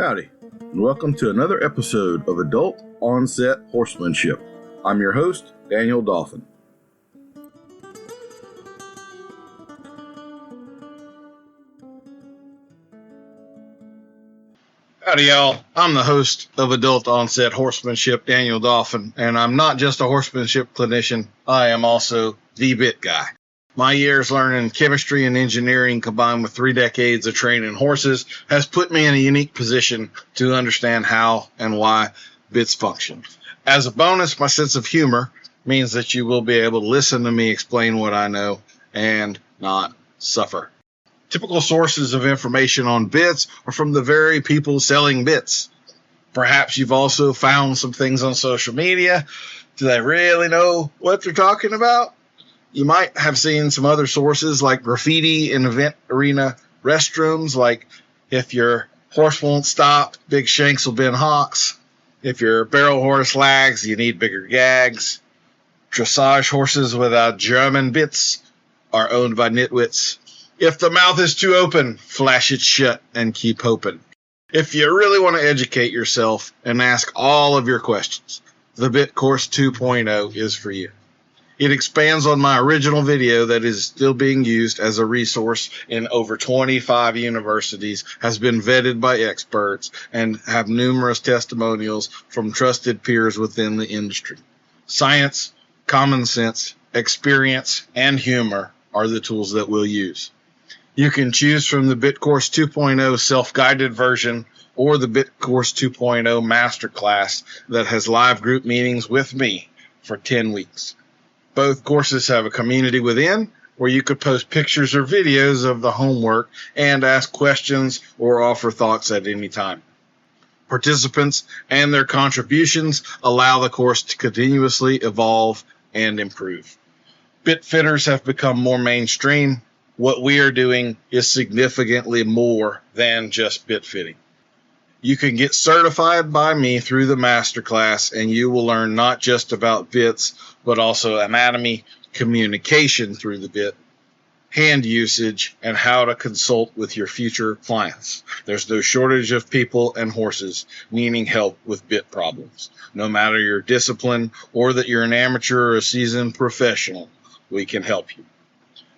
Howdy, and welcome to another episode of Adult Onset Horsemanship. I'm your host, Daniel Dolphin. Howdy, y'all. I'm the host of Adult Onset Horsemanship, Daniel Dolphin, and I'm not just a horsemanship clinician, I am also the bit guy. My years learning chemistry and engineering combined with 3 decades of training horses has put me in a unique position to understand how and why bits function. As a bonus, my sense of humor means that you will be able to listen to me explain what I know and not suffer. Typical sources of information on bits are from the very people selling bits. Perhaps you've also found some things on social media. Do they really know what they're talking about? You might have seen some other sources like graffiti in event arena restrooms, like if your horse won't stop, big shanks will bend hocks. If your barrel horse lags, you need bigger gags. Dressage horses without German bits are owned by nitwits. If the mouth is too open, flash it shut and keep hoping. If you really want to educate yourself and ask all of your questions, the Bit Course 2.0 is for you. It expands on my original video that is still being used as a resource in over 25 universities, has been vetted by experts, and have numerous testimonials from trusted peers within the industry. Science, common sense, experience, and humor are the tools that we'll use. You can choose from the Bit Course 2.0 self-guided version or the Bit Course 2.0 masterclass that has live group meetings with me for 10 weeks. Both courses have a community within where you could post pictures or videos of the homework and ask questions or offer thoughts at any time. Participants and their contributions allow the course to continuously evolve and improve. Bit fitters have become more mainstream. What we are doing is significantly more than just bit fitting. You can get certified by me through the masterclass, and you will learn not just about bits, but also anatomy, communication through the bit, hand usage, and how to consult with your future clients. There's no shortage of people and horses needing help with bit problems. No matter your discipline or that you're an amateur or a seasoned professional, we can help you.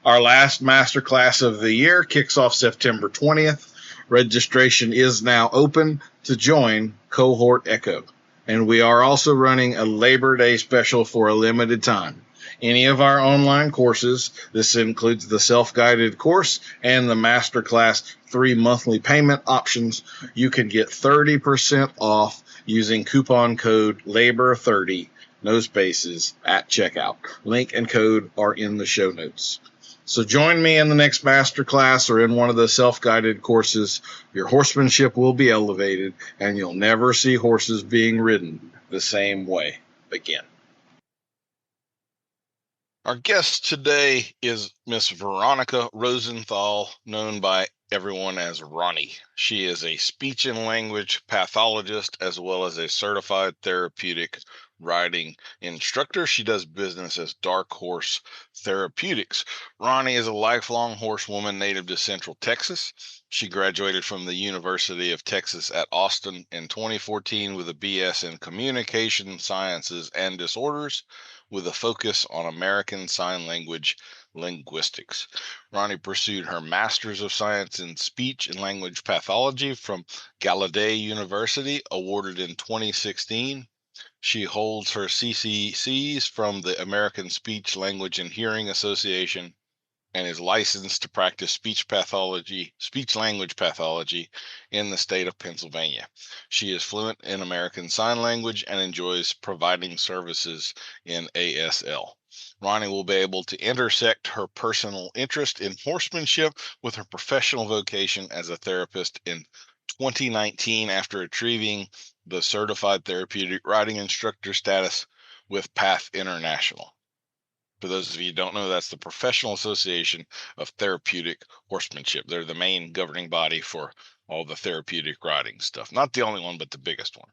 Our last masterclass of the year kicks off September 20th. Registration is now open to join Cohort Echo, and we are also running a Labor Day special for a limited time. Any of our online courses, this includes the self-guided course and the masterclass 3 monthly payment options, you can get 30% off using coupon code LABOR30, no spaces, at checkout. Link and code are in the show notes. So join me in the next masterclass or in one of the self-guided courses. Your horsemanship will be elevated, and you'll never see horses being ridden the same way again. Our guest today is Miss Veronica Rosenthal, known by everyone as Roni. She is a speech and language pathologist as well as a certified therapeutic riding instructor. She does business as Dark Horse Therapeutics. Roni is a lifelong horsewoman native to Central Texas. She graduated from the University of Texas at Austin in 2014 with a BS in Communication Sciences and Disorders, with a focus on American Sign Language linguistics. Roni pursued her Master's of Science in Speech and Language Pathology from Gallaudet University, awarded in 2016. She holds her CCCs from the American Speech, Language, and Hearing Association, and is licensed to practice speech language pathology in the state of Pennsylvania. She is fluent in American Sign Language and enjoys providing services in ASL. Roni will be able to intersect her personal interest in horsemanship with her professional vocation as a therapist in 2019 after achieving the Certified Therapeutic Riding Instructor status with Path International. For those of you who don't know, that's the Professional Association of Therapeutic Horsemanship. They're the main governing body for all the therapeutic riding stuff. Not the only one, but the biggest one.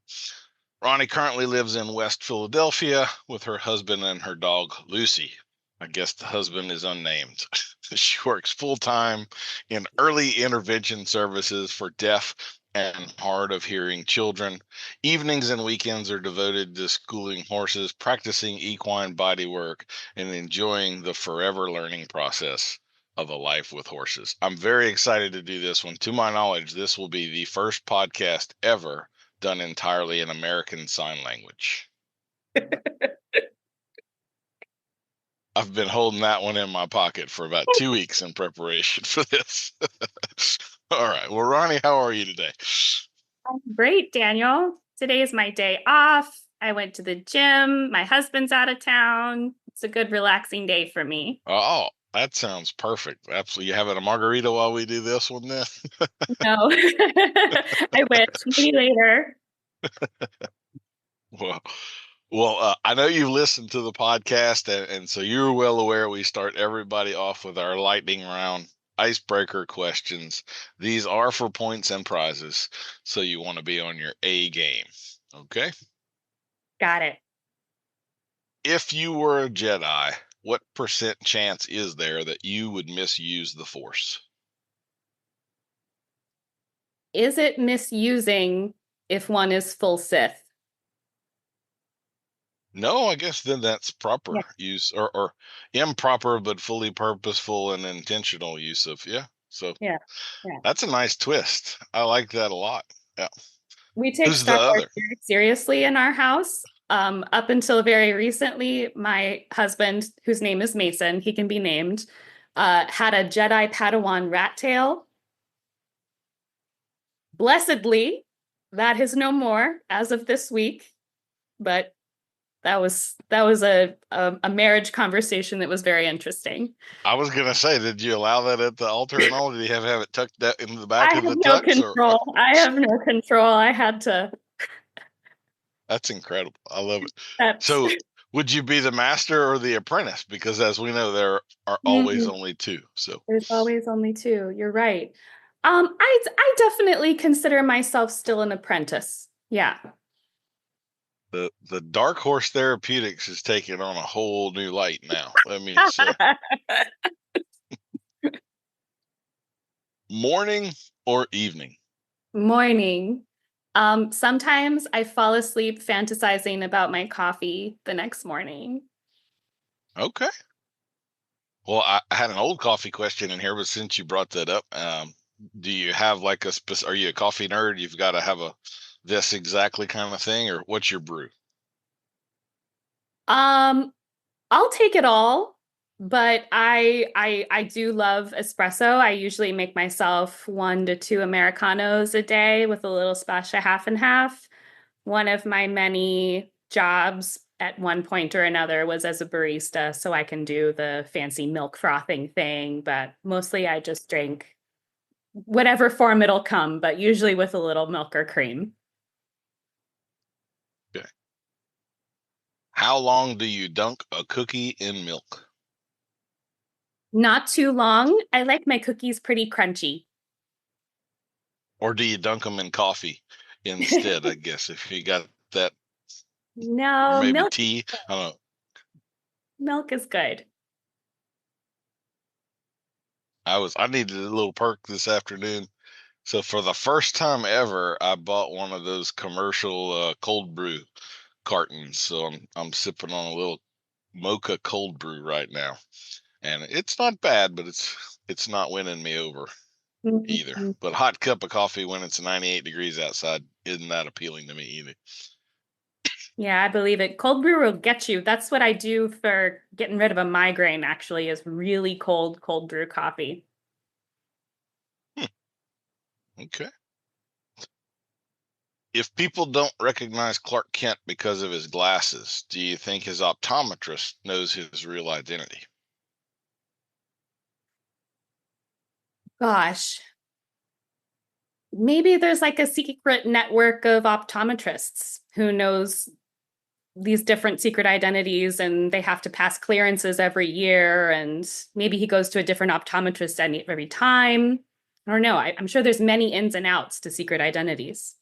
Roni currently lives in West Philadelphia with her husband and her dog, Lucy. I guess the husband is unnamed. She works full-time in early intervention services for deaf and hard of hearing children. Evenings and weekends are devoted to schooling horses, practicing equine bodywork, and enjoying the forever learning process of a life with horses. I'm very excited to do this one. To my knowledge, this will be the first podcast ever done entirely in American Sign Language. I've been holding that one in my pocket for about 2 weeks in preparation for this. All right. Well, Roni, how are you today? Great, Daniel. Today is my day off. I went to the gym. My husband's out of town. It's a good, relaxing day for me. Oh, that sounds perfect. Absolutely. You having a margarita while we do this one then? No, I wish. Maybe later. Well, I know you've listened to the podcast, and so you're well aware we start everybody off with our lightning round icebreaker questions. These are for points and prizes, so you want to be on your A game. Okay? Got it. If you were a Jedi, what percent chance is there that you would misuse the Force? Is it misusing if one is full Sith? No, I guess then that's proper use or improper but fully purposeful and intentional use of, So Yeah. that's a nice twist. I like that a lot. Yeah. We take Who's the Star Wars other? very seriously in our house. Up until very recently, my husband, whose name is Mason, he can be named, had a Jedi Padawan rat tail. Blessedly, that is no more as of this week, but that was a marriage conversation that was very interesting. I was gonna say, did you allow that at the altar and all? Did you have it tucked in the back of the no tux? Control. I have no control. I had to. That's incredible. I love it. So, would you be the master or the apprentice? Because as we know, there are always only two. So there's always only two. You're right. I definitely consider myself still an apprentice. Yeah. The Dark Horse Therapeutics is taking on a whole new light now. Let me say. Morning or evening? Morning. Sometimes I fall asleep fantasizing about my coffee the next morning. Okay. Well, I had an old coffee question in here, but since you brought that up, do you have like are you a coffee nerd? You've got to have this exactly kind of thing, or what's your brew? I'll take it all, but I do love espresso. I usually make myself 1 to 2 Americanos a day with a little splash of half and half. One of my many jobs at one point or another was as a barista, so I can do the fancy milk frothing thing, but mostly I just drink whatever form it'll come, but usually with a little milk or cream. Okay. How long do you dunk a cookie in milk? Not too long. I like my cookies pretty crunchy. Or do you dunk them in coffee instead, I guess, if you got that? No, or maybe milk. Tea. I don't know. Milk is good. I needed a little perk this afternoon. So for the first time ever, I bought one of those commercial cold brew cartons. So I'm sipping on a little mocha cold brew right now. And it's not bad, but it's not winning me over either. But hot cup of coffee when it's 98 degrees outside isn't that appealing to me either. Yeah, I believe it. Cold brew will get you. That's what I do for getting rid of a migraine, actually, is really cold brew coffee. Okay. If people don't recognize Clark Kent because of his glasses, do you think his optometrist knows his real identity? Gosh. Maybe there's like a secret network of optometrists who knows these different secret identities, and they have to pass clearances every year, and maybe he goes to a different optometrist every time. I don't know. I'm sure there's many ins and outs to secret identities.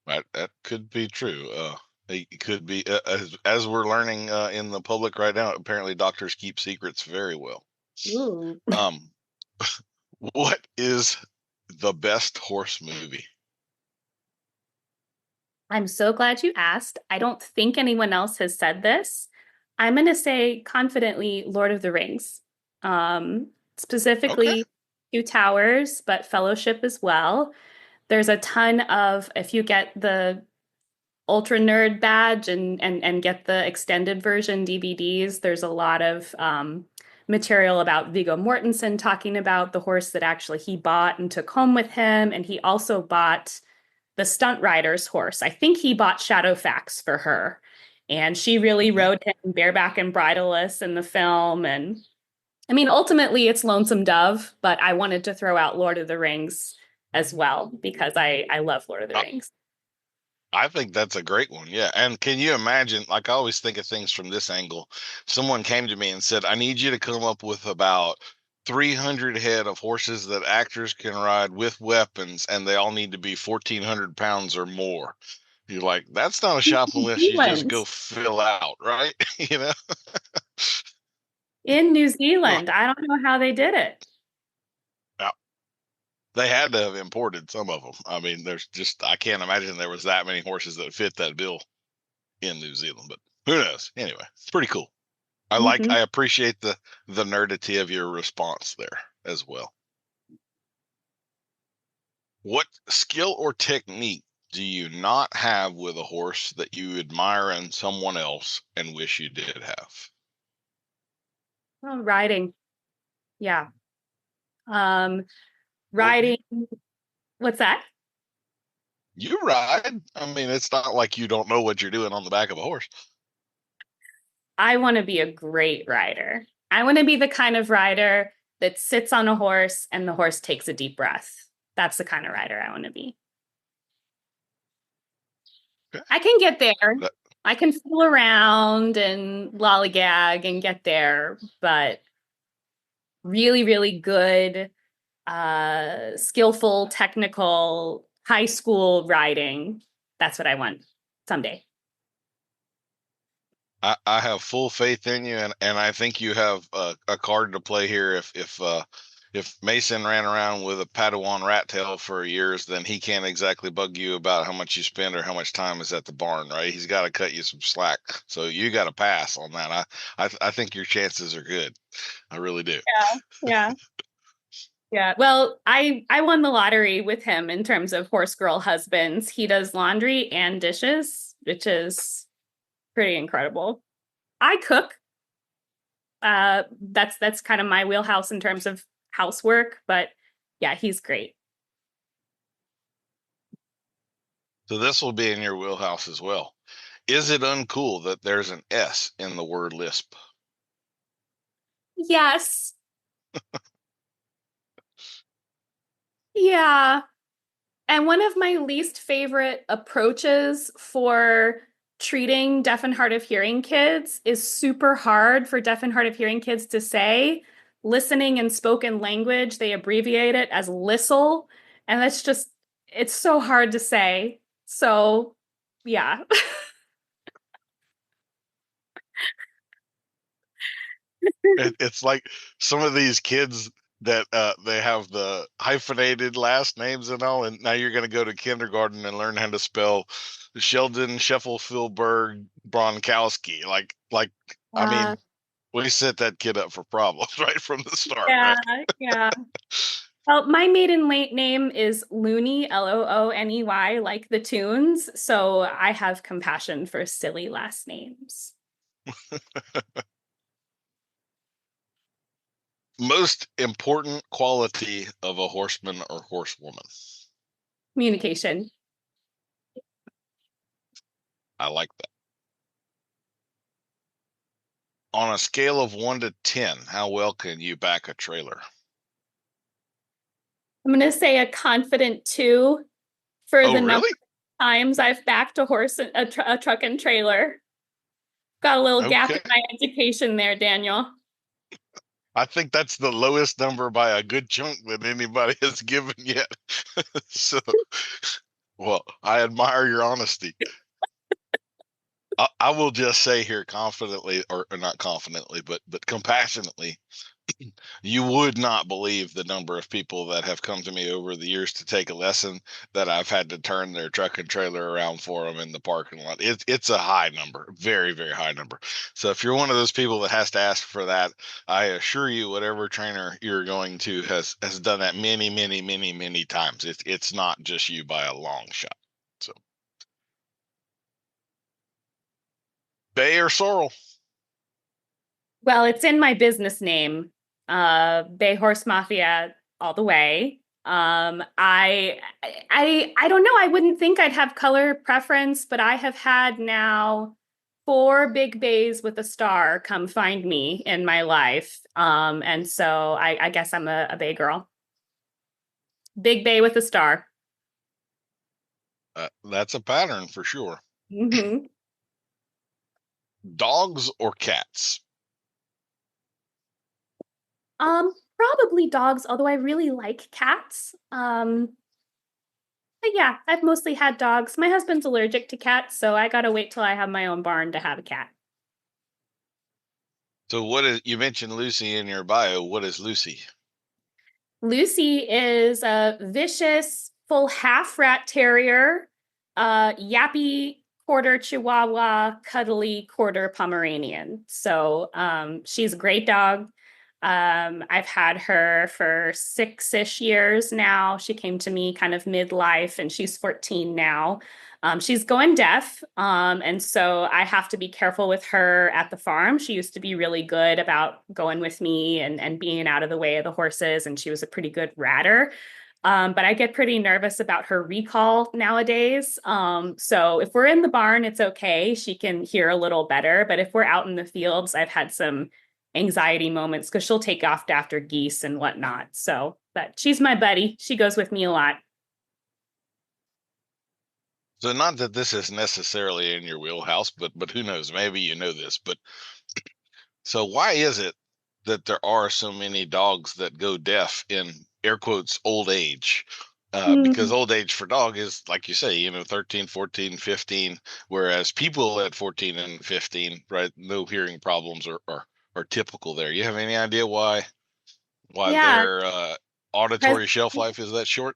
That could be true. It could be, as we're learning in the public right now, apparently doctors keep secrets very well. Ooh. What is the best horse movie? I'm so glad you asked. I don't think anyone else has said this. I'm going to say confidently Lord of the Rings, Okay. specifically Two Towers, but Fellowship as well. There's a ton of, if you get the Ultra Nerd badge and get the extended version DVDs, there's a lot of material about Viggo Mortensen talking about the horse that actually he bought and took home with him. And he also bought the stunt rider's horse. I think he bought Shadowfax for her. And she really Mhm. rode him bareback and bridleless in the film. And I mean, ultimately, it's Lonesome Dove, but I wanted to throw out Lord of the Rings as well because I love Lord of the I, Rings. I think that's a great one. Yeah. And can you imagine, like I always think of things from this angle. Someone came to me and said, I need you to come up with about 300 head of horses that actors can ride with weapons, and they all need to be 1,400 pounds or more. You're like, that's not a shopping New list you just Zealand. go fill out, right? You know? In New Well, Zealand. I don't know how they did it. yeah, they had to have imported some of them. I mean, there's just, I can't imagine there was that many horses that fit that bill in New Zealand, but who knows? Anyway, it's pretty cool. Mhm. I appreciate the nerdity of your response there as well. What skill or technique do you not have with a horse that you admire in someone else and wish you did have? Oh, riding. Yeah. Um, Well, riding. What's that? you ride. I mean, it's not like you don't know what you're doing on the back of a horse. I want to be a great rider. I want to be the kind of rider that sits on a horse and the horse takes a deep breath. That's the kind of rider I want to be. Okay. I can get there. That, I can fool around and lollygag and get there, but really, really good, skillful, technical, high school riding. That's what I want someday. I have full faith in you, and I think you have a card to play here. If Mason ran around with a Padawan rat tail for years, then he can't exactly bug you about how much you spend or how much time is at the barn, right? He's got to cut you some slack. So you got to pass on that. I think your chances are good. I really do. Yeah, yeah. Yeah. Well, I won the lottery with him in terms of horse girl husbands. He does laundry and dishes, which is pretty incredible. I cook. That's kind of my wheelhouse in terms of housework, but yeah, he's great. So this will be in your wheelhouse as well. Is it uncool that there's an S in the word lisp? Yes. Yeah. And one of my least favorite approaches for treating deaf and hard of hearing kids is super hard for deaf and hard of hearing kids to say. Listening and spoken language, they abbreviate it as LISL. And that's just, it's so hard to say. So, yeah. It's like some of these kids that they have the hyphenated last names and all, and now you're going to go to kindergarten and learn how to spell Sheldon Scheffelfilberg Bronkowski. I Uh, mean, we set that kid up for problems right from the start, yeah, right? yeah. Well, my maiden name is Looney, Looney, like the tunes. So I have compassion for silly last names. Most important quality of a horseman or horsewoman. Communication. I like that. On a scale of 1 to 10, how well can you back a trailer? I'm going to say a confident 2 for Oh, the number really? of times I've backed a horse, a truck and trailer. Got a little gap Okay. in my education there, Daniel. I think that's the lowest number by a good chunk that anybody has given yet. So, well, I admire your honesty. I will just say here confidently, or not confidently, but compassionately, You would not believe the number of people that have come to me over the years to take a lesson that I've had to turn their truck and trailer around for them in the parking lot. It's a high number, very, very high number. So if you're one of those people that has to ask for that, I assure you, whatever trainer you're going to has done that many, many, many, many times. It's not just you by a long shot. So, Bay or Sorrel? Well, it's in my business name, Bay Horse Mafia all the way. I don't know. I wouldn't think I'd have color preference, but I have had now 4 big bays with a star come find me in my life. And so I guess I'm a bay girl. Big bay with a star. That's a pattern for sure. Mm-hmm. Dogs or cats? Probably dogs, although I really like cats. But yeah, I've mostly had dogs. My husband's allergic to cats, so I gotta wait till I have my own barn to have a cat. So you mentioned Lucy in your bio. What is Lucy? Lucy is a vicious, full half rat terrier, yappy quarter Chihuahua, cuddly quarter Pomeranian. So she's a great dog. I've had her for 6-ish years now. She came to me kind of midlife, and she's 14 now. She's going deaf, and so I have to be careful with her at the farm. She used to be really good about going with me and being out of the way of the horses, and she was a pretty good ratter. But I get pretty nervous about her recall nowadays. So if we're in the barn, it's okay. She can hear a little better. But if we're out in the fields, I've had some anxiety moments because she'll take off after geese and whatnot. So, but she's my buddy. She goes with me a lot. So not that this is necessarily in your wheelhouse, but who knows? Maybe you know this. But so why is it that there are so many dogs that go deaf in air quotes old age? Because old age for dog is, like you say, 13, 14, 15, whereas people at 14 and 15, right, no hearing problems are typical there. You have any idea why Yeah, their auditory shelf life is that short?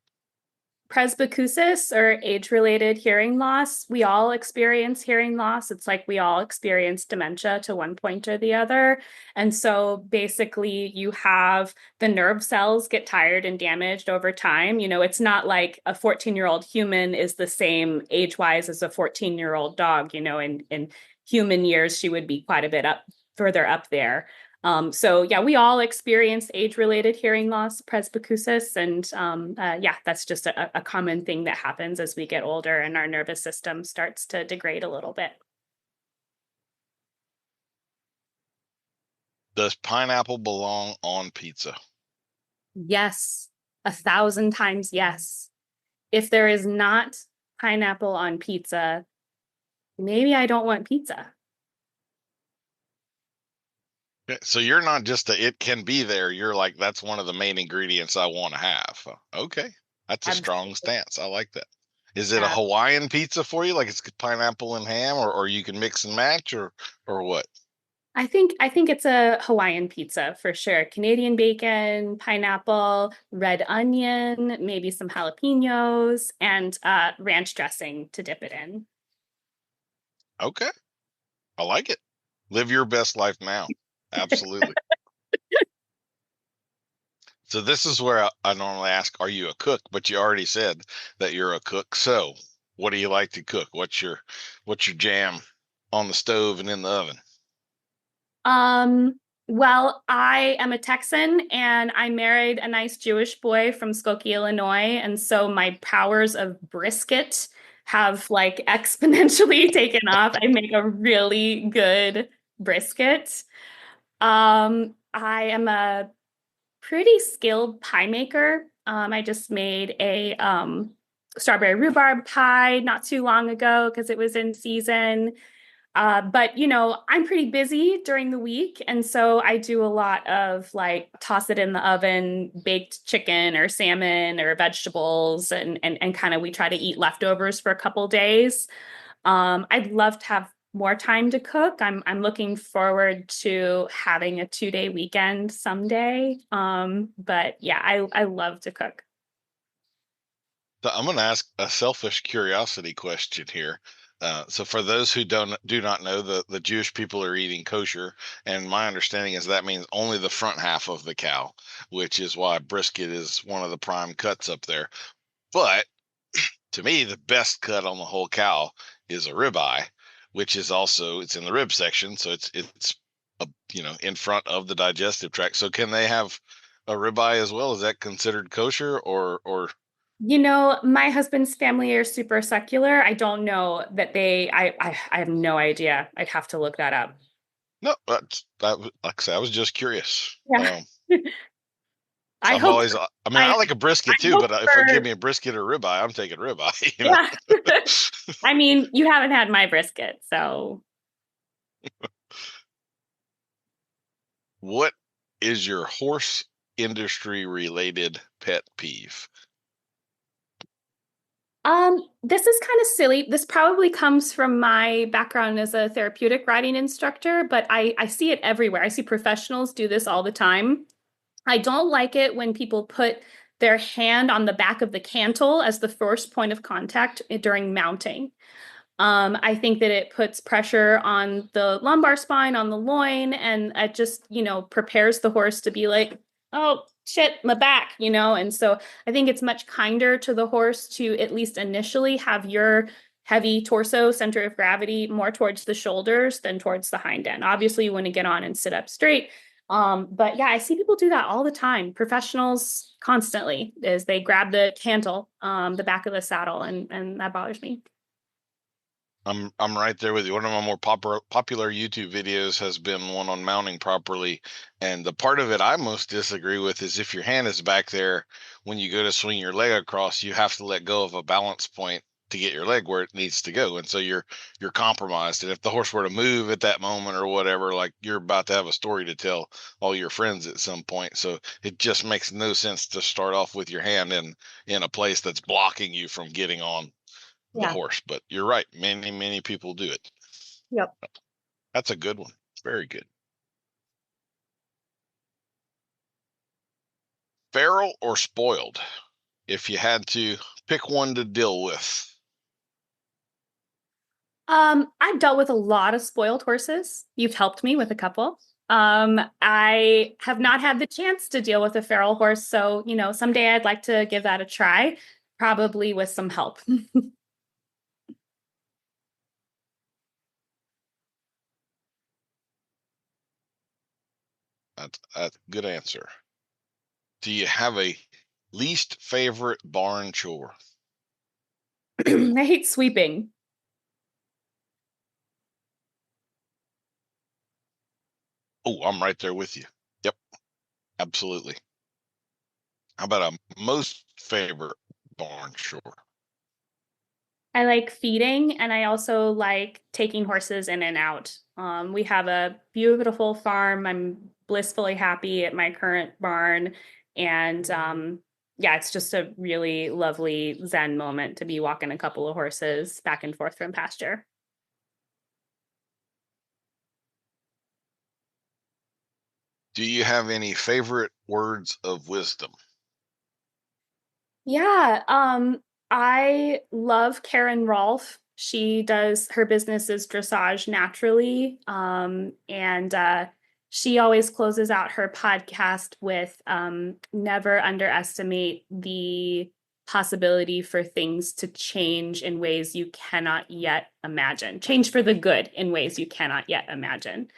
presbycusis or age-related hearing loss. We all experience hearing loss. It's like we all experience dementia to one point or the other. And so basically you have the nerve cells get tired and damaged over time. It's not like a 14-year-old human is the same age-wise as a 14-year-old dog. In human years, she would be quite a bit further up there. So yeah, we all experience age-related hearing loss, presbycusis, and yeah, that's just a common thing that happens as we get older and our nervous system starts to degrade a little bit. Does pineapple belong on pizza? Yes, 1,000 times yes. If there is not pineapple on pizza, maybe I don't want pizza. So you're not just it can be there. You're like, that's one of the main ingredients I want to have. Okay. That's a strong stance. I like that. Is it a Hawaiian pizza for you? Like it's pineapple and ham, or you can mix and match or what? I think it's a Hawaiian pizza for sure. Canadian bacon, pineapple, red onion, maybe some jalapenos, and ranch dressing to dip it in. Okay. I like it. Live your best life now. Absolutely. So this is where I normally ask, are you a cook? But you already said that you're a cook. So what do you like to cook? What's your jam on the stove and in the oven? Well, I am a Texan and I married a nice Jewish boy from Skokie, Illinois. And so my powers of brisket have like exponentially taken off. I make a really good brisket. I am a pretty skilled pie maker. I just made a strawberry rhubarb pie not too long ago because it was in season. But I'm pretty busy during the week. And so I do a lot of like toss it in the oven, baked chicken or salmon or vegetables and kind of we try to eat leftovers for a couple days. I'd love to have more time to cook. I'm looking forward to having a 2-day weekend someday. But yeah, I love to cook. So I'm going to ask a selfish curiosity question here. So for those who do not know, the Jewish people are eating kosher, and my understanding is that means only the front half of the cow, which is why brisket is one of the prime cuts up there. But to me, the best cut on the whole cow is a ribeye, which is also it's in the rib section, so it's in front of the digestive tract. So can they have a ribeye as well? Is that considered kosher or? My husband's family are super secular. I don't know that I have no idea. I'd have to look that up. No, like I said, I was just curious. Yeah. So I I'm hope always, I like a brisket too, but if you give me a brisket or ribeye, I'm taking ribeye. Yeah. I mean, you haven't had my brisket, so. What is your horse industry related pet peeve? This is kind of silly. This probably comes from my background as a therapeutic riding instructor, but I see it everywhere. I see professionals do this all the time. I don't like it when people put their hand on the back of the cantle as the first point of contact during mounting. I think that it puts pressure on the lumbar spine, on the loin, and it just, prepares the horse to be like, oh, shit, my back, And so I think it's much kinder to the horse to at least initially have your heavy torso center of gravity more towards the shoulders than towards the hind end. Obviously, you want to get on and sit up straight. But yeah, I see people do that all the time. Professionals constantly as they grab the cantle, the back of the saddle, and that bothers me. I'm right there with you. One of my more popular YouTube videos has been one on mounting properly, and the part of it I most disagree with is if your hand is back there when you go to swing your leg across, you have to let go of a balance point to get your leg where it needs to go, and so you're compromised. And if the horse were to move at that moment or whatever, like you're about to have a story to tell all your friends at some point. So it just makes no sense to start off with your hand in a place that's blocking you from getting on the horse. But you're right, many people do it. Yep. That's a good one. Very good. Feral or spoiled, if you had to pick one to deal with? I've dealt with a lot of spoiled horses. You've helped me with a couple. I have not had the chance to deal with a feral horse, so someday I'd like to give that a try, probably with some help. That's a good answer. Do you have a least favorite barn chore? I hate sweeping. Oh, I'm right there with you. Yep, absolutely. How about a most favorite barn chore? I like feeding, and I also like taking horses in and out. We have a beautiful farm. I'm blissfully happy at my current barn. And yeah, it's just a really lovely Zen moment to be walking a couple of horses back and forth from pasture. Do you have any favorite words of wisdom? Yeah, I love Karen Rolfe. She does her business is dressage naturally. And she always closes out her podcast with never underestimate the possibility for things to change in ways you cannot yet imagine. Change for the good in ways you cannot yet imagine.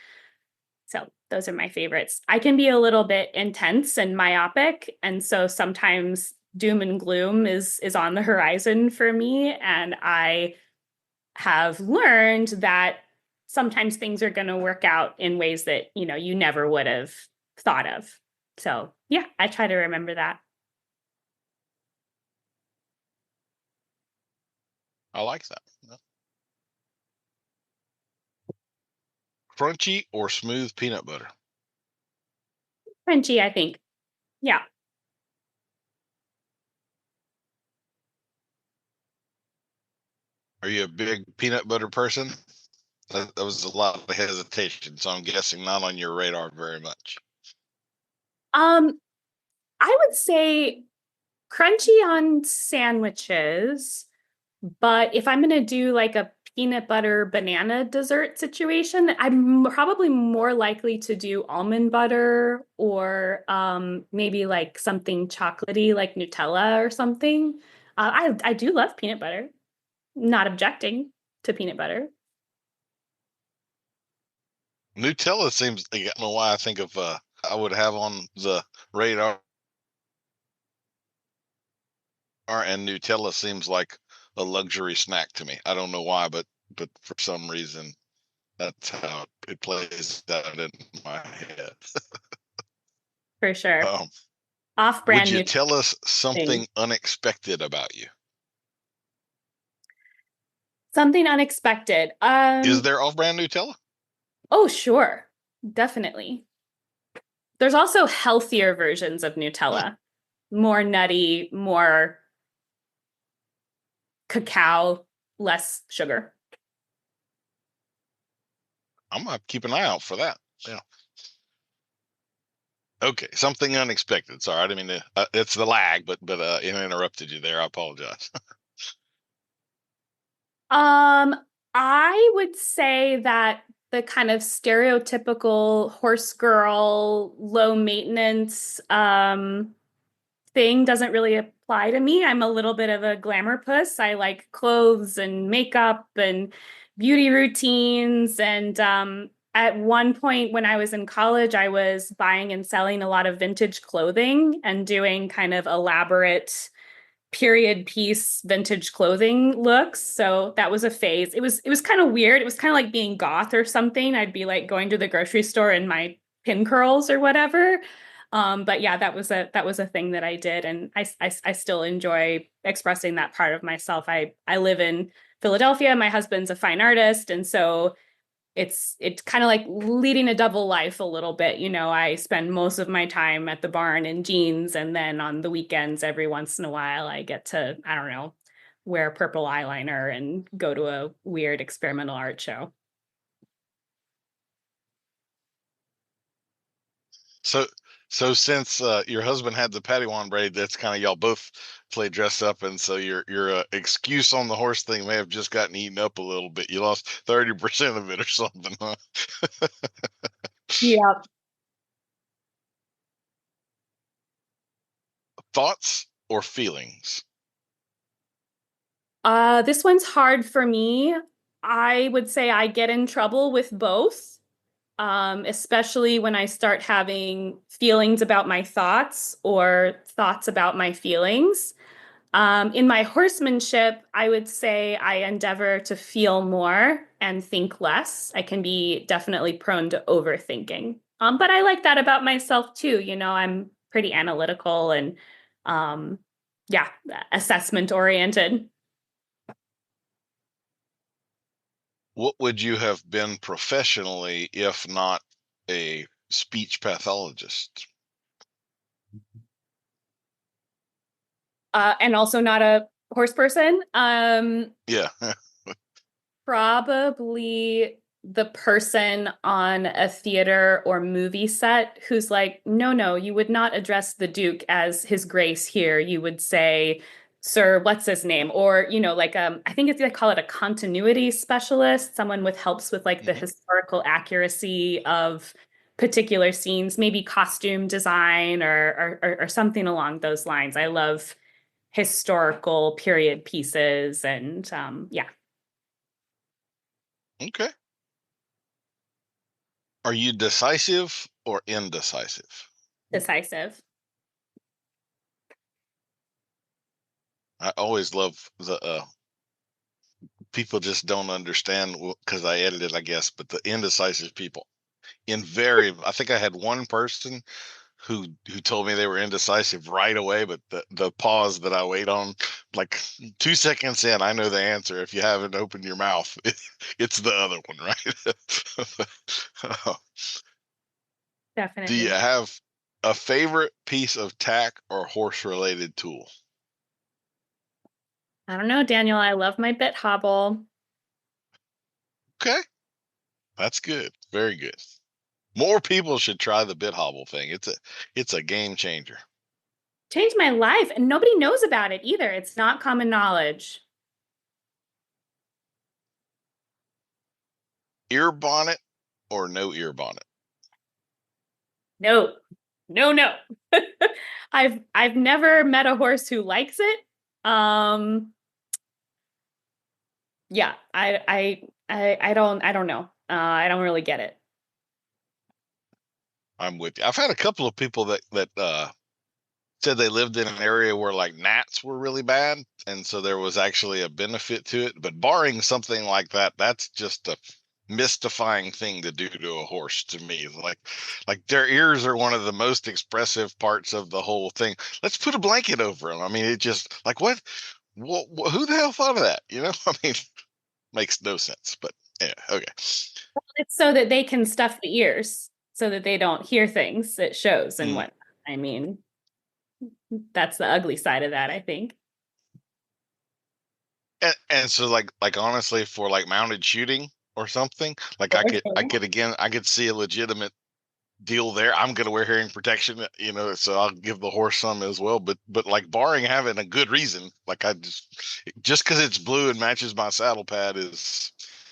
So those are my favorites. I can be a little bit intense and myopic, and so sometimes doom and gloom is on the horizon for me, and I have learned that sometimes things are going to work out in ways that you never would have thought of. So yeah, I try to remember that. I like that. Crunchy or smooth peanut butter? Crunchy, I think. Yeah. Are you a big peanut butter person? That was a lot of hesitation, so I'm guessing not on your radar very much. I would say crunchy on sandwiches, but if I'm going to do like a peanut butter banana dessert situation, I'm probably more likely to do almond butter or maybe like something chocolatey like Nutella or something. I do love peanut butter. Not objecting to peanut butter. Nutella seems, I don't know why I think of, I would have on the radar, and Nutella seems like a luxury snack to me. I don't know why, but for some reason, that's how it plays out in my head. For sure. Um, would Off-brand you Nutella tell us something thing. unexpected about you? Something unexpected. Is there off-brand Nutella? Oh, sure. Definitely. There's also healthier versions of Hmm, Nutella. More nutty, more cacao, less sugar. I'm gonna keep an eye out for that. Yeah. Okay, something unexpected. Sorry, I didn't mean to. It's the lag, but it interrupted you there. I apologize. Um, I would say that the kind of stereotypical horse girl, low maintenance thing doesn't really apply to me. I'm a little bit of a glamour puss. I like clothes and makeup and beauty routines. And at one point when I was in college, I was buying and selling a lot of vintage clothing and doing kind of elaborate period piece vintage clothing looks. So that was a phase. It was kind of weird. It was kind of like being goth or something. I'd be like going to the grocery store in my pin curls or whatever. But yeah, that was a thing that I did, and I still enjoy expressing that part of myself. I live in Philadelphia. My husband's a fine artist, and so it's kind of like leading a double life a little bit. I spend most of my time at the barn in jeans, and then on the weekends, every once in a while, I get to, I don't know, wear purple eyeliner and go to a weird experimental art show. So, so since your husband had the Padawan braid, that's kind of y'all both play dress up, and so your excuse on the horse thing may have just gotten eaten up a little bit. You lost 30% of it or something, huh? Yeah. Thoughts or feelings? This one's hard for me. I would say I get in trouble with both, especially when I start having feelings about my thoughts or thoughts about my feelings. In my horsemanship, I would say I endeavor to feel more and think less. I can be definitely prone to overthinking. But I like that about myself too. I'm pretty analytical and, um, yeah, assessment oriented. What would you have been professionally if not a speech pathologist? And also not a horse person. Yeah. Probably the person on a theater or movie set who's like, no, no, you would not address the Duke as His Grace here. You would say, Sir, what's his name? Or, like I think they call it a continuity specialist, someone with helps with like the Hmm. historical accuracy of particular scenes, maybe costume design or something along those lines. I love historical period pieces and yeah. Okay. Are you decisive or indecisive? Decisive. I always love the people just don't understand because I edited, I guess, but the indecisive people invariably. I think I had one person who told me they were indecisive right away, but the pause that I wait on, like 2 seconds in, I know the answer. If you haven't opened your mouth, it's the other one, right? Do you Definitely. have a favorite piece of tack or horse related tool? I don't know, Daniel. I love my bit hobble. Okay. That's good. Very good. More people should try the bit hobble thing. It's a game changer. Changed my life, and nobody knows about it either. It's not common knowledge. Ear bonnet or no ear bonnet? No, no. I've never met a horse who likes it. Yeah, I don't know. I don't really get it. I'm with you. I've had a couple of people that said they lived in an area where like gnats were really bad, and so there was actually a benefit to it. But barring something like that, that's just a mystifying thing to do to a horse to me. Like their ears are one of the most expressive parts of the whole thing. Let's put a blanket over them. I mean, it just like what who the hell thought of that? I mean, makes no sense. But yeah, okay. Well, it's so that they can stuff the ears so that they don't hear things. It shows and what I mean. That's the ugly side of that, I think. And so like honestly, for like mounted shooting or something, like I could see a legitimate deal there. I'm gonna wear hearing protection, so I'll give the horse some as well. But like barring having a good reason, like I just because it's blue and matches my saddle pad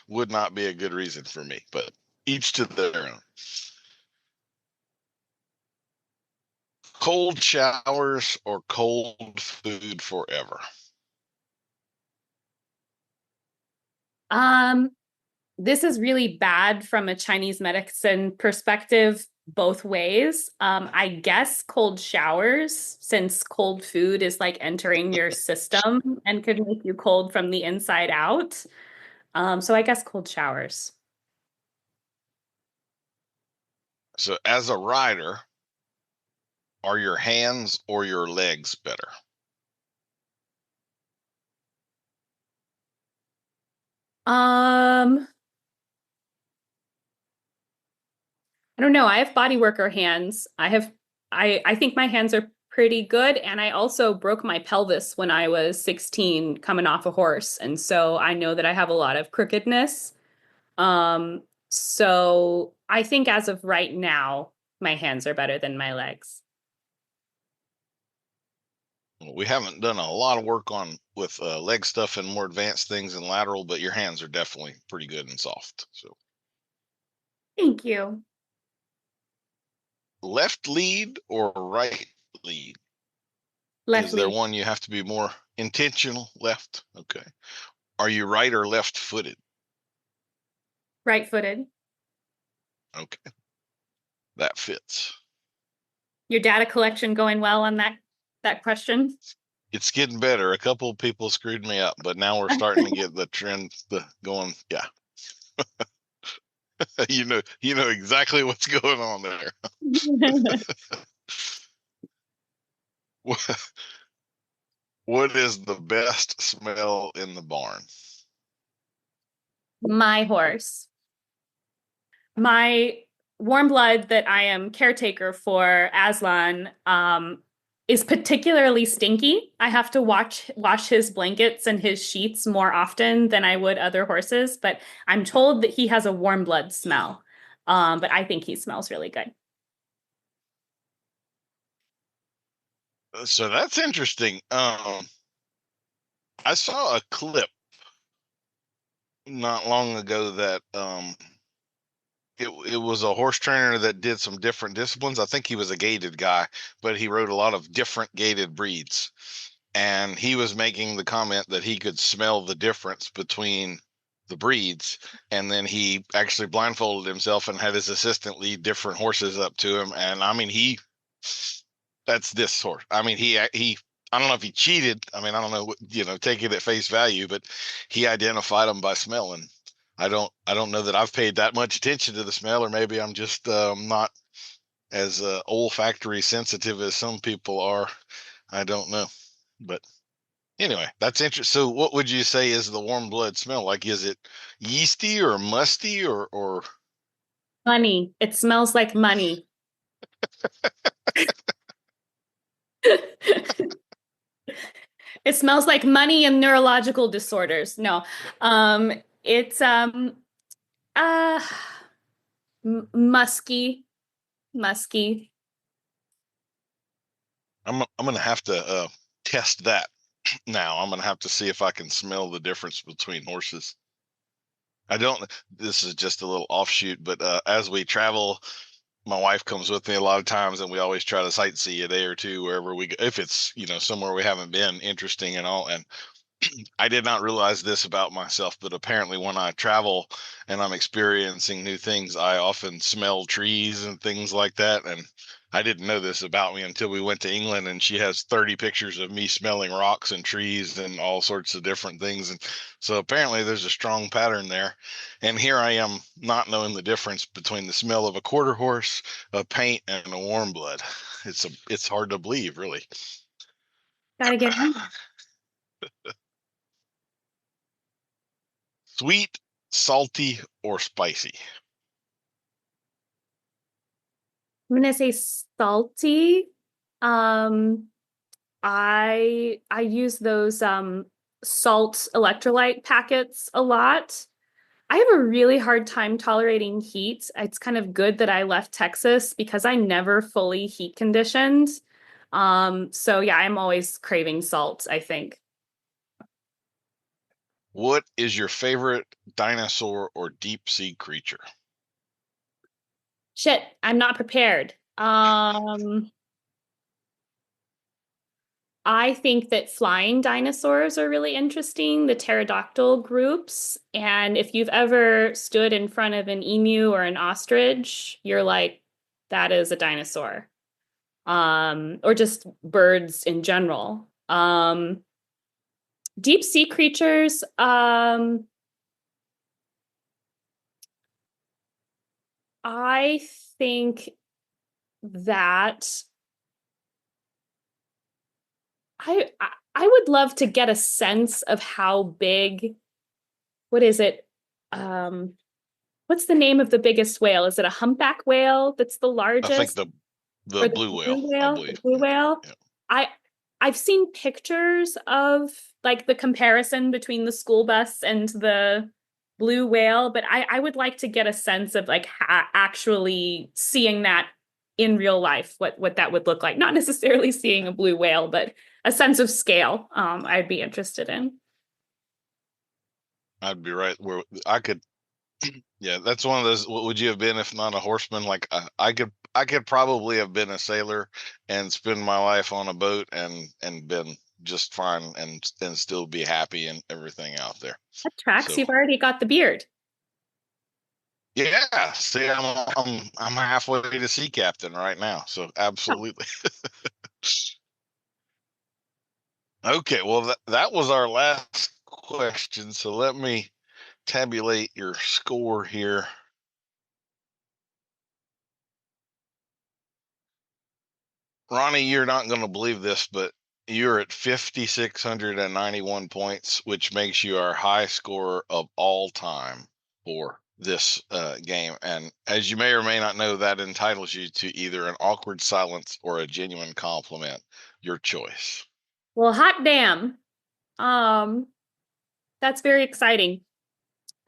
would not be a good reason for me. But each to their own. Cold showers or cold food forever? This is really bad from a Chinese medicine perspective, both ways. I guess cold showers, since cold food is like entering your system and could make you cold from the inside out. So I guess cold showers. So as a rider, are your hands or your legs better? I don't know. I have body worker hands. I think my hands are pretty good. And I also broke my pelvis when I was 16 coming off a horse. And so I know that I have a lot of crookedness. So I think as of right now, my hands are better than my legs. We haven't done a lot of work with leg stuff and more advanced things in lateral, but your hands are definitely pretty good and soft. So Thank you. left lead or right lead? Left Is there lead. one you have to be more intentional? Left. Okay. Are you right or left footed? Right footed. Okay. That fits. Your data collection going well on that question? It's getting better. A couple of people screwed me up, but now we're starting to get the trend going. Yeah. you know exactly what's going on there. What is the best smell in the barn? My horse. My warm blood that I am caretaker for, Aslan, is particularly stinky. I have to wash his blankets and his sheets more often than I would other horses, but I'm told that he has a warm blood smell. But I think he smells really good. So that's interesting. I saw a clip not long ago that it was a horse trainer that did some different disciplines. I think he was a gaited guy, but he rode a lot of different gaited breeds. And he was making the comment that he could smell the difference between the breeds. And then he actually blindfolded himself and had his assistant lead different horses up to him. And I mean, that's this horse. I mean, I don't know if he cheated. I mean, I don't know, take it at face value, but he identified them by smelling. I don't know that I've paid that much attention to the smell, or maybe I'm just not as olfactory sensitive as some people are. I don't know, but anyway, that's interesting. So, what would you say is the warm blood smell like? Is it yeasty or musty or Money. It smells like money. It smells like money and neurological disorders. No, it's Musky. I'm gonna have to test that now. I'm gonna have to see if I can smell the difference between horses. I don't. This is just a little offshoot, but as we travel, my wife comes with me a lot of times, and we always try to sightsee a day or two wherever we go, if it's somewhere we haven't been, interesting and all. And I did not realize this about myself, but apparently when I travel and I'm experiencing new things, I often smell trees and things like that. And I didn't know this about me until we went to England, and she has 30 pictures of me smelling rocks and trees and all sorts of different things. And so apparently there's a strong pattern there. And here I am not knowing the difference between the smell of a quarter horse, a paint, and a warm blood. It's hard to believe, really. Gotta get on. Sweet, salty, or spicy? I'm gonna say salty. I use those salt electrolyte packets a lot. I have a really hard time tolerating heat. It's kind of good that I left Texas because I never fully heat conditioned. So yeah, I'm always craving salt, I think. What is your favorite dinosaur or deep sea creature? Shit, I'm not prepared. I think that flying dinosaurs are really interesting, the pterodactyl groups. And if you've ever stood in front of an emu or an ostrich, you're like, that is a dinosaur. Or just birds in general. Deep sea creatures, I think that I would love to get a sense of how big, what is it? What's the name of the biggest whale? Is it a humpback whale that's the I think largest? the Or blue whale, I the believe. blue whale. Yeah. I I've seen pictures of like the comparison between the school bus and the blue whale, but I would like to get a sense of like actually seeing that in real life, what that would look like. Not necessarily seeing a blue whale, but a sense of scale. I'd be interested in. I'd be right where I could. Yeah, that's one of those. What would you have been if not a horseman? Like I could probably have been a sailor and spend my life on a boat and been just fine and still be happy and everything out there. That tracks. So You've already got the beard. yeah, see, I'm halfway to sea captain right now. So absolutely. Okay, well that was our last question. So let me tabulate your score here. Roni, you're not going to believe this, but you're at 5,691 points, which makes you our high scorer of all time for this game. And as you may or may not know, that entitles you to either an awkward silence or a genuine compliment, your choice. Well, hot damn. That's very exciting.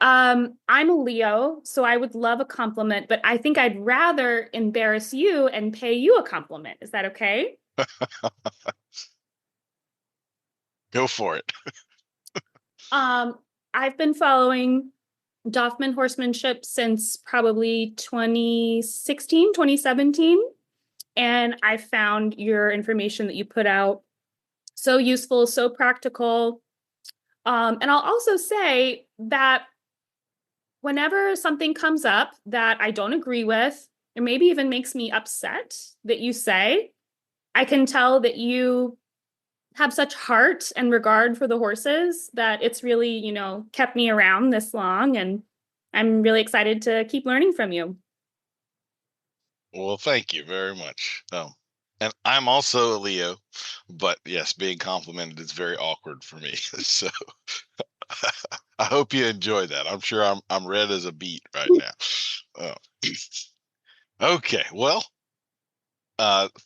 I'm a Leo, so I would love a compliment, but I think I'd rather embarrass you and pay you a compliment. Is that okay? Go for it. I've been following Doffman Horsemanship since probably 2016, 2017, and I found your information that you put out so useful, so practical. And I'll also say that whenever something comes up that I don't agree with, or maybe even makes me upset that you say, I can tell that you have such heart and regard for the horses that it's really, kept me around this long. And I'm really excited to keep learning from you. Well, thank you very much. And I'm also a Leo, but yes, being complimented is very awkward for me. So I hope you enjoy that. I'm sure I'm red as a beet right now. Okay, well,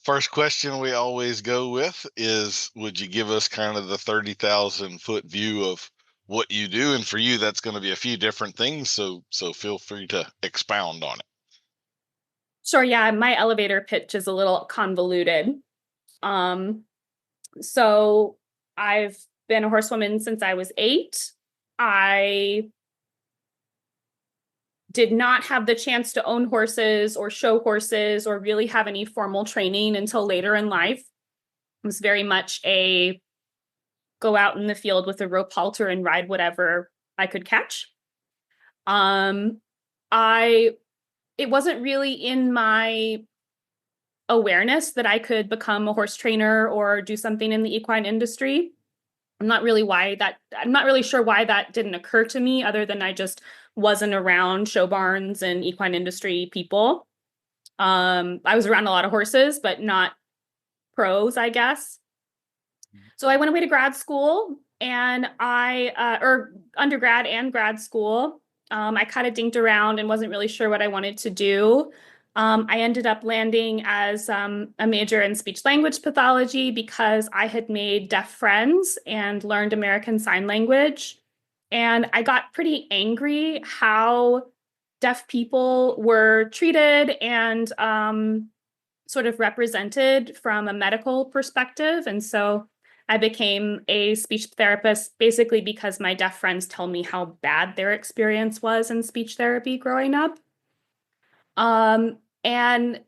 first question we always go with is, would you give us kind of the 30,000 foot view of what you do? And for you, that's going to be a few different things. So feel free to expound on it. Sure, yeah, my elevator pitch is a little convoluted. So I've been a horsewoman since I was 8. I did not have the chance to own horses or show horses or really have any formal training until later in life. It was very much a go out in the field with a rope halter and ride whatever I could catch. I it wasn't really in my awareness that I could become a horse trainer or do something in the equine industry. I'm not really sure why that didn't occur to me, other than I just wasn't around show barns and equine industry people. I was around a lot of horses, but not pros, I guess. So I went away to grad school, and or undergrad and grad school. I kind of dinked around and wasn't really sure what I wanted to do. I ended up landing as a major in speech language pathology because I had made deaf friends and learned American Sign Language. And I got pretty angry how deaf people were treated and sort of represented from a medical perspective. And so I became a speech therapist basically because my deaf friends tell me how bad their experience was in speech therapy growing up. And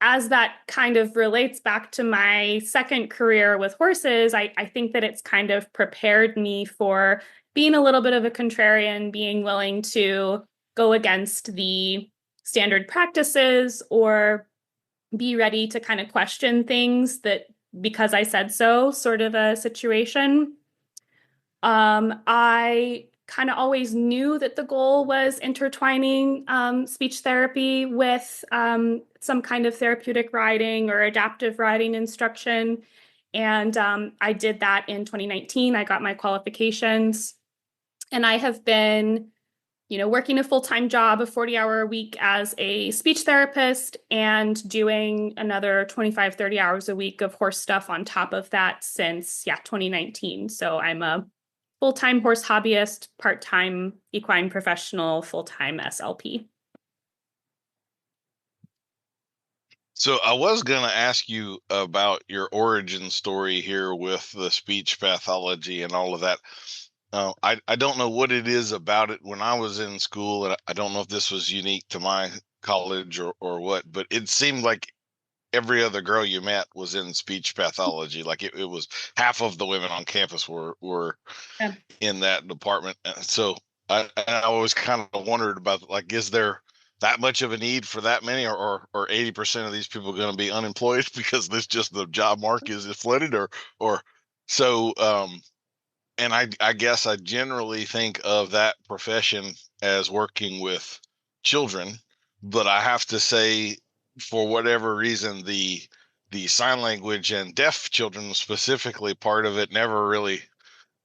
as that kind of relates back to my second career with horses, I think that it's kind of prepared me for being a little bit of a contrarian, being willing to go against the standard practices or be ready to kind of question things that because I said so sort of a situation. I kind of always knew that the goal was intertwining speech therapy with some kind of therapeutic riding or adaptive riding instruction. And I did that in 2019. I got my qualifications. And I have been, working a full-time job, a 40-hour a week as a speech therapist and doing another 25, 30 hours a week of horse stuff on top of that since, 2019. So I'm a full-time horse hobbyist, part-time equine professional, full-time SLP. So I was going to ask you about your origin story here with the speech pathology and all of that. I don't know what it is about it. When I was in school, and I don't know if this was unique to my college or what, but it seemed like every other girl you met was in speech pathology. Like it was half of the women on campus were Yeah. in that department. So I always kind of wondered about, like, is there that much of a need for that many, or 80% of these people going to be unemployed because this just the job market is flooded, or so. And I guess I generally think of that profession as working with children, but I have to say, for whatever reason, the sign language and deaf children specifically part of it never really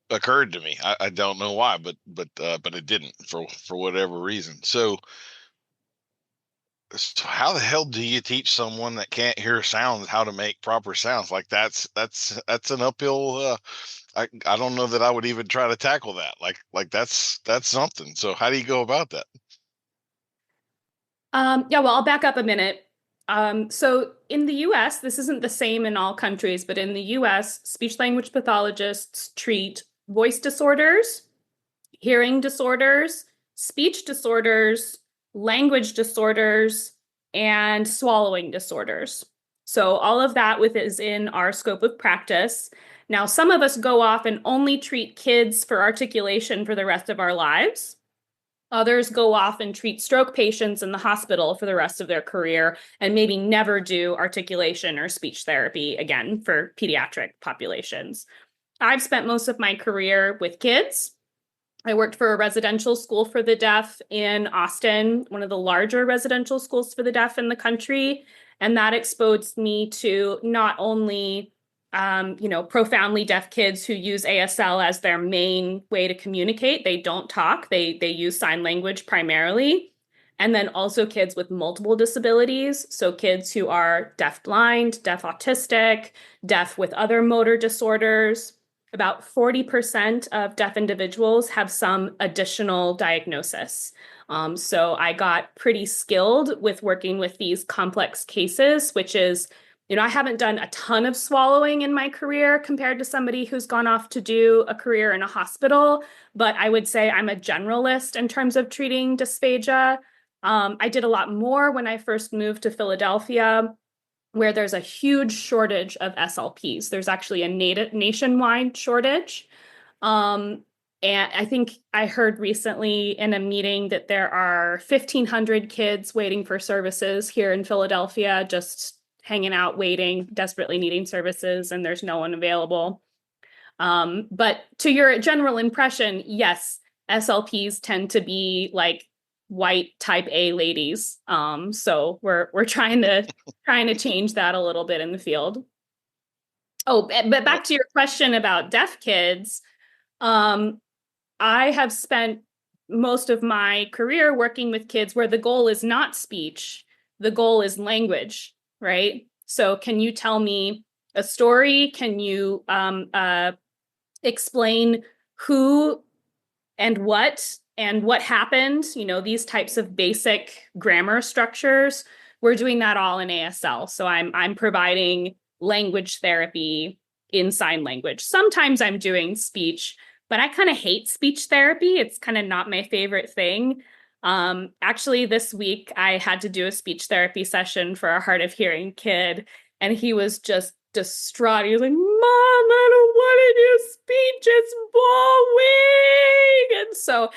occurred to me. I don't know why, but it didn't for whatever reason. So how the hell do you teach someone that can't hear sounds how to make proper sounds? Like that's an uphill. I don't know that I would even try to tackle that. Like that's something. So how do you go about that? Well, I'll back up a minute. So in the US, this isn't the same in all countries, but in the US, speech language pathologists treat voice disorders, hearing disorders, speech disorders, language disorders, and swallowing disorders. So all of that is in our scope of practice. Now, some of us go off and only treat kids for articulation for the rest of our lives. Others go off and treat stroke patients in the hospital for the rest of their career and maybe never do articulation or speech therapy again for pediatric populations. I've spent most of my career with kids. I worked for a residential school for the deaf in Austin, one of the larger residential schools for the deaf in the country. And that exposed me to not only profoundly deaf kids who use ASL as their main way to communicate. They don't talk. They use sign language primarily. And then also kids with multiple disabilities. So kids who are deaf blind, deaf autistic, deaf with other motor disorders. about 40% of deaf individuals have some additional diagnosis. So I got pretty skilled with working with these complex cases, which is, I haven't done a ton of swallowing in my career compared to somebody who's gone off to do a career in a hospital, but I would say I'm a generalist in terms of treating dysphagia. I did a lot more when I first moved to Philadelphia, where there's a huge shortage of SLPs. There's actually a nationwide shortage. And I think I heard recently in a meeting that there are 1,500 kids waiting for services here in Philadelphia, just hanging out, waiting, desperately needing services, and there's no one available. But to your general impression, yes, SLPs tend to be like white type A ladies. So we're trying to change that a little bit in the field. Oh, but back to your question about deaf kids. I have spent most of my career working with kids where the goal is not speech, the goal is language, right? So can you tell me a story? Can you explain who and what happened? These types of basic grammar structures. We're doing that all in ASL. So I'm providing language therapy in sign language. Sometimes I'm doing speech, but I kind of hate speech therapy. It's kind of not my favorite thing. Actually, this week I had to do a speech therapy session for a hard of hearing kid, and he was just distraught. He was like, "Mom, I don't want to do speech. It's boring." And so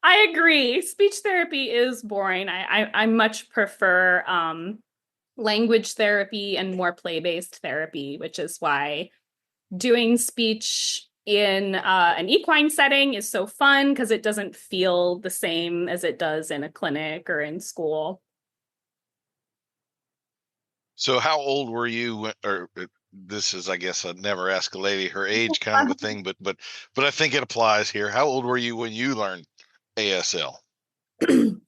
I agree. Speech therapy is boring. I much prefer language therapy and more play-based therapy, which is why doing speech in an equine setting is so fun, because it doesn't feel the same as it does in a clinic or in school. So how old were you or this is, I guess, I'd never ask a lady her age kind of a thing, but I think it applies here. How old were you when you learned ASL?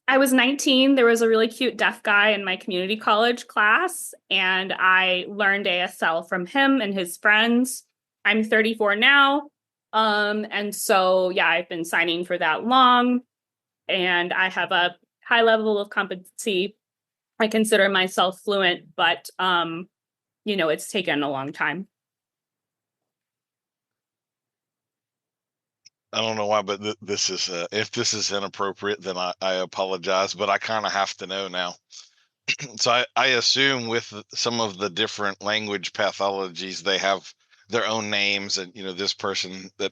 I was 19. There was a really cute deaf guy in my community college class, and I learned ASL from him and his friends. I'm 34 now. And so, yeah, I've been signing for that long, and I have a high level of competency. I consider myself fluent, but, it's taken a long time. I don't know why, but this is if this is inappropriate, then I apologize, but I kind of have to know now. So I assume with some of the different language pathologies, they have their own names, and this person that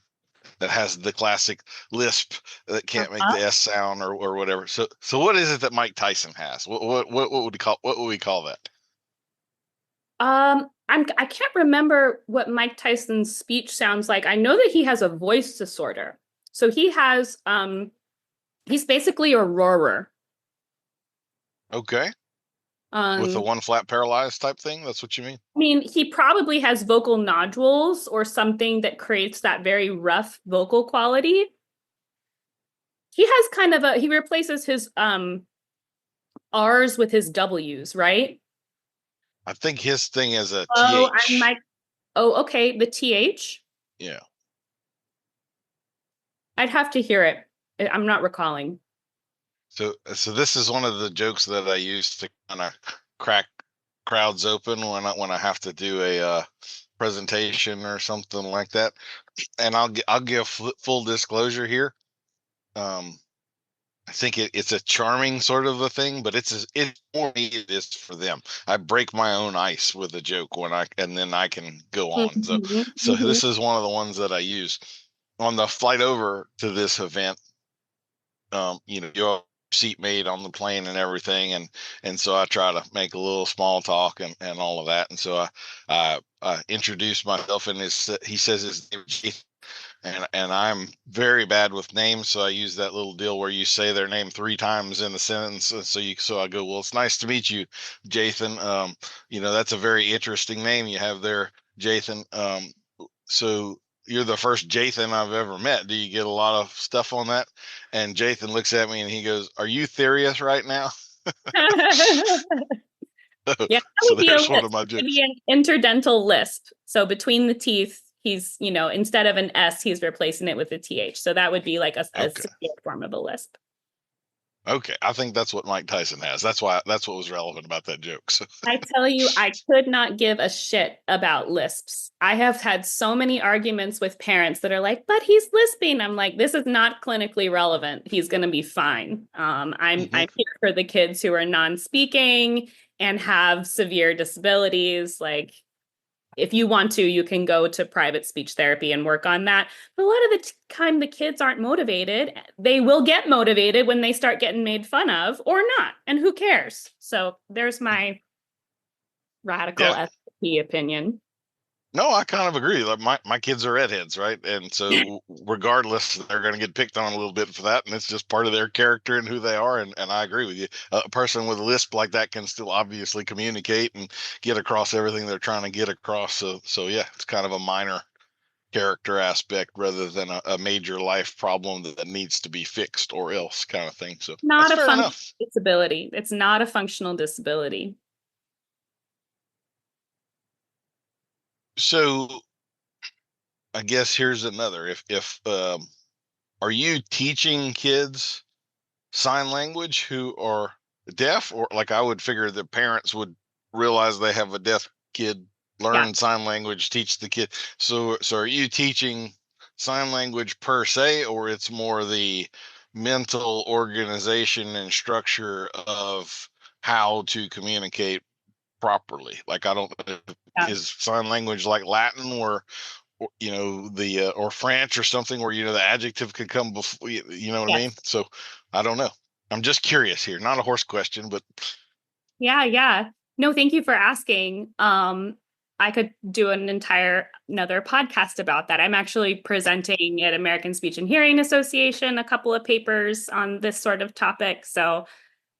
has the classic lisp that can't make the S sound or whatever. So what is it that Mike Tyson has? What would we call that? I can't remember what Mike Tyson's speech sounds like. I know that he has a voice disorder. So he has he's basically a roarer. Okay. With a one flat paralyzed type thing, that's what you mean? I mean, he probably has vocal nodules or something that creates that very rough vocal quality. He has he replaces his R's with his W's, right? I think his thing is a TH. Okay, the TH? Yeah. I'd have to hear it. I'm not recalling. So this is one of the jokes that I use to kind of crack crowds open when I have to do a presentation or something like that. And I'll give full disclosure here. I think it's a charming sort of a thing, but it's more me it is for them. I break my own ice with a joke and then I can go on. So this is one of the ones that I use on the flight over to this event. Your seat made on the plane and everything, and so I try to make a little small talk and all of that. And so I introduce myself, and he says his name is Jason. And I'm very bad with names, so I use that little deal where you say their name 3 times in the sentence. So I go, well, it's nice to meet you, Jathan. That's a very interesting name you have there, Jathan. So you're the first Jathan I've ever met. Do you get a lot of stuff on that? And Jathan looks at me and he goes, "Are you serious right now?" Yeah, so there's one of my jokes. It'd be an interdental lisp. So between the teeth, He's, instead of an S, he's replacing it with a TH. So that would be like a severe form of a lisp. Okay, I think that's what Mike Tyson has. That's what was relevant about that joke. So. I tell you, I could not give a shit about lisps. I have had so many arguments with parents that are like, but he's lisping. I'm like, this is not clinically relevant. He's going to be fine. I'm here for the kids who are non-speaking and have severe disabilities. Like, if you want to, you can go to private speech therapy and work on that. But a lot of the time, the kids aren't motivated. They will get motivated when they start getting made fun of or not. And who cares? So there's my radical SLP opinion. No, I kind of agree. Like my kids are redheads, right? And so regardless, they're going to get picked on a little bit for that. And it's just part of their character and who they are. And I agree with you. A person with a lisp like that can still obviously communicate and get across everything they're trying to get across. So yeah, it's kind of a minor character aspect rather than a major life problem that needs to be fixed or else kind of thing. So not a functional disability. It's not a functional disability. So I guess here's another. If are you teaching kids sign language who are deaf, or like I would figure the parents would realize they have a deaf kid, learn sign language, teach the kid. So are you teaching sign language per se, or it's more the mental organization and structure of how to communicate properly? Like, I don't know, is sign language like Latin or or French or something where the adjective could come before, you know what I mean? So I don't know. I'm just curious here. Not a horse question, but yeah. No, thank you for asking. I could do another podcast about that. I'm actually presenting at American Speech and Hearing Association a couple of papers on this sort of topic. So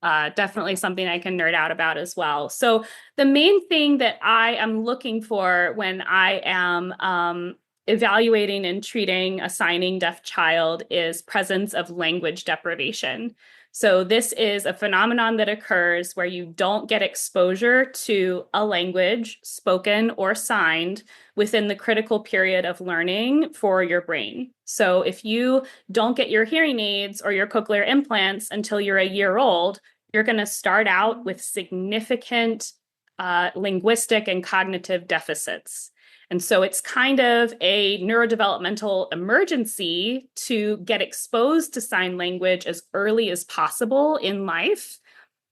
definitely something I can nerd out about as well. So the main thing that I am looking for when I am evaluating and treating a signing deaf child is presence of language deprivation. So this is a phenomenon that occurs where you don't get exposure to a language, spoken or signed, within the critical period of learning for your brain. So if you don't get your hearing aids or your cochlear implants until you're a year old, you're going to start out with significant linguistic and cognitive deficits. And so it's kind of a neurodevelopmental emergency to get exposed to sign language as early as possible in life.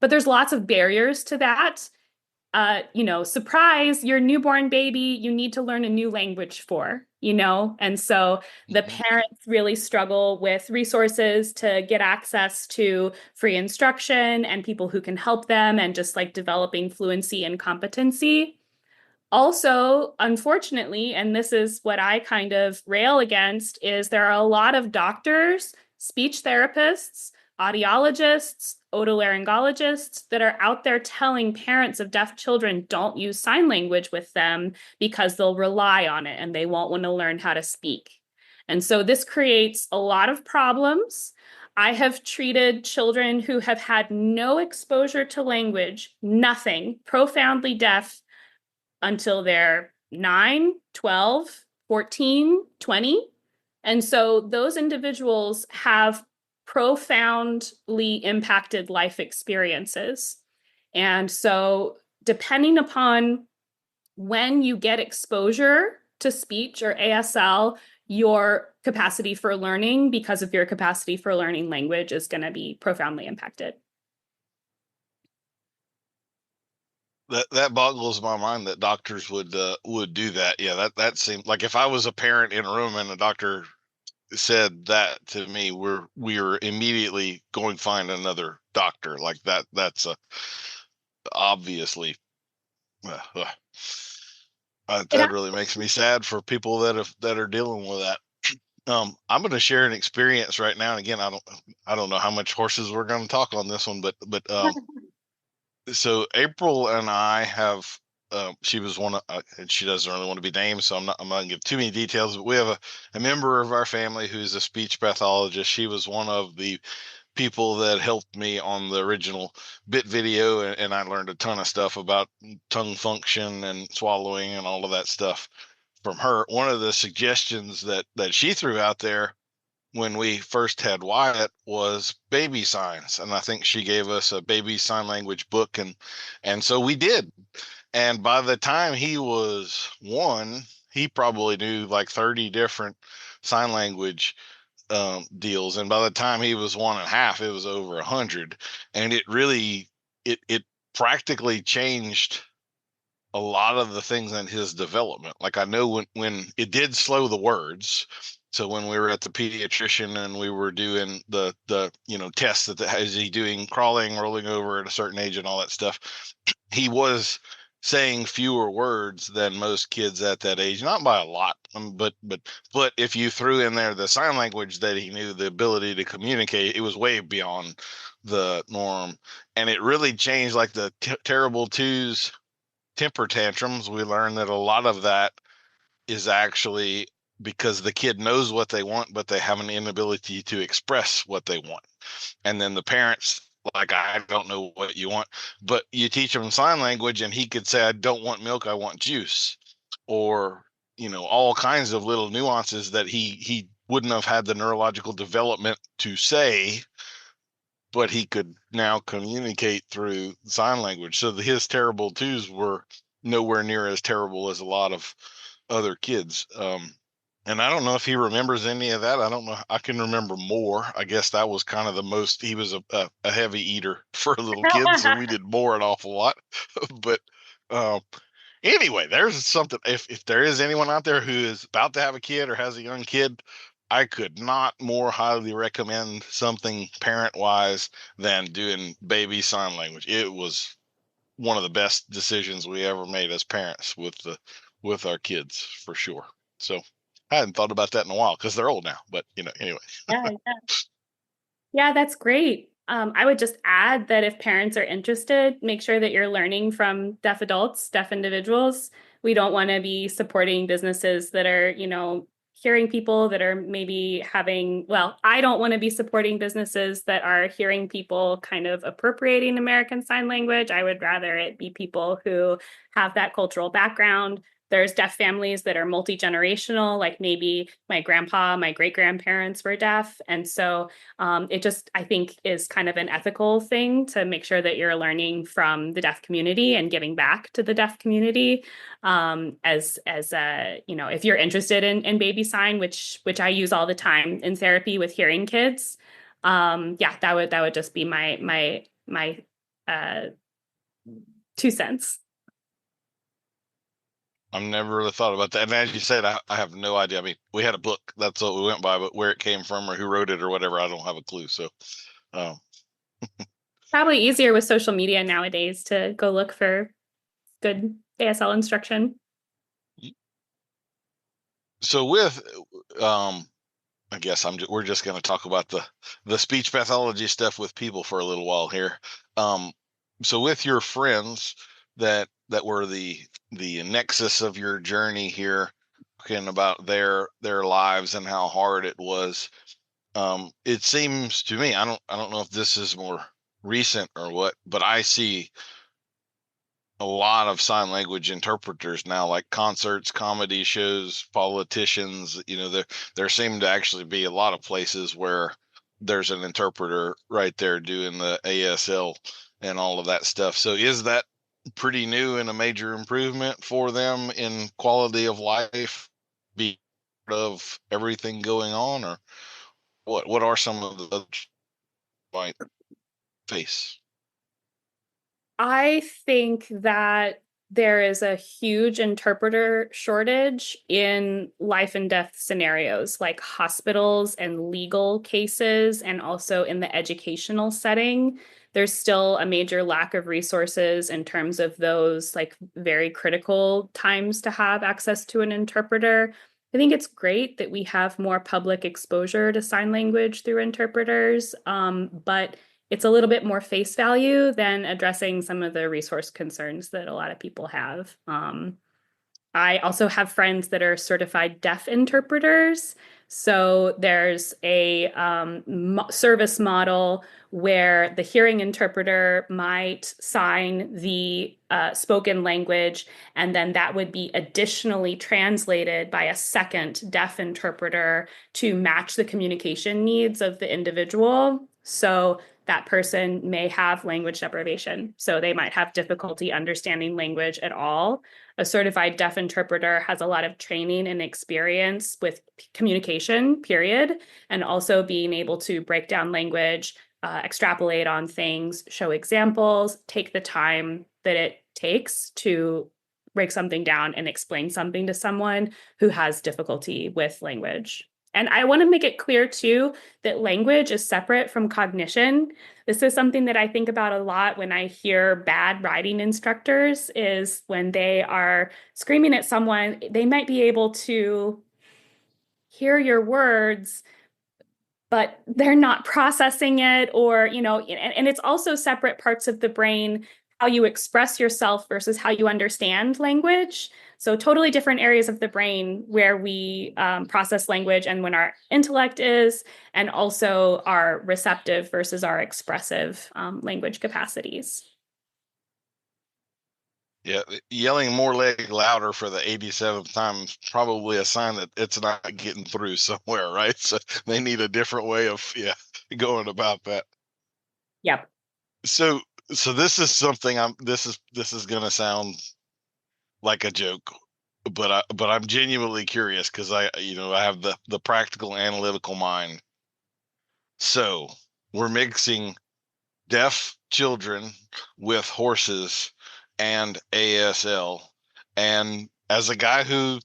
But there's lots of barriers to that. Surprise, your newborn baby, you need to learn a new language for, and so the parents really struggle with resources to get access to free instruction and people who can help them and just like developing fluency and competency. Also, unfortunately, and this is what I kind of rail against, is there are a lot of doctors, speech therapists, audiologists, otolaryngologists that are out there telling parents of deaf children don't use sign language with them because they'll rely on it and they won't want to learn how to speak. And so this creates a lot of problems. I have treated children who have had no exposure to language, nothing, profoundly deaf, until they're 9, 12, 14, 20. And so those individuals have profoundly impacted life experiences. And so depending upon when you get exposure to speech or ASL, your capacity for learning, because of your capacity for learning language, is going to be profoundly impacted. That boggles my mind that doctors would do that. Yeah, that seemed like if I was a parent in a room and a doctor said that to me, we are immediately going to find another doctor. Like that's obviously that really makes me sad for people that are dealing with that. I'm going to share an experience right now. And again, I don't know how much horses we're going to talk on this one, but so April and I have, she was one of, and she doesn't really want to be named, so I'm not going to give too many details, but we have a member of our family who's a speech pathologist. She was one of the people that helped me on the original bit video, and I learned a ton of stuff about tongue function and swallowing and all of that stuff from her. One of the suggestions that she threw out there when we first had Wyatt was baby signs, and I think she gave us a baby sign language book, and so we did. And by the time he was 1, he probably knew like 30 different sign language deals, and by the time he was 1.5, it was over 100. And it really it practically changed a lot of the things in his development. Like, I know when it did slow the words. So when we were at the pediatrician and we were doing the tests that is he doing crawling, rolling over at a certain age and all that stuff, he was saying fewer words than most kids at that age, not by a lot, but if you threw in there the sign language that he knew, the ability to communicate, it was way beyond the norm. And it really changed, like the terrible twos, temper tantrums. We learned that a lot of that is actually because the kid knows what they want, but they have an inability to express what they want. And then the parents, like, I don't know what you want, but you teach him sign language and he could say, I don't want milk, I want juice. Or, all kinds of little nuances that he wouldn't have had the neurological development to say, but he could now communicate through sign language. So his terrible twos were nowhere near as terrible as a lot of other kids. And I don't know if he remembers any of that. I don't know. I can remember more. I guess that was kind of the most. He was a heavy eater for a little kid, so we did more an awful lot. But anyway, there's something. If there is anyone out there who is about to have a kid or has a young kid, I could not more highly recommend something parent-wise than doing baby sign language. It was one of the best decisions we ever made as parents with our kids, for sure. So I hadn't thought about that in a while because they're old now, but anyway. Yeah, that's great. I would just add that if parents are interested, make sure that you're learning from deaf adults, deaf individuals. We don't want to be supporting businesses that are, hearing people that are maybe I don't want to be supporting businesses that are hearing people kind of appropriating American Sign Language. I would rather it be people who have that cultural background. There's deaf families that are multi-generational, like maybe my grandpa, my great-grandparents were deaf. And so it just, I think, is kind of an ethical thing to make sure that you're learning from the deaf community and giving back to the deaf community. If you're interested in baby sign, which I use all the time in therapy with hearing kids, that would just be my 2 cents. I've never really thought about that. And as you said, I have no idea. I mean, we had a book, that's what we went by, but where it came from or who wrote it or whatever, I don't have a clue. So probably easier with social media nowadays to go look for good ASL instruction. So with I guess we're just going to talk about the speech pathology stuff with people for a little while here. So with your friends that were the nexus of your journey here, talking about their lives and how hard it was. It seems to me, I don't know if this is more recent or what, but I see a lot of sign language interpreters now, like concerts, comedy shows, politicians. There seem to actually be a lot of places where there's an interpreter right there doing the ASL and all of that stuff. So is that pretty new and a major improvement for them in quality of life, be part of everything going on, or what are some of the might face? I think that there is a huge interpreter shortage in life and death scenarios, like hospitals and legal cases, and also in the educational setting. There's still a major lack of resources in terms of those like very critical times to have access to an interpreter. I think it's great that we have more public exposure to sign language through interpreters, but it's a little bit more face value than addressing some of the resource concerns that a lot of people have. I also have friends that are certified deaf interpreters. So there's a service model where the hearing interpreter might sign the spoken language, and then that would be additionally translated by a second deaf interpreter to match the communication needs of the individual. So that person may have language deprivation. So they might have difficulty understanding language at all. A certified deaf interpreter has a lot of training and experience with communication, period, and also being able to break down language, extrapolate on things, show examples, take the time that it takes to break something down and explain something to someone who has difficulty with language. And I want to make it clear too that language is separate from cognition. This is something that I think about a lot when I hear bad riding instructors, is when they are screaming at someone, they might be able to hear your words, but they're not processing it, or, and it's also separate parts of the brain, how you express yourself versus how you understand language. So totally different areas of the brain where we process language and when our intellect is, and also our receptive versus our expressive language capacities. Yeah, yelling more leg louder for the 87th time is probably a sign that it's not getting through somewhere, right? So they need a different way of going about that. Yep. So this is something this is gonna sound like a joke, but I'm genuinely curious because I have the practical analytical mind. So we're mixing deaf children with horses and ASL. And as a guy who,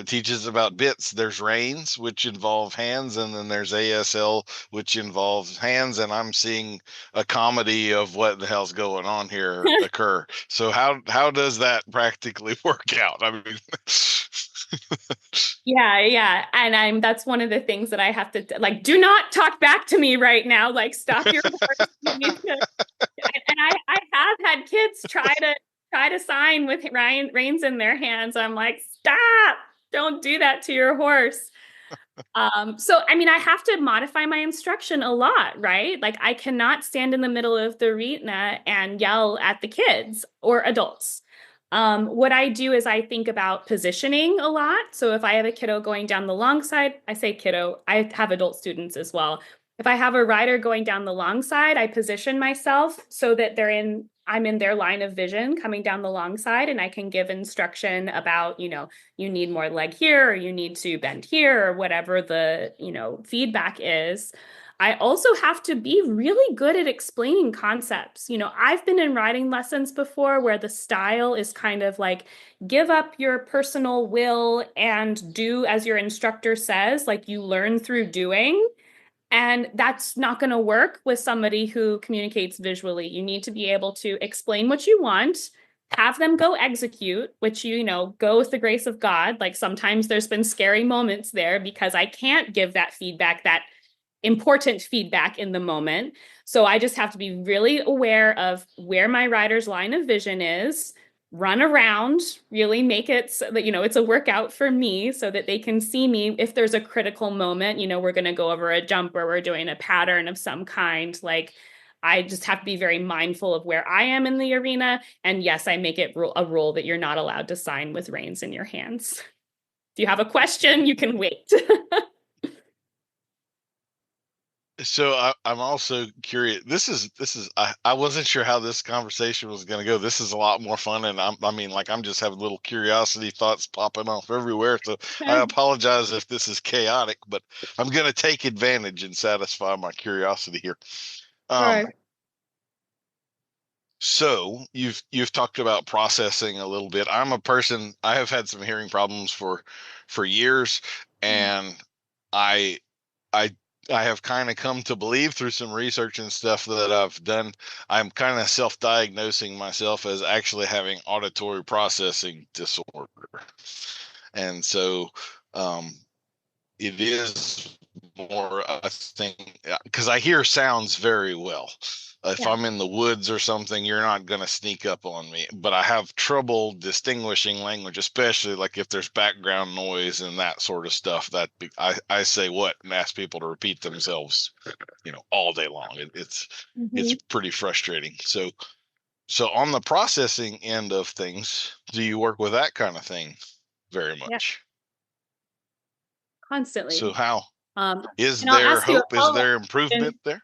teaches about bits, there's reins, which involve hands, and then there's ASL, which involves hands. And I'm seeing a comedy of what the hell's going on here occur. So how does that practically work out? I mean, Yeah. And that's one of the things that I have to, like, do not talk back to me right now. Like, stop your horse. And I have had kids try to sign with reins in their hands. I'm like, stop, don't do that to your horse. So, I mean, I have to modify my instruction a lot, right? Like, I cannot stand in the middle of the arena and yell at the kids or adults. What I do is I think about positioning a lot. So if I have a kiddo going down the long side, I say kiddo, I have adult students as well. If I have a rider going down the long side, I position myself so that I'm in their line of vision coming down the long side, and I can give instruction about, you need more leg here, or you need to bend here, or whatever the, feedback is. I also have to be really good at explaining concepts. I've been in riding lessons before where the style is kind of like, give up your personal will and do as your instructor says, like you learn through doing. And that's not going to work with somebody who communicates visually. You need to be able to explain what you want, have them go execute, which, go with the grace of God. Like, sometimes there's been scary moments there because I can't give that feedback, that important feedback in the moment. So I just have to be really aware of where my rider's line of vision is, run around, really make it so that, it's a workout for me so that they can see me. If there's a critical moment, we're going to go over a jump or we're doing a pattern of some kind. Like, I just have to be very mindful of where I am in the arena. And yes, I make it a rule that you're not allowed to sign with reins in your hands. If you have a question, you can wait. So I'm also curious. This is I wasn't sure how this conversation was going to go. This is a lot more fun, and I'm just having little curiosity thoughts popping off everywhere. So I apologize if this is chaotic, but I'm going to take advantage and satisfy my curiosity here. Right. So you've talked about processing a little bit. I'm a person, I have had some hearing problems for years, and I have kind of come to believe through some research and stuff that I've done, I'm kind of self-diagnosing myself as actually having auditory processing disorder. And so it is more a thing, because I hear sounds very well. If Yeah. I'm in the woods or something, you're not going to sneak up on me. But I have trouble distinguishing language, especially like if there's background noise and that sort of stuff. That I say what and ask people to repeat themselves, all day long. It's pretty frustrating. So on the processing end of things, do you work with that kind of thing very much? Yeah. Constantly. So how is and I'll there ask you a hope? Is follow-up there improvement question. there?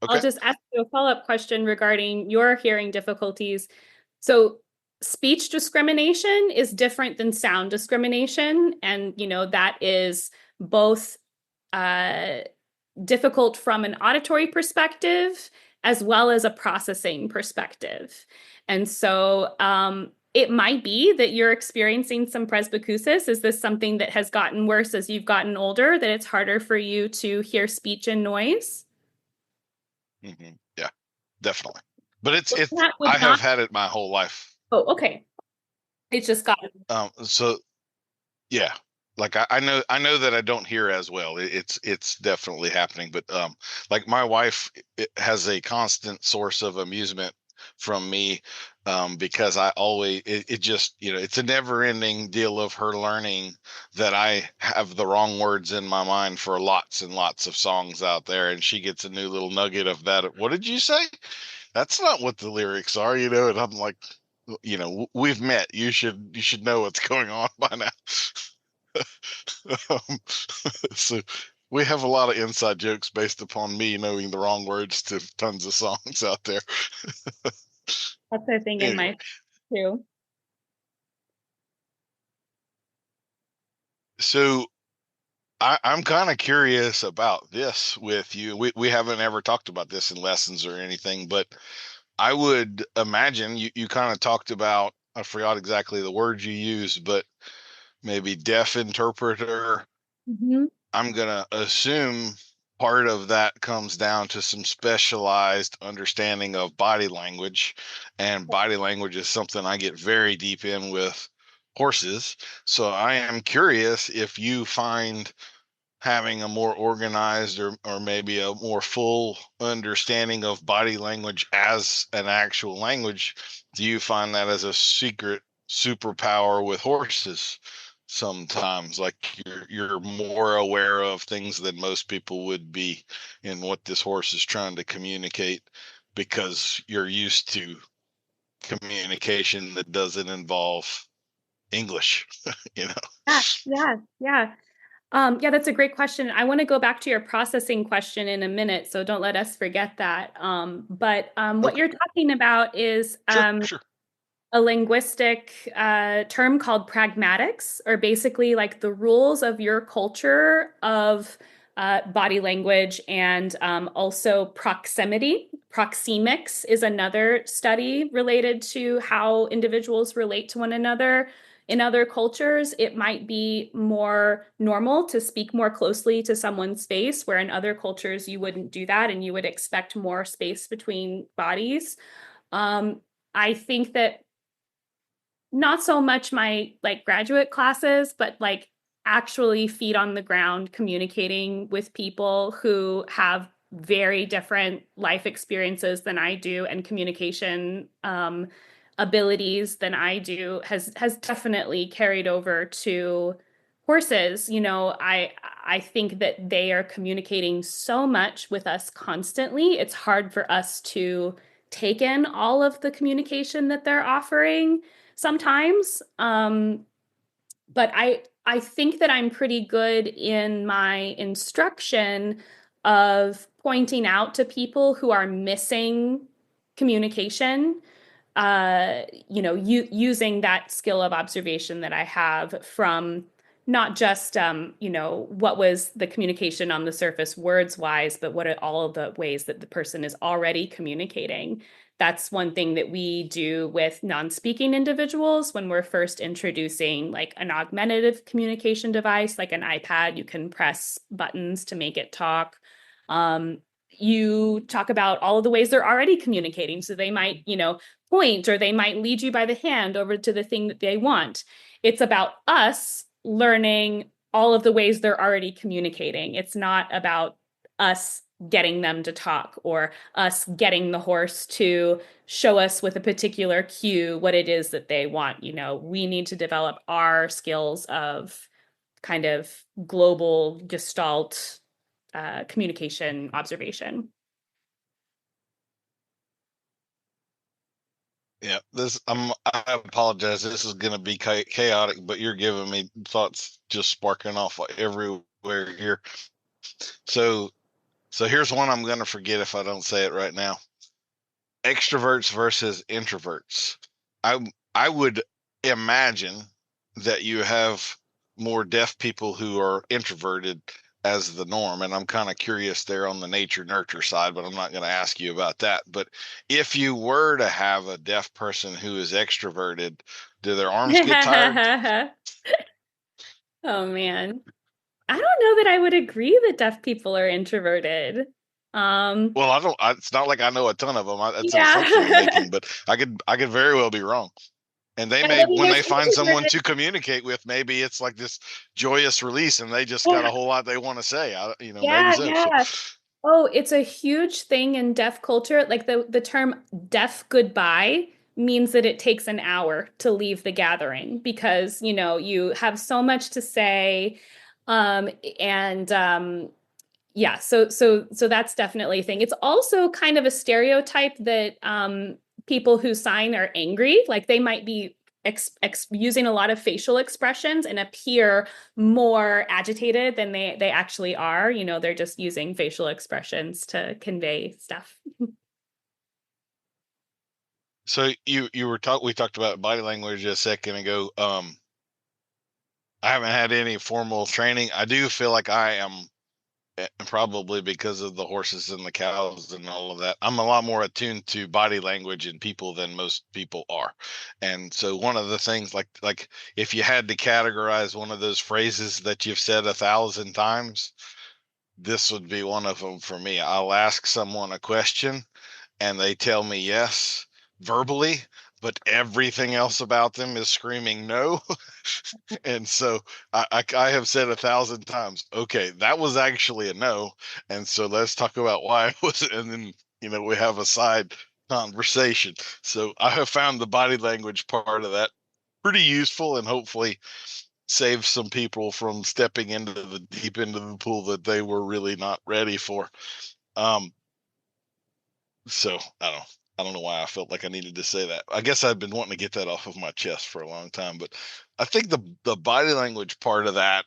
I'll Okay. just ask you a follow-up question regarding your hearing difficulties. So speech discrimination is different than sound discrimination. And, that is both difficult from an auditory perspective as well as a processing perspective. And so it might be that you're experiencing some presbycusis. Is this something that has gotten worse as you've gotten older, that it's harder for you to hear speech and noise? Yeah, definitely. But I have had it my whole life. Oh, okay. It's just gotten. So yeah, like I know that I don't hear as well. It's definitely happening. But like my wife has a constant source of amusement from me, because I always it just it's a never ending deal of her learning that I have the wrong words in my mind for lots and lots of songs out there, and she gets a new little nugget of that. What did you say? That's not what the lyrics are, and I'm like, we've met. You should know what's going on by now. So we have a lot of inside jokes based upon me knowing the wrong words to tons of songs out there. That's a thing in my too. So I'm kind of curious about this with you. We haven't ever talked about this in lessons or anything, but I would imagine you kind of talked about, I forgot exactly the words you used, but maybe deaf interpreter. I'm going to assume part of that comes down to some specialized understanding of body language, and body language is something I get very deep in with horses. So I am curious if you find having a more organized or maybe a more full understanding of body language as an actual language, do you find that as a secret superpower with horses? Sometimes, like you're more aware of things than most people would be in what this horse is trying to communicate, because you're used to communication that doesn't involve English. Yeah. Yeah, that's a great question. I want to go back to your processing question in a minute, so don't let us forget that. But what you're talking about is Sure. a linguistic term called pragmatics, or basically like the rules of your culture of body language, and also proximity. Proxemics is another study related to how individuals relate to one another. In other cultures, it might be more normal to speak more closely to someone's face, where in other cultures you wouldn't do that and you would expect more space between bodies. I think that not so much my graduate classes, but actually feet on the ground communicating with people who have very different life experiences than I do, and communication abilities than I do, has definitely carried over to horses. I think that they are communicating so much with us constantly. It's hard for us to take in all of the communication that they're offering sometimes. But I think that I'm pretty good in my instruction of pointing out to people who are missing communication, using that skill of observation that I have from not just, what was the communication on the surface words wise, but what are all of the ways that the person is already communicating. That's one thing that we do with non-speaking individuals when we're first introducing an augmentative communication device, like an iPad. You can press buttons to make it talk. You talk about all of the ways they're already communicating. So they might, point, or they might lead you by the hand over to the thing that they want. It's about us learning all of the ways they're already communicating. It's not about us getting them to talk or us getting the horse to show us with a particular cue what it is that they want. You know, we need to develop our skills of kind of global gestalt communication observation. Yeah, I apologize. This is going to be chaotic, but you're giving me thoughts just sparking off everywhere here. So here's one I'm going to forget if I don't say it right now. Extroverts versus introverts. I would imagine that you have more deaf people who are introverted as the norm, and I'm kind of curious there on the nature nurture side, but I'm not going to ask you about that. But if you were to have a deaf person who is extroverted, do their arms get tired? Oh man, I don't know that I would agree that deaf people are introverted. Well, it's not like I know a ton of them. That's an assumption I'm Yeah. making, but I could very well be wrong. And they I may, mean, when there's they find someone introverted. to communicate with, maybe it's like this joyous release, and they just got Yeah, a whole lot they want to say. Maybe yeah, so. yeah. Oh, it's a huge thing in deaf culture. Like the term deaf goodbye means that it takes an hour to leave the gathering because, you know, you have so much to say. Um, and yeah, so that's definitely a thing. It's also kind of a stereotype that people who sign are angry, like they might be using a lot of facial expressions and appear more agitated than they actually are. You know, they're just using facial expressions to convey stuff. So we talked about body language a second ago. I haven't had any formal training. I do feel like I am, probably because of the horses and the cows and all of that, I'm a lot more attuned to body language in people than most people are. And so one of the things, like if you had to categorize one of those phrases that you've said 1,000 times, this would be one of them for me. I'll ask someone a question and they tell me yes verbally, but everything else about them is screaming no. And so I have said 1,000 times, okay, that was actually a no. And so let's talk about why it was. And then, we have a side conversation. So I have found the body language part of that pretty useful, and hopefully save some people from stepping into the deep end of the pool that they were really not ready for. So I don't know why I felt like I needed to say that. I guess I've been wanting to get that off of my chest for a long time, but I think the body language part of that,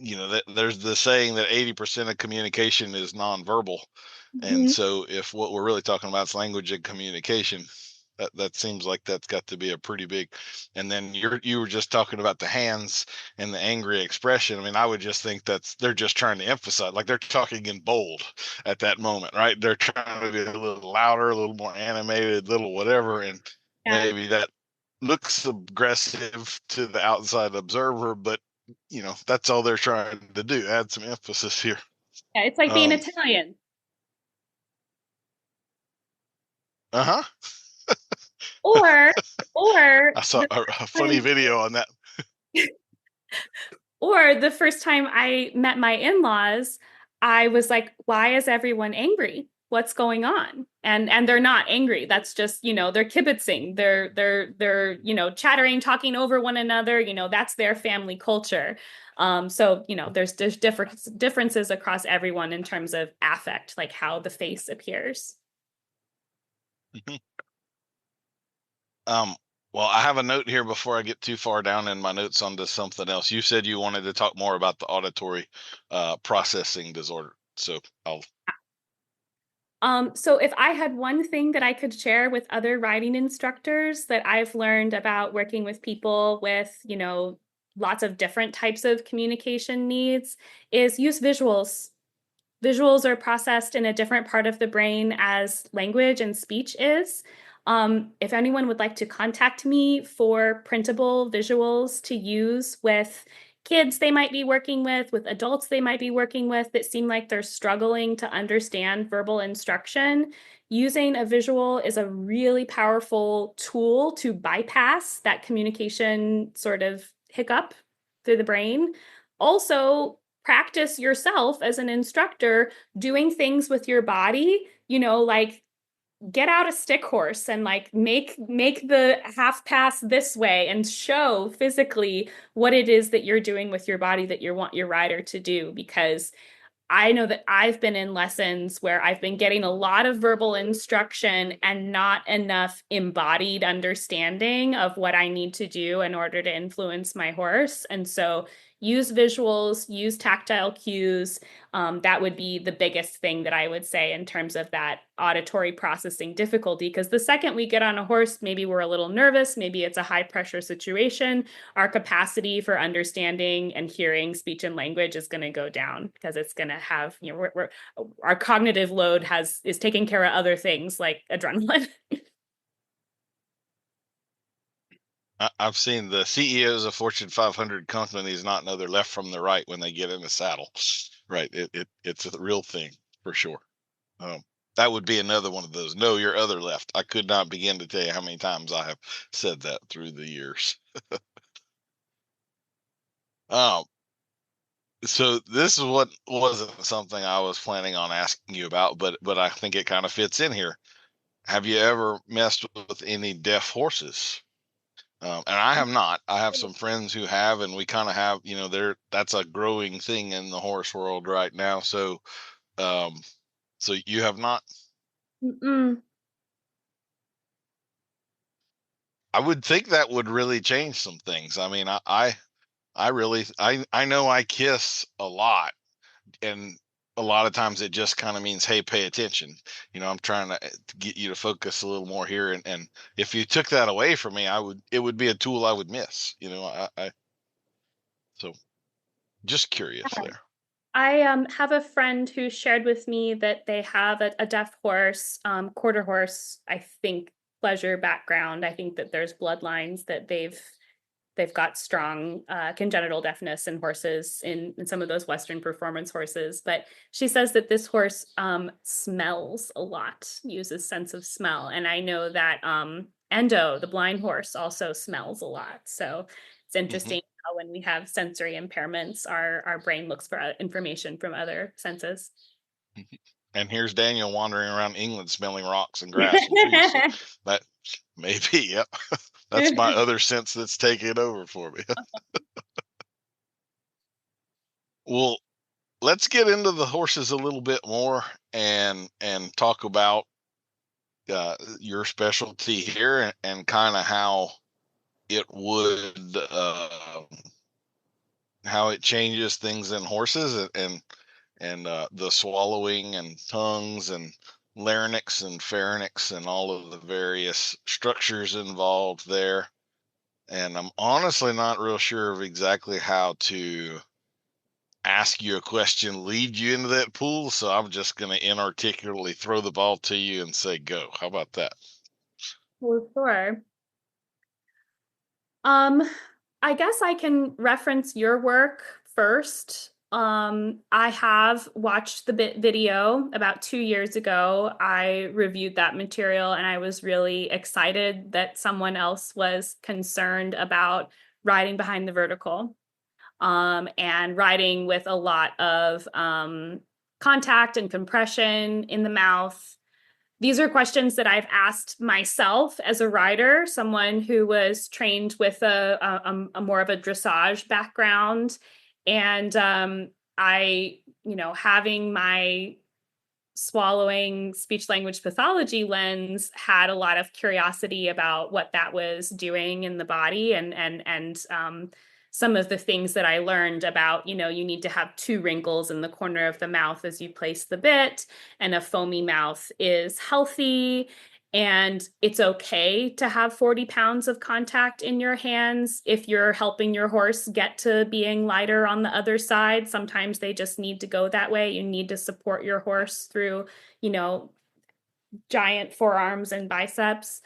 that there's the saying that 80% of communication is nonverbal. And Mhm. so if what we're really talking about is language and communication, that seems like that's got to be a pretty big. And then you were just talking about the hands and the angry expression. I mean, I would just think they're just trying to emphasize, like they're talking in bold at that moment, right? They're trying to be a little louder, a little more animated, little whatever, and Yeah. maybe that looks aggressive to the outside observer, but that's all they're trying to do, add some emphasis here. Yeah, it's like being um Italian. uh-huh Or or I saw the a funny time video on that. Or the first time I met my in-laws, I was like, why is everyone angry? What's going on? And they're not angry. That's just, they're kibitzing. They're, chattering, talking over one another. That's their family culture. So, there's differences across everyone in terms of affect, like how the face appears. Mhm. Well, I have a note here before I get too far down in my notes onto something else. You said you wanted to talk more about the auditory processing disorder. So I'll. So if I had one thing that I could share with other riding instructors that I've learned about working with people with, lots of different types of communication needs is use visuals. Visuals are processed in a different part of the brain as language and speech is. If anyone would like to contact me for printable visuals to use with kids they might be working with adults they might be working with that seem like they're struggling to understand verbal instruction, using a visual is a really powerful tool to bypass that communication sort of hiccup through the brain. Also, practice yourself as an instructor doing things with your body, like get out a stick horse and like make the half pass this way and show physically what it is that you're doing with your body that you want your rider to do. Because I know that I've been in lessons where I've been getting a lot of verbal instruction and not enough embodied understanding of what I need to do in order to influence my horse. And so use visuals, use tactile cues. That would be the biggest thing that I would say in terms of that auditory processing difficulty. Because the second we get on a horse, maybe we're a little nervous, maybe it's a high pressure situation, our capacity for understanding and hearing speech and language is going to go down because it's going to have, our cognitive load is taking care of other things like adrenaline. I've seen the CEOs of Fortune 500 companies not know their left from the right when they get in the saddle. Right. It's a real thing for sure. That would be another one of those. Know your other left. I could not begin to tell you how many times I have said that through the years. So this is what wasn't something I was planning on asking you about, but I think it kind of fits in here. Have you ever messed with any deaf horses? And I have not. I have some friends who have, and we kind of have, that's a growing thing in the horse world right now. So, so you have not? Mm-mm. I would think that would really change some things. I mean, I really, I know I kiss a lot, and a lot of times it just kind of means, hey, pay attention. I'm trying to get you to focus a little more here. And if you took that away from me, it would be a tool I would miss. So just curious there. I have a friend who shared with me that they have a deaf horse, quarter horse, I think, pleasure background. I think that there's bloodlines that they've got strong congenital deafness in horses, in some of those Western performance horses. But she says that this horse smells a lot, uses sense of smell. And I know that Endo, the blind horse, also smells a lot. So it's interesting how when we have sensory impairments, our brain looks for information from other senses. And here's Daniel wandering around England smelling rocks and grass and trees. So that maybe, yep. That's my other sense that's taking over for me. Well, let's get into the horses a little bit more and talk about your specialty here and kind of how it would how it changes things in horses and the swallowing and tongues and larynx and pharynx and all of the various structures involved there. And I'm honestly not real sure of exactly how to ask you a question, lead you into that pool. So I'm just going to inarticulately throw the ball to you and say, go. How about that? Well, sure. I guess I can reference your work first. I have watched the video about 2 years ago. I reviewed that material and I was really excited that someone else was concerned about riding behind the vertical, and riding with a lot of contact and compression in the mouth. These are questions that I've asked myself as a rider, someone who was trained with a more of a dressage background. And having my swallowing speech language pathology lens, had a lot of curiosity about what that was doing in the body, and some of the things that I learned about, you need to have 2 wrinkles in the corner of the mouth as you place the bit, and a foamy mouth is healthy. And it's okay to have 40 pounds of contact in your hands if you're helping your horse get to being lighter on the other side. Sometimes they just need to go that way. You need to support your horse through, giant forearms and biceps.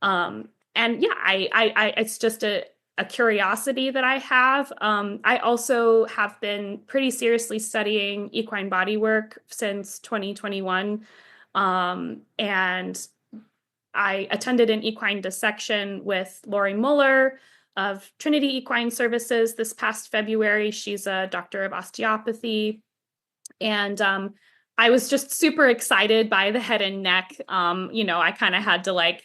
And yeah, I it's just a curiosity that I have. I also have been pretty seriously studying equine bodywork since 2021. And I attended an equine dissection with Lori Muller of Trinity Equine Services this past February. She's a doctor of osteopathy. And I was just super excited by the head and neck. I kind of had to like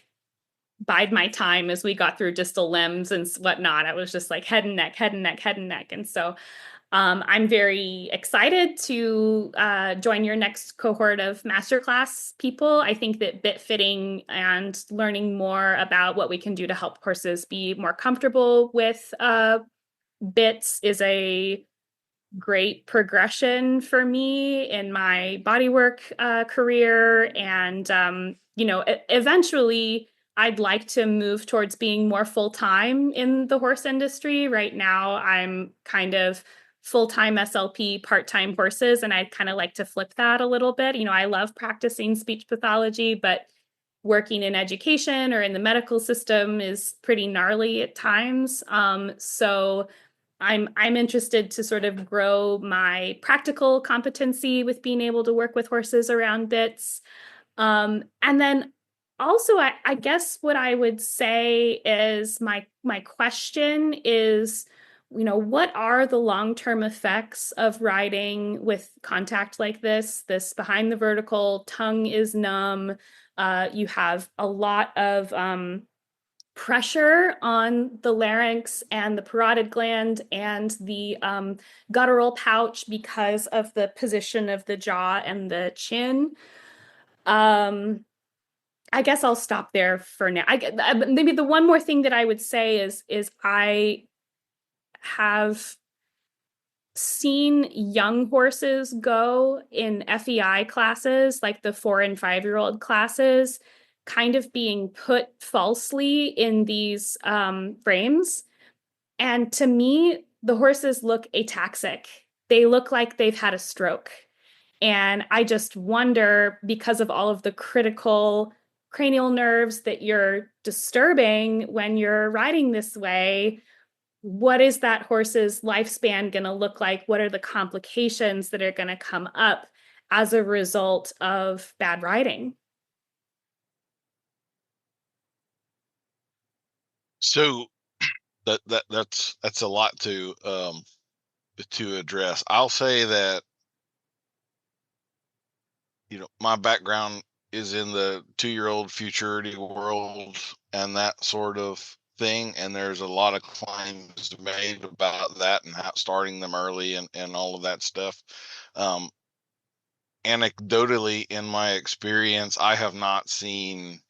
bide my time as we got through distal limbs and whatnot. I was just like head and neck, head and neck, head and neck. And so I'm very excited to join your next cohort of masterclass people. I think that bit fitting and learning more about what we can do to help horses be more comfortable with bits is a great progression for me in my bodywork career. And, eventually I'd like to move towards being more full-time in the horse industry. Right now, I'm kind of full-time SLP, part-time horses, and I'd kind of like to flip that a little bit. I love practicing speech pathology, but working in education or in the medical system is pretty gnarly at times. So I'm interested to sort of grow my practical competency with being able to work with horses around bits. And then also, I guess what I would say is my question is, what are the long-term effects of riding with contact like this? This behind the vertical, tongue is numb. You have a lot of pressure on the larynx and the parotid gland and the guttural pouch because of the position of the jaw and the chin. I guess I'll stop there for now. Maybe the one more thing that I would say is I have seen young horses go in FEI classes, like the 4 and 5-year-old classes, kind of being put falsely in these frames. And to me, the horses look ataxic. They look like they've had a stroke. And I just wonder, because of all of the critical cranial nerves that you're disturbing when you're riding this way, what is that horse's lifespan going to look like? What are the complications that are going to come up as a result of bad riding? So that's a lot to address. I'll say that my background is in the 2-year-old futurity world and that sort of thing, and there's a lot of claims made about that and how starting them early and all of that stuff. Anecdotally, in my experience, I have not seen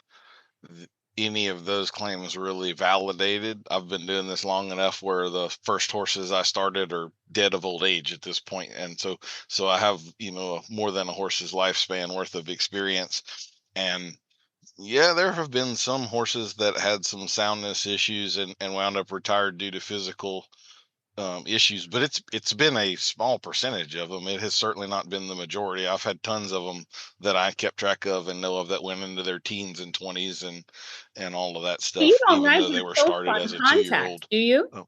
any of those claims really validated. I've been doing this long enough where the first horses I started are dead of old age at this point, and so I have more than a horse's lifespan worth of experience. And yeah, there have been some horses that had some soundness issues and wound up retired due to physical issues, but it's been a small percentage of them. It has certainly not been the majority. I've had tons of them that I kept track of and know of that went into their teens and 20s and all of that So you stuff, don't even ride though they with were both started on as a contact, 2-year-old. do you?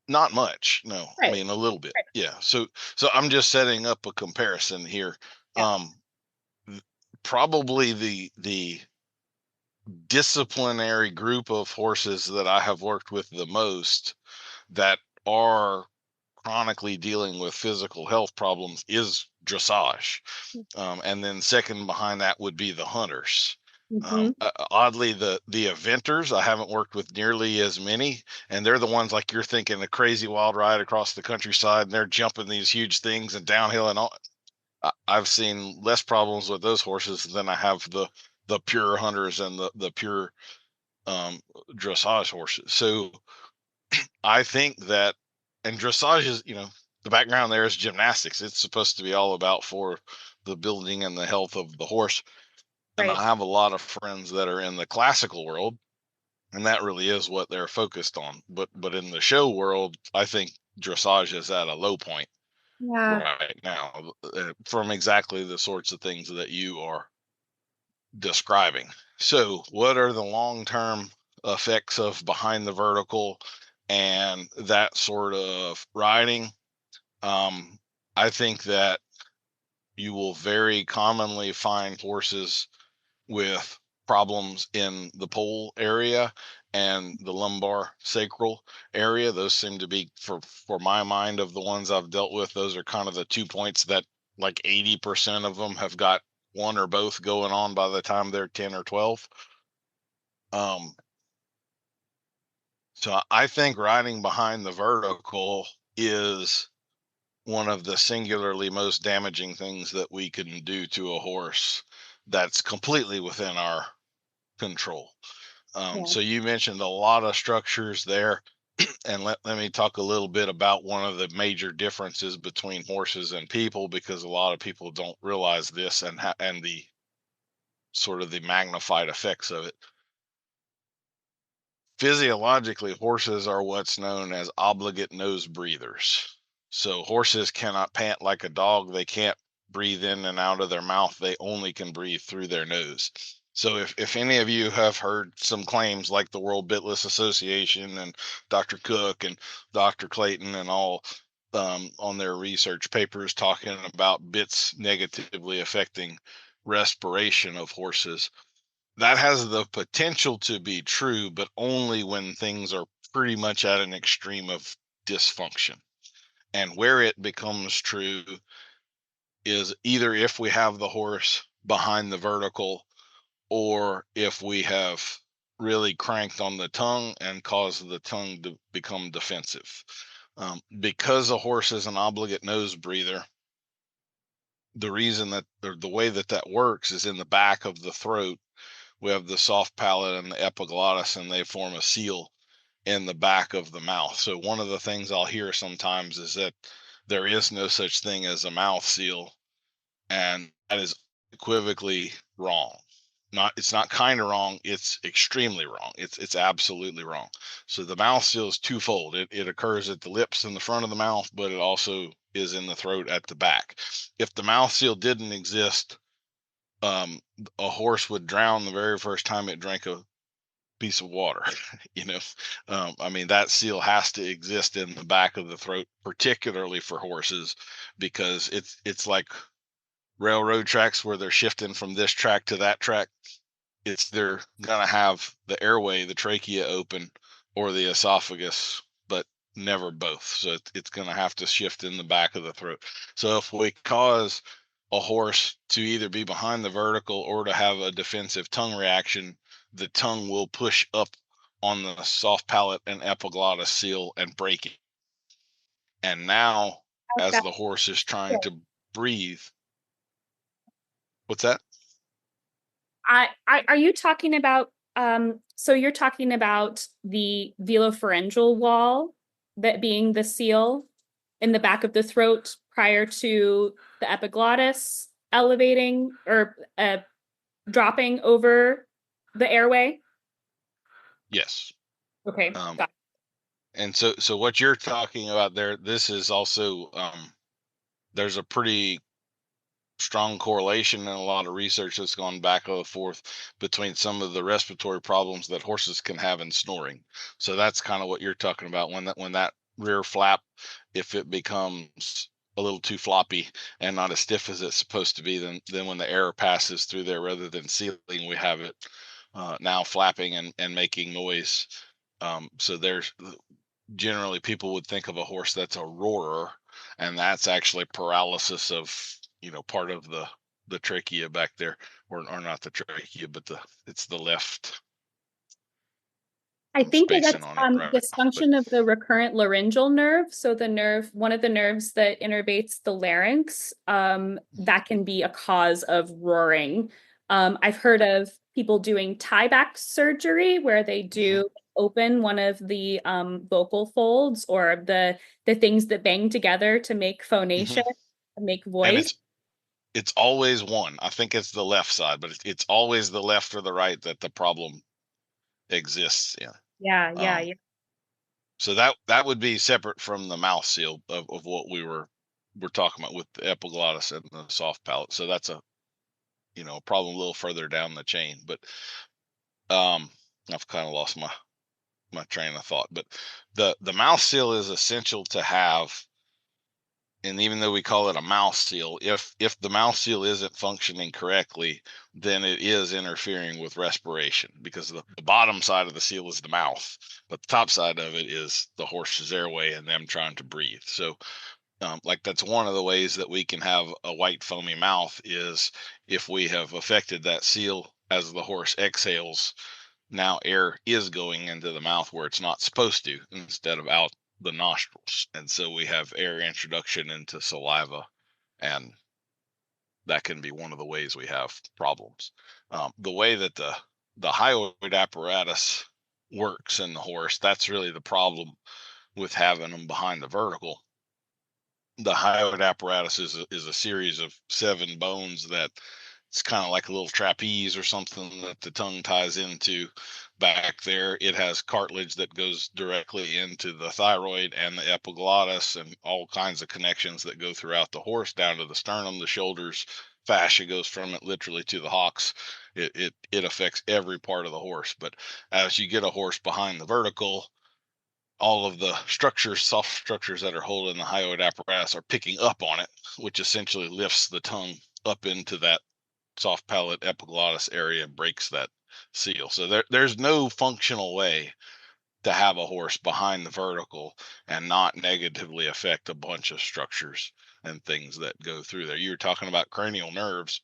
Not much, no. I Right. mean, a little bit, Right. yeah. So I'm just setting up a comparison here. Yeah. Probably the disciplinary group of horses that I have worked with the most that are chronically dealing with physical health problems is dressage. And then second behind that would be the hunters. Mm-hmm. Oddly, the eventers, I haven't worked with nearly as many, and they're the ones like you're thinking a crazy wild ride across the countryside, and they're jumping these huge things and downhill and all. I've seen less problems with those horses than I have the pure hunters and the pure dressage horses. So I think that, and dressage is, the background there is gymnastics. It's supposed to be all about for the building and the health of the horse. And Right. I have a lot of friends that are in the classical world, and that really is what they're focused on. But in the show world, I think dressage is at a low point Yeah. right now from exactly the sorts of things that you are describing. So, what are the long-term effects of behind the vertical and that sort of riding? I think that you will very commonly find horses with problems in the pole area and the lumbar sacral area. Those seem to be, for my mind, of the ones I've dealt with, those are kind of the 2 points that like 80% of them have got one or both going on by the time they're 10 or 12. So I think riding behind the vertical is one of the singularly most damaging things that we can do to a horse that's completely within our control. Yeah. So you mentioned a lot of structures there, and let me talk a little bit about one of the major differences between horses and people, because a lot of people don't realize this and the sort of the magnified effects of it. Physiologically, horses are what's known as obligate nose breathers. So horses cannot pant like a dog. They can't breathe in and out of their mouth. They only can breathe through their nose. So if any of you have heard some claims like the World Bitless Association and Dr. Cook and Dr. Clayton and all on their research papers talking about bits negatively affecting respiration of horses, that has the potential to be true, but only when things are pretty much at an extreme of dysfunction. And where it becomes true is either if we have the horse behind the vertical, or if we have really cranked on the tongue and caused the tongue to become defensive. Because a horse is an obligate nose breather, the reason that, or the way that that works, is in the back of the throat. We have the soft palate and the epiglottis, and they form a seal in the back of the mouth. So one of the things I'll hear sometimes is that there is no such thing as a mouth seal, and that is equivocally wrong. It's not kind of wrong, it's extremely wrong. It's absolutely wrong. So the mouth seal is twofold. It occurs at the lips in the front of the mouth, but it also is in the throat at the back. If the mouth seal didn't exist, a horse would drown the very first time it drank a piece of water. I mean, that seal has to exist in the back of the throat, particularly for horses, because it's like railroad tracks where they're shifting from this track to that track. They're gonna have the airway, the trachea open, or the esophagus, but never both. So it's gonna have to shift in the back of the throat. So if we cause a horse to either be behind the vertical or to have a defensive tongue reaction, the tongue will push up on the soft palate and epiglottis seal and break it. And now, as Okay. the horse is trying to breathe, what's that? Are you talking about so you're talking about the velopharyngeal wall, that being the seal in the back of the throat prior to the epiglottis elevating or dropping over the airway? Yes. Okay. Got And so what you're talking about there, this is also there's a pretty strong correlation and a lot of research that's gone back and forth between some of the respiratory problems that horses can have in snoring. So that's kind of what you're talking about, when that rear flap, if it becomes a little too floppy and not as stiff as it's supposed to be, then when the air passes through there rather than sealing, we have it now flapping and making noise. So there's generally, people would think of a horse that's a roarer, and that's actually paralysis of part of the trachea back there, or not the trachea, but it's the left. I think that Spacing that's on it right now, dysfunction of the recurrent laryngeal nerve. So the nerve, one of the nerves that innervates the larynx, that can be a cause of roaring. I've heard of people doing tie-back surgery where they do open one of the vocal folds, or the things that bang together to make phonation, make and voice. it's always one. I think it's the left side, but it's always the left or the right that the problem exists in. Yeah. So that would be separate from the mouth seal of what we're talking about with the epiglottis and the soft palate. So that's a problem a little further down the chain. But I've kind of lost my train of thought. But the mouth seal is essential to have And even though we call it a mouth seal, if the mouth seal isn't functioning correctly, then it is interfering with respiration, because the bottom side of the seal is the mouth, but the top side of it is the horse's airway and them trying to breathe. So like that's one of the ways that we can have a white foamy mouth, is if we have affected that seal as the horse exhales. Now air is going into the mouth where it's not supposed to, instead of out the nostrils. And so we have air introduction into saliva, and that can be one of the ways we have problems. The way that the hyoid apparatus works in the horse, that's really the problem with having them behind the vertical. The hyoid apparatus is a series of 7 bones that it's kind of like a little trapeze or something that the tongue ties into back there. It has cartilage that goes directly into the thyroid and the epiglottis, and all kinds of connections that go throughout the horse down to the sternum, the shoulders. Fascia goes from it literally to the hocks. It affects every part of the horse. But as you get a horse behind the vertical, all of the structures, soft structures that are holding the hyoid apparatus are picking up on it, which essentially lifts the tongue up into that soft palate epiglottis area and breaks that seal. So there's no functional way to have a horse behind the vertical and not negatively affect a bunch of structures and things that go through there. You were talking about cranial nerves.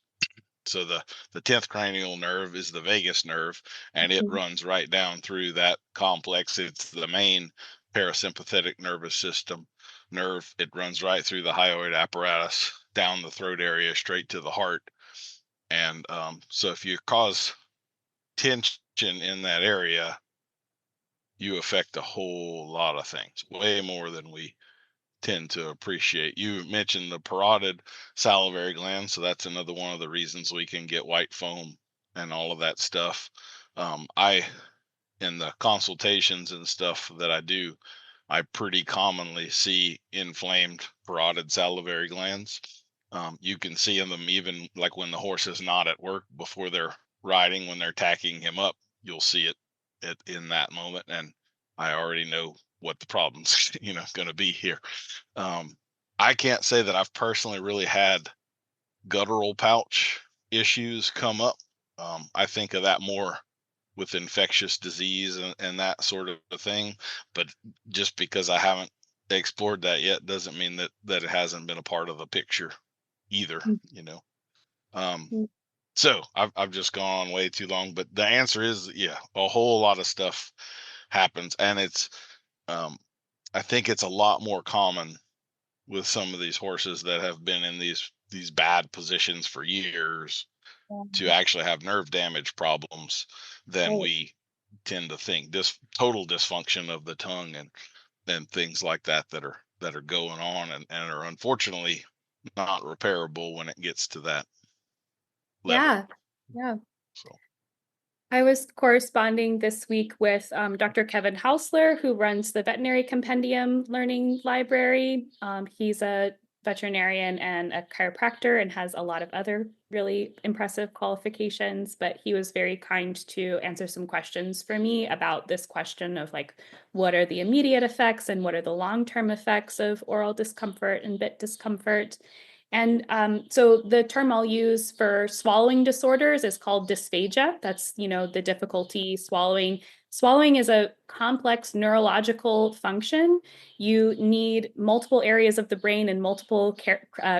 So the 10th cranial nerve is the vagus nerve, and it runs right down through that complex. It's the main parasympathetic nervous system nerve. It runs right through the hyoid apparatus, down the throat area, straight to the heart. And so if you cause tension in that area, you affect a whole lot of things, way more than we tend to appreciate. You mentioned the parotid salivary gland, so that's another one of the reasons we can get white foam and all of that stuff. In the consultations and stuff that I do, I pretty commonly see inflamed parotid salivary glands. You can see them even like when the horse is not at work, before they're riding, when they're tacking him up, you'll see it in that moment. And I already know what the problem's going to be here. I can't say that I've personally really had guttural pouch issues come up. I think of that more with infectious disease and that sort of a thing. But just because I haven't explored that yet doesn't mean that it hasn't been a part of the picture either, So I've just gone on way too long, but the answer is, yeah, a whole lot of stuff happens. And it's, I think it's a lot more common with some of these horses that have been in these bad positions for years to actually have nerve damage problems than we tend to think. This total dysfunction of the tongue and things like that are going on and are unfortunately not repairable when it gets to that level. Yeah. So I was corresponding this week with Dr. Kevin Hausler, who runs the Veterinary Compendium Learning Library. He's a veterinarian and a chiropractor and has a lot of other really impressive qualifications, but he was very kind to answer some questions for me about this question of like, what are the immediate effects and what are the long-term effects of oral discomfort and bit discomfort. And so the term I'll use for swallowing disorders is called dysphagia. That's, the difficulty swallowing. Swallowing is a complex neurological function. You need multiple areas of the brain and multiple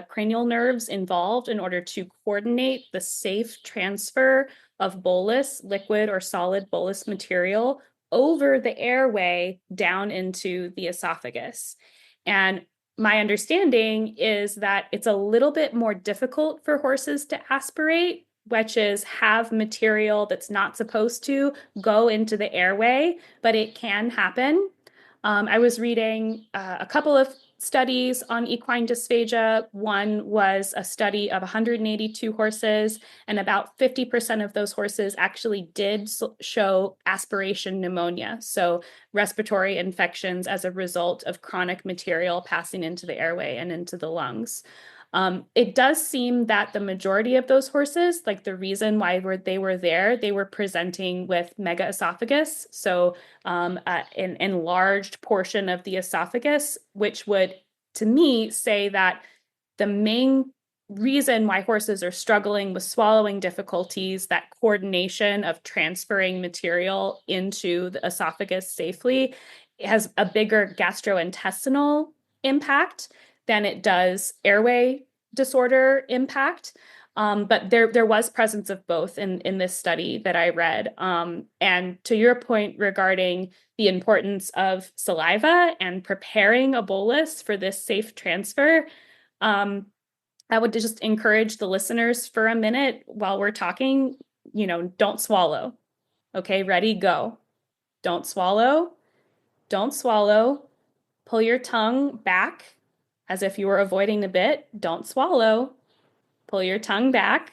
cranial nerves involved in order to coordinate the safe transfer of bolus, liquid or solid bolus material, over the airway down into the esophagus. And my understanding is that it's a little bit more difficult for horses to aspirate, which is have material that's not supposed to go into the airway, but it can happen. I was reading a couple of studies on equine dysphagia. One was a study of 182 horses, and about 50% of those horses actually did show aspiration pneumonia, so respiratory infections as a result of chronic material passing into the airway and into the lungs. It does seem that the majority of those horses, like the reason why they were there, they were presenting with megaesophagus, so an enlarged portion of the esophagus, which would to me, say that the main reason why horses are struggling with swallowing difficulties, that coordination of transferring material into the esophagus safely, has a bigger gastrointestinal impact than it does airway disorder impact. But there was presence of both in this study that I read. And to your point regarding the importance of saliva and preparing a bolus for this safe transfer, I would just encourage the listeners for a minute while we're talking, don't swallow. Okay, ready, go. Don't swallow. Don't swallow. Pull your tongue back as if you were avoiding the bit. Don't swallow. Pull your tongue back.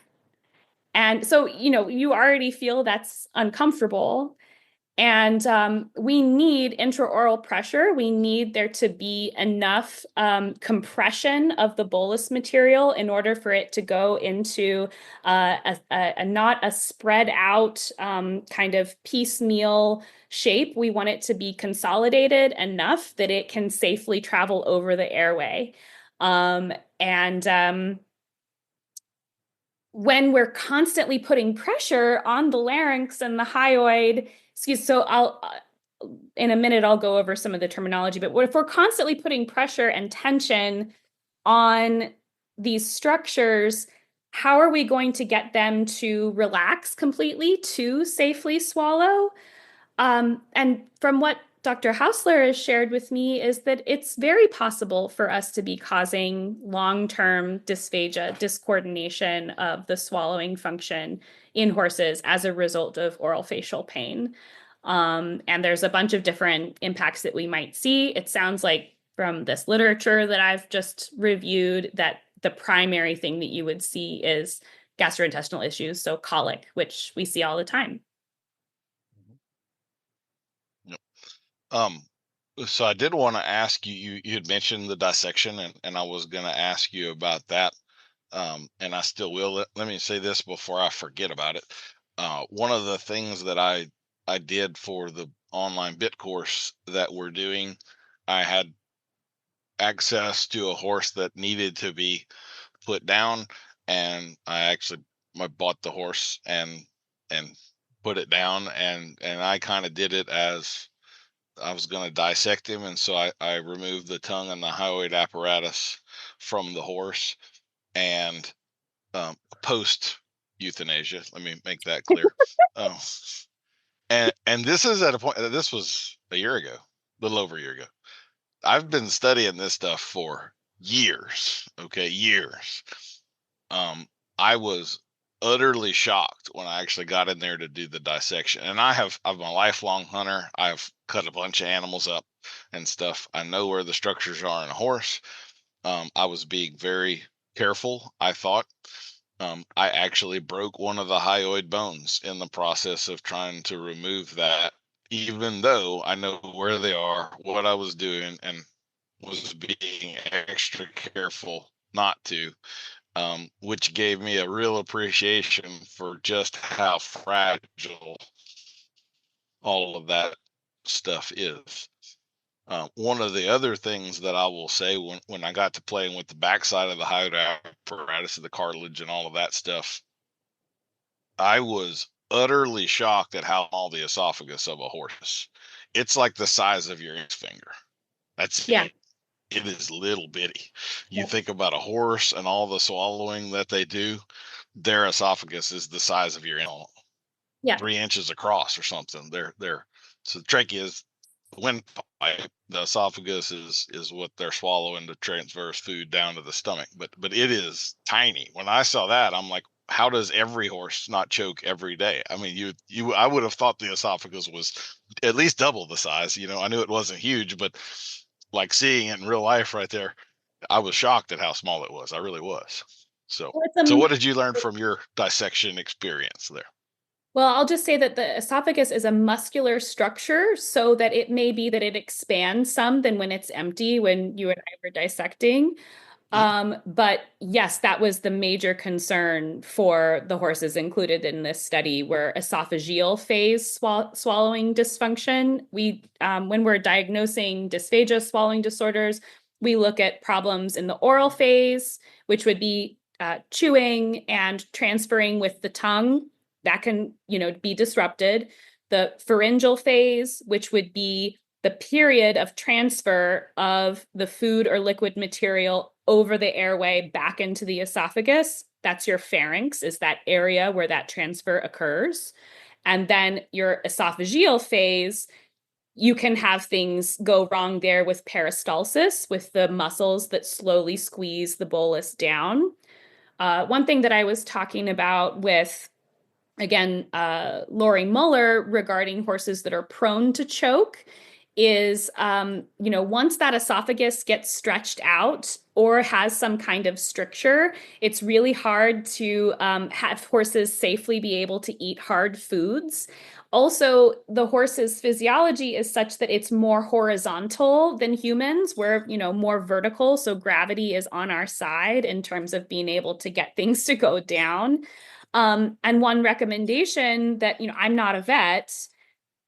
And so, you already feel that's uncomfortable. And we need intraoral pressure. We need there to be enough compression of the bolus material in order for it to go into not a spread out kind of piecemeal shape. We want it to be consolidated enough that it can safely travel over the airway. When we're constantly putting pressure on the larynx and the hyoid, in a minute, I'll go over some of the terminology, but if we're constantly putting pressure and tension on these structures, how are we going to get them to relax completely to safely swallow? And from what Dr. Hausler has shared with me is that it's very possible for us to be causing long-term dysphagia, discoordination of the swallowing function in horses as a result of oral facial pain. And there's a bunch of different impacts that we might see. It sounds like from this literature that I've just reviewed that the primary thing that you would see is gastrointestinal issues, so colic, which we see all the time. So I did want to ask you, you had mentioned the dissection, and I was going to ask you about that. And I still will. Let me say this before I forget about it. One of the things that I did for the online bit course that we're doing, I had access to a horse that needed to be put down, and I bought the horse and put it down, and I kind of did it as I was going to dissect him, and so I removed the tongue and the hyoid apparatus from the horse, and post euthanasia. Let me make that clear. And this is at a point. This was a year ago, a little over a year ago. I've been studying this stuff for years. Okay, years. I was utterly shocked when I actually got in there to do the dissection. And I'm a lifelong hunter. I've cut a bunch of animals up and stuff. I know where the structures are in a horse. I was being very careful, I thought. I actually broke one of the hyoid bones in the process of trying to remove that, even though I know where they are, what I was doing, and was being extra careful not to. Which gave me a real appreciation for just how fragile all of that stuff is. One of the other things that I will say when I got to playing with the backside of the hyoid apparatus of the cartilage and all of that stuff, I was utterly shocked at how small the esophagus of a horse is. It's like the size of your index finger. That's Yeah. It is little bitty. You think about a horse and all the swallowing that they do, their esophagus is the size of your 3 inches across or something. So the trachea is the windpipe. The esophagus is what they're swallowing to transverse food down to the stomach. But it is tiny. When I saw that, I'm like, how does every horse not choke every day? I mean, I would have thought the esophagus was at least double the size. I knew it wasn't huge, but like seeing it in real life right there, I was shocked at how small it was. I really was. So what did you learn from your dissection experience there? Well, I'll just say that the esophagus is a muscular structure, so that it may be that it expands some than when it's empty, when you and I were dissecting. But yes, that was the major concern for the horses included in this study, were esophageal phase swallowing dysfunction. When we're diagnosing dysphagia swallowing disorders, We look at problems in the oral phase, which would be chewing and transferring with the tongue. That can, be disrupted. The pharyngeal phase, which would be the period of transfer of the food or liquid material over the airway back into the esophagus. That's your pharynx, is that area where that transfer occurs. And then your esophageal phase, you can have things go wrong there with peristalsis, with the muscles that slowly squeeze the bolus down. One thing that I was talking about with, again, Lori Muller regarding horses that are prone to choke is, once that esophagus gets stretched out or has some kind of stricture, it's really hard to have horses safely be able to eat hard foods. Also, the horse's physiology is such that it's more horizontal than humans. We're, more vertical, so gravity is on our side in terms of being able to get things to go down. And one recommendation that, I'm not a vet,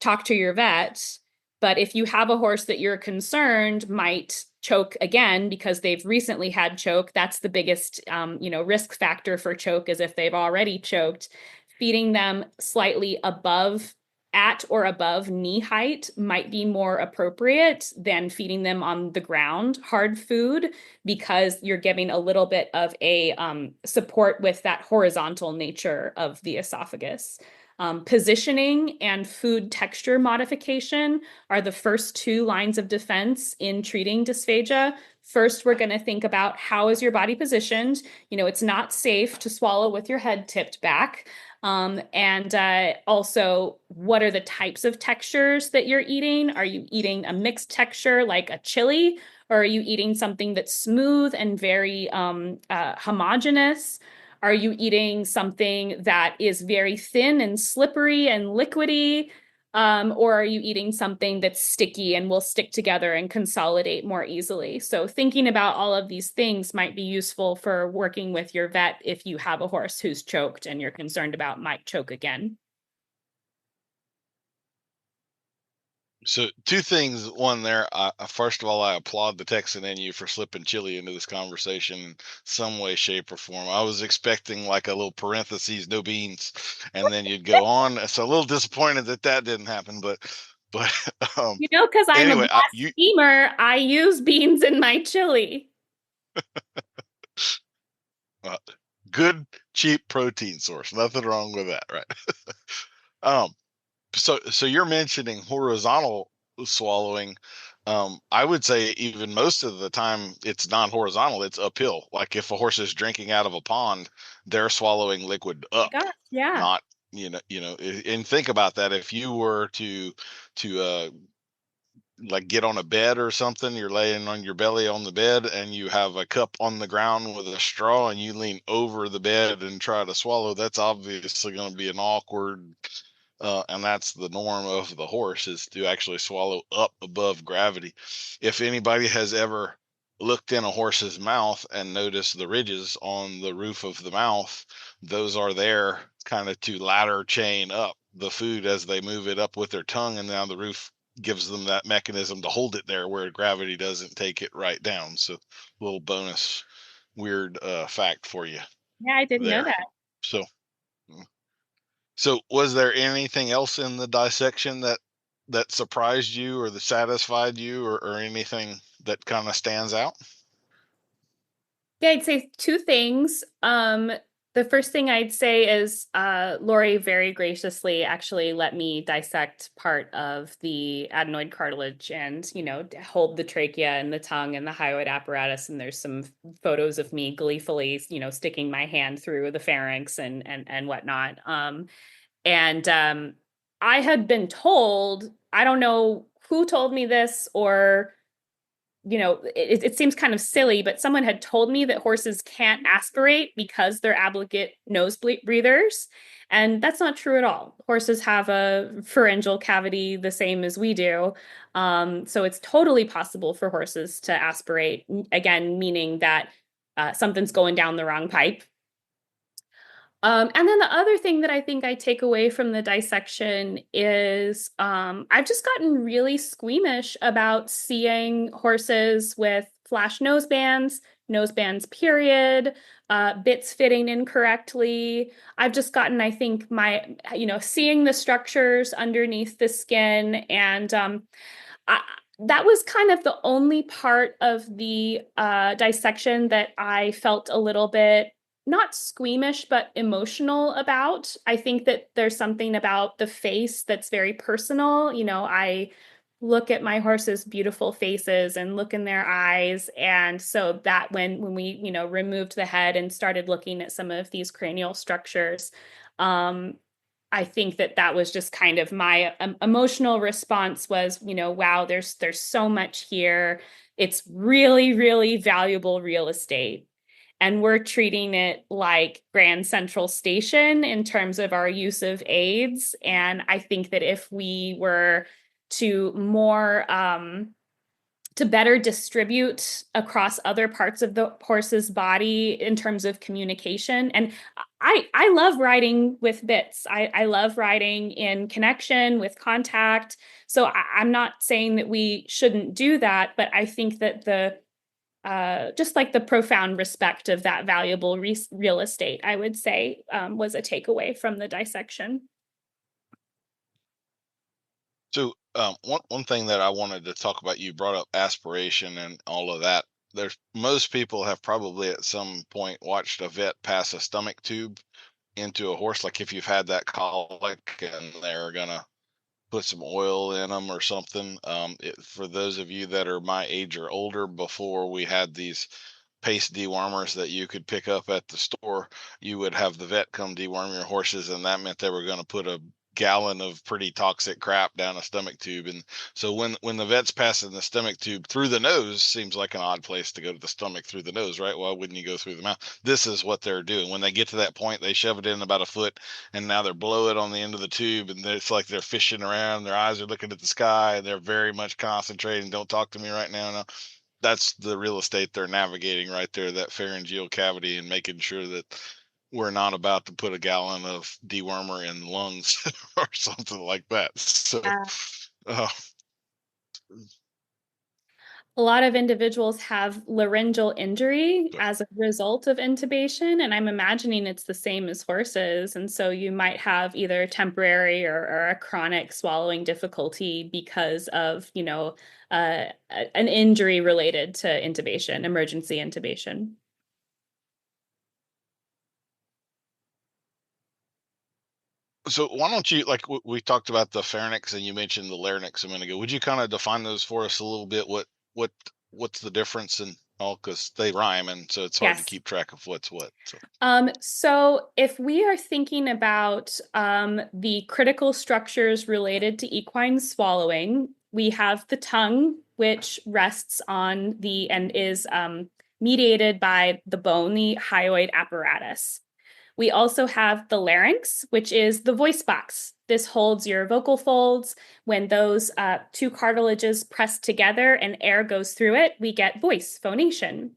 talk to your vet. But if you have a horse that you're concerned might choke again because they've recently had choke, that's the biggest, risk factor for choke, is if they've already choked. Feeding them slightly at or above knee height might be more appropriate than feeding them on the ground hard food, because you're giving a little bit of a support with that horizontal nature of the esophagus. Positioning and food texture modification are the first two lines of defense in treating dysphagia. First, we're going to think about how is your body positioned. It's not safe to swallow with your head tipped back. And also, what are the types of textures that you're eating? Are you eating a mixed texture like a chili, or are you eating something that's smooth and very homogeneous? Are you eating something that is very thin and slippery and liquidy? Or are you eating something that's sticky and will stick together and consolidate more easily? So thinking about all of these things might be useful for working with your vet if you have a horse who's choked and you're concerned about might choke again. So two things. One there, first of all, I applaud the Texan in you for slipping chili into this conversation in some way, shape, or form. I was expecting like a little parentheses, no beans, and then you'd go on. So a little disappointed that didn't happen, but because I'm anyway, a blasphemer, I use beans in my chili. Good, cheap protein source. Nothing wrong with that, right? So you're mentioning horizontal swallowing. I would say even most of the time it's non-horizontal, it's uphill. Like if a horse is drinking out of a pond, they're swallowing liquid up, yeah. not, and think about that. If you were to like get on a bed or something, you're laying on your belly on the bed and you have a cup on the ground with a straw and you lean over the bed and try to swallow, that's obviously going to be an awkward, and that's the norm of the horse, is to actually swallow up above gravity. If anybody has ever looked in a horse's mouth and noticed the ridges on the roof of the mouth, those are there kind of to ladder chain up the food as they move it up with their tongue, and now the roof gives them that mechanism to hold it there where gravity doesn't take it right down. So a little bonus weird fact for you. Yeah, I didn't know that. So was there anything else in the dissection that surprised you or that satisfied you, or anything that kind of stands out? Yeah, I'd say two things. The first thing I'd say is Lori very graciously actually let me dissect part of the adenoid cartilage and, hold the trachea and the tongue and the hyoid apparatus. And there's some photos of me gleefully, sticking my hand through the pharynx and whatnot. And I had been told, I don't know who told me this, or it seems kind of silly, but someone had told me that horses can't aspirate because they're obligate nose breathers. And that's not true at all. Horses have a pharyngeal cavity the same as we do. So it's totally possible for horses to aspirate, again, meaning that something's going down the wrong pipe. And then the other thing that I think I take away from the dissection is I've just gotten really squeamish about seeing horses with flash nosebands, period, bits fitting incorrectly. I've just gotten, I think, seeing the structures underneath the skin. And that was kind of the only part of the dissection that I felt a little bit not squeamish, but emotional about. I think that there's something about the face that's very personal. I look at my horse's beautiful faces and look in their eyes. And so that when we, removed the head and started looking at some of these cranial structures, I think that was just kind of my emotional response was, wow, there's so much here. It's really, really valuable real estate. And we're treating it like Grand Central Station in terms of our use of aids. And I think that if we were to to better distribute across other parts of the horse's body in terms of communication. And I love riding with bits. I love riding in connection with contact. So I'm not saying that we shouldn't do that, but I think that just like the profound respect of that valuable real estate, I would say, was a takeaway from the dissection. So one thing that I wanted to talk about, you brought up aspiration and all of that. Most people have probably at some point watched a vet pass a stomach tube into a horse, like if you've had that colic and they're gonna put some oil in them or something. For those of you that are my age or older, before we had these paste dewormers that you could pick up at the store, you would have the vet come deworm your horses, and that meant they were going to put a gallon of pretty toxic crap down a stomach tube. And so when the vet's passing the stomach tube through the nose, seems like an odd place to go to the stomach through the nose, right? Why wouldn't you go through the mouth? This is what they're doing. When they get to that point, they shove it in about a foot, and now they're below it on the end of the tube, and it's like they're fishing around. Their eyes are looking at the sky, and they're very much concentrating. Don't talk to me right now. No. That's the real estate they're navigating right there, that pharyngeal cavity, and making sure that we're not about to put a gallon of dewormer in lungs or something like that. So, a lot of individuals have laryngeal injury as a result of intubation, and I'm imagining it's the same as horses. And so you might have either temporary or a chronic swallowing difficulty because of, an injury related to intubation, emergency intubation. So why don't you, like we talked about the pharynx and you mentioned the larynx a minute ago. Would you kind of define those for us a little bit? What's the difference in all, because they rhyme, and so it's hard to keep track of what's what. So if we are thinking about the critical structures related to equine swallowing, we have the tongue, which rests on and is mediated by the bone, the hyoid apparatus. We also have the larynx, which is the voice box. This holds your vocal folds. When those two cartilages press together and air goes through it, we get voice, phonation.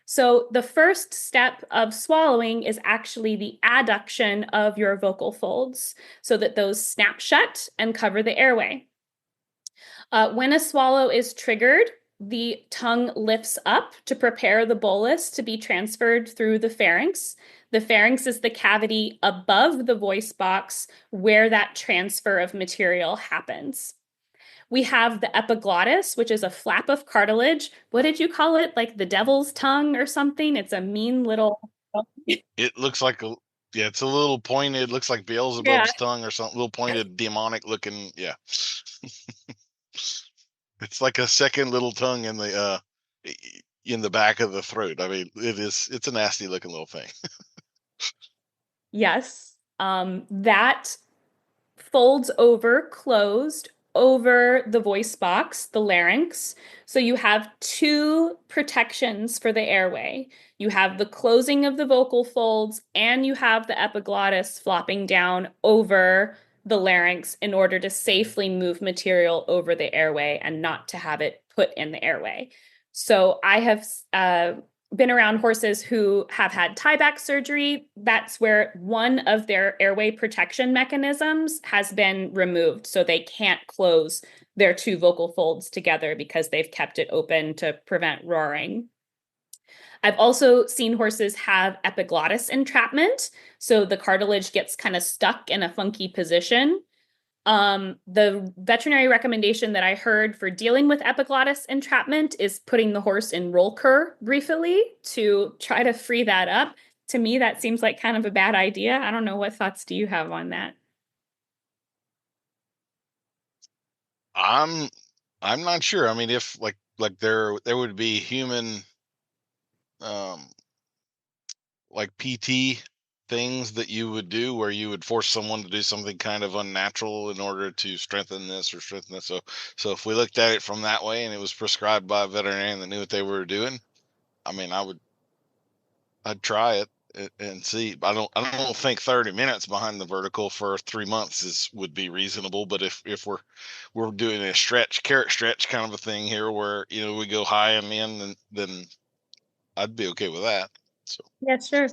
So the first step of swallowing is actually the adduction of your vocal folds so that those snap shut and cover the airway. When a swallow is triggered, the tongue lifts up to prepare the bolus to be transferred through the pharynx. The pharynx is the cavity above the voice box where that transfer of material happens. We have the epiglottis, which is a flap of cartilage. What did you call it? Like the devil's tongue or something? It's a mean little... It looks like it's a little pointed, looks like Beelzebub's tongue or something, little pointed, demonic looking, It's like a second little tongue in the back of the throat. I mean, it's a nasty looking little thing. Yes. That folds closed over the voice box, the larynx. So you have two protections for the airway. You have the closing of the vocal folds, and you have the epiglottis flopping down over the larynx in order to safely move material over the airway and not to have it put in the airway. So I have been around horses who have had tieback surgery. That's where one of their airway protection mechanisms has been removed. So they can't close their two vocal folds together because they've kept it open to prevent roaring. I've also seen horses have epiglottis entrapment. So the cartilage gets kind of stuck in a funky position. The veterinary recommendation that I heard for dealing with epiglottis entrapment is putting the horse in roll cur briefly to try to free that up. To me, that seems like kind of a bad idea. I don't know, what thoughts do you have on that? I'm not sure. I mean, if like there would be human um like PT things that you would do where you would force someone to do something kind of unnatural in order to strengthen this or strengthen this. So if we looked at it from that way and it was prescribed by a veterinarian that knew what they were doing, I mean, I'd try it and see. I don't think 30 minutes behind the vertical for 3 months would be reasonable. But if we're doing a carrot stretch kind of a thing here where, we go high and in, then I'd be okay with that. So Yeah, sure.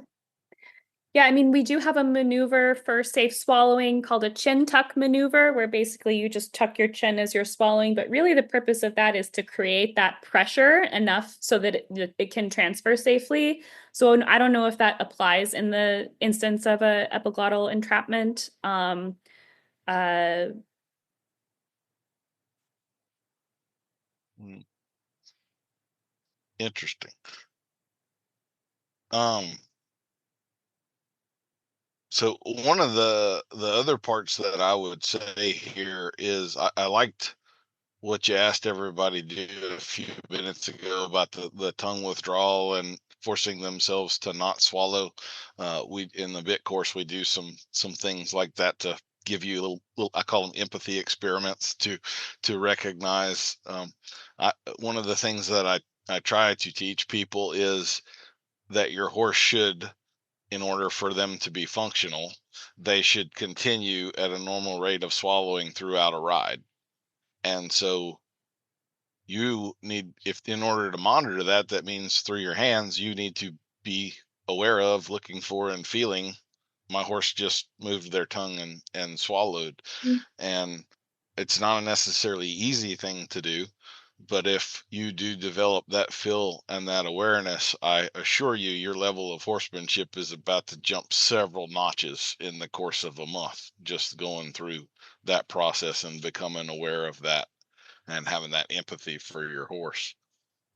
Yeah, I mean, we do have a maneuver for safe swallowing called a chin tuck maneuver, where basically you just tuck your chin as you're swallowing. But really, the purpose of that is to create that pressure enough so that it can transfer safely. So I don't know if that applies in the instance of a epiglottal entrapment. Uh, interesting. So one of the other parts that I would say here is I liked what you asked everybody to do a few minutes ago about the tongue withdrawal and forcing themselves to not swallow. We in the bit course we do some things like that to give you little I call them empathy experiments to recognize. One of the things that I try to teach people is that your horse should, in order for them to be functional, they should continue at a normal rate of swallowing throughout a ride. And so you need, if in order to monitor that, that means through your hands, you need to be aware of, looking for, and feeling, my horse just moved their tongue and swallowed. And it's not a necessarily easy thing to do, but if you do develop that feel and that awareness, I assure you your level of horsemanship is about to jump several notches in the course of a month, just going through that process and becoming aware of that and having that empathy for your horse.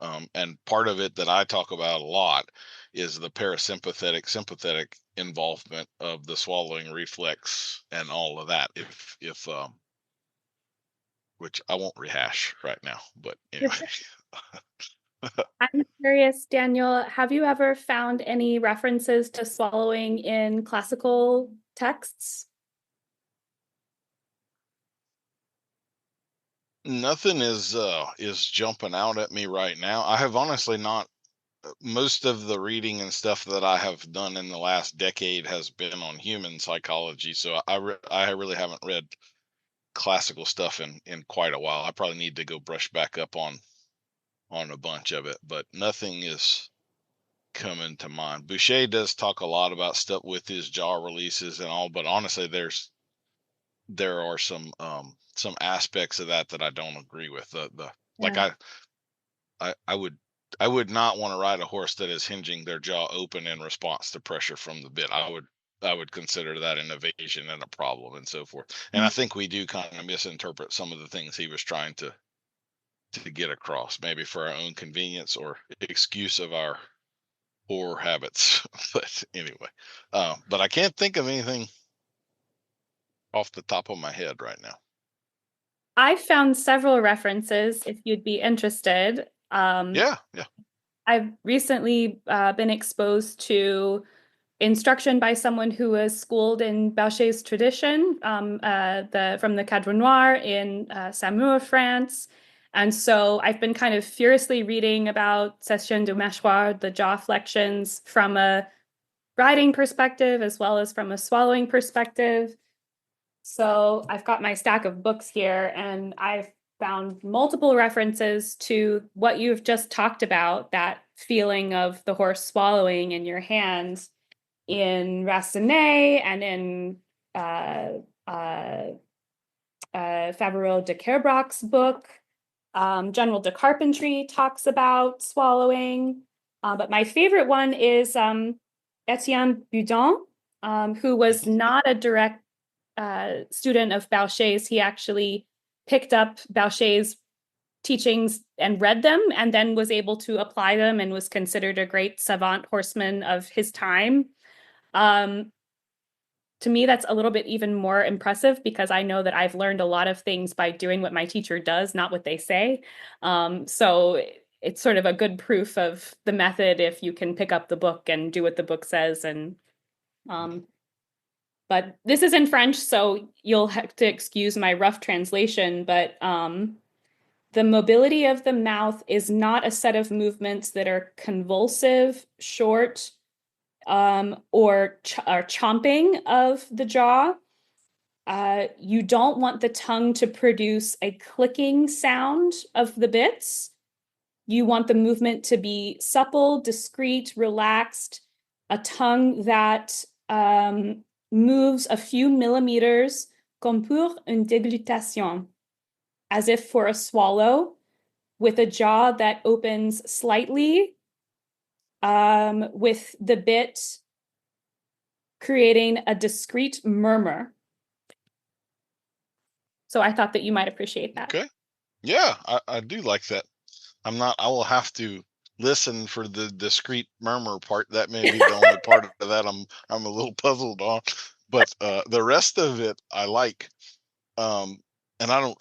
And part of it that I talk about a lot is the parasympathetic sympathetic involvement of the swallowing reflex and all of that. If which I won't rehash right now, but anyway. I'm curious, Daniel, have you ever found any references to swallowing in classical texts? Nothing is jumping out at me right now. I have honestly not. Most of the reading and stuff that I have done in the last decade has been on human psychology, so I really haven't read classical stuff in quite a while. I probably need to go brush back up on a bunch of it, but nothing is coming to mind. Boucher does talk a lot about stuff with his jaw releases and all, but honestly, there are some aspects of that I don't agree with. Like Yeah. I would not want to ride a horse that is hinging their jaw open in response to pressure from the bit. I would consider that an evasion and a problem and so forth. And I think we do kind of misinterpret some of the things he was trying to get across, maybe for our own convenience or excuse of our poor habits. But anyway, but I can't think of anything off the top of my head right now. I found several references if you'd be interested. Yeah. I've recently been exposed to instruction by someone who was schooled in Baucherist tradition from the Cadre Noir in Saumur, France. And so I've been kind of furiously reading about session de mâchoire, the jaw flexions, from a riding perspective as well as from a swallowing perspective. So I've got my stack of books here, and I've found multiple references to what you've just talked about, that feeling of the horse swallowing in your hands in Rassenay and in Favorel de Kerbrock's book. General de Carpentry talks about swallowing. But my favorite one is Etienne Boudon, who was not a direct student of Baucherist. He actually picked up Baucherist's teachings and read them, and then was able to apply them and was considered a great savant horseman of his time. To me, that's a little bit even more impressive, because I know that I've learned a lot of things by doing what my teacher does, not what they say. So it's sort of a good proof of the method if you can pick up the book and do what the book says. And but this is in French, so you'll have to excuse my rough translation. But the mobility of the mouth is not a set of movements that are convulsive, short, or chomping of the jaw. You don't want the tongue to produce a clicking sound of the bits. You want the movement to be supple, discreet, relaxed, a tongue that moves a few millimeters, comme pour une déglutation, as if for a swallow, with a jaw that opens slightly, with the bit creating a discrete murmur. So I thought that you might appreciate that. Okay. Yeah, I do like that. I will have to listen for the discrete murmur part. That may be the only part of that I'm a little puzzled on. But the rest of it I like. And I don't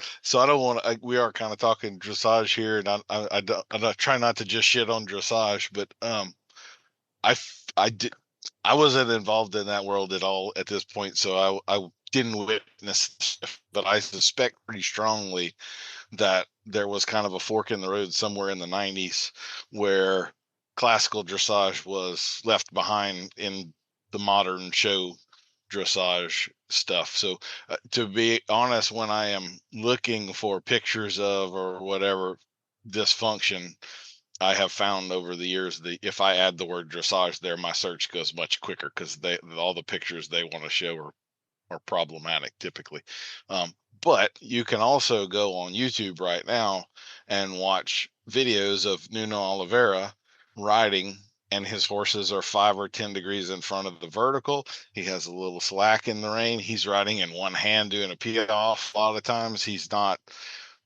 want to, we are kind of talking dressage here, and I try not to just shit on dressage, but I wasn't involved in that world at all at this point, so I didn't witness stuff, but I suspect pretty strongly that there was kind of a fork in the road somewhere in the 90s where classical dressage was left behind in the modern show dressage stuff. So to be honest, when I am looking for pictures of or whatever dysfunction, I have found over the years that if I add the word dressage there, my search goes much quicker, because all the pictures they want to show are problematic typically. But you can also go on YouTube right now and watch videos of Nuno Oliveira riding, and his horses are 5 or 10 degrees in front of the vertical. He has a little slack in the rein. He's riding in one hand doing a pee off. A lot of times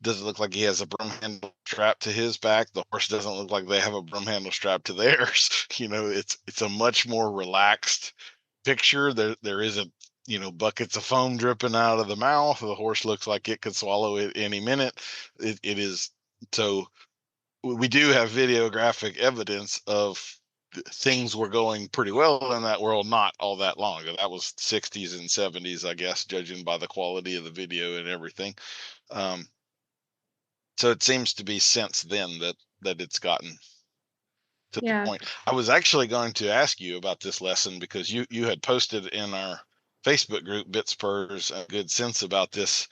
doesn't look like he has a broom handle strapped to his back. The horse doesn't look like they have a broom handle strapped to theirs. It's a much more relaxed picture. There isn't, buckets of foam dripping out of the mouth. The horse looks like it could swallow it any minute. It is. So we do have videographic evidence of things were going pretty well in that world not all that long ago. That was 60s and 70s, I guess, judging by the quality of the video and everything. So it seems to be since then that it's gotten to the point. I was actually going to ask you about this lesson, because you had posted in our Facebook group, Bits Purrs, a good sense about this.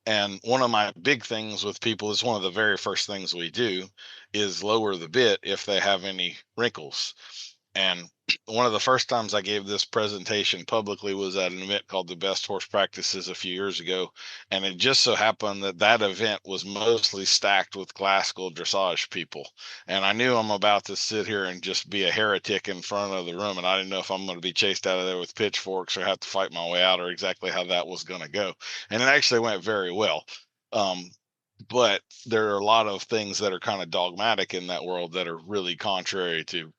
And one of my big things with people is, one of the very first things we do is lower the bit if they have any wrinkles. And one of the first times I gave this presentation publicly was at an event called the Best Horse Practices a few years ago. And it just so happened that event was mostly stacked with classical dressage people. And I knew I'm about to sit here and just be a heretic in front of the room. And I didn't know if I'm going to be chased out of there with pitchforks or have to fight my way out, or exactly how that was going to go. And it actually went very well. But there are a lot of things that are kind of dogmatic in that world that are really contrary to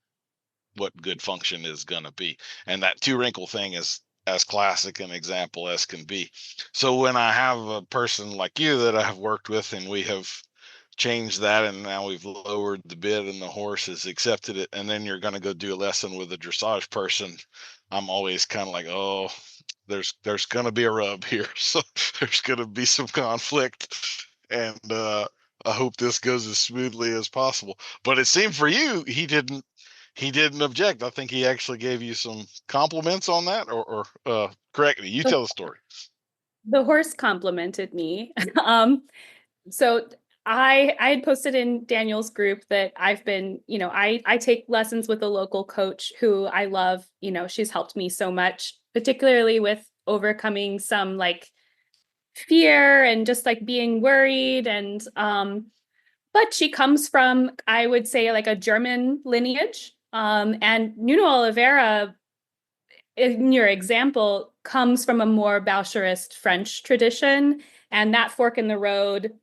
what good function is going to be. And that 2 wrinkle thing is as classic an example as can be. So when I have a person like you that I have worked with, and we have changed that, and now we've lowered the bit and the horse has accepted it, and then you're going to go do a lesson with a dressage person, I'm always kind of like, oh, there's going to be a rub here. So there's going to be some conflict, and I hope this goes as smoothly as possible. But it seemed for you, he didn't object. I think he actually gave you some compliments on that, or correct me. You tell the story. The horse complimented me. So I had posted in Daniel's group that I've been, I take lessons with a local coach who I love. She's helped me so much, particularly with overcoming some like fear and just like being worried. And but she comes from, I would say, like a German lineage. And Nuno Oliveira, in your example, comes from a more Baucherist French tradition. And that fork in the road,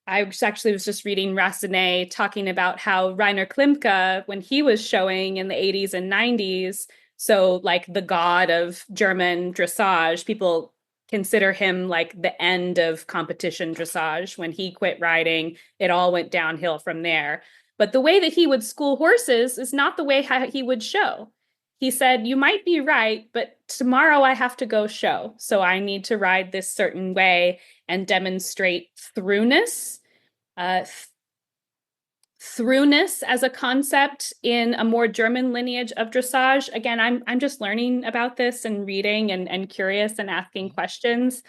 actually was just reading Rassenet talking about how Rainer Klimke, when he was showing in the 80s and 90s, so like the god of German dressage, people consider him like the end of competition dressage. When he quit riding, it all went downhill from there. But the way that he would school horses is not the way how he would show. He said, you might be right, but tomorrow I have to go show. So I need to ride this certain way and demonstrate throughness. Uh, Throughness as a concept in a more German lineage of dressage. Again, I'm just learning about this and reading and curious and asking questions.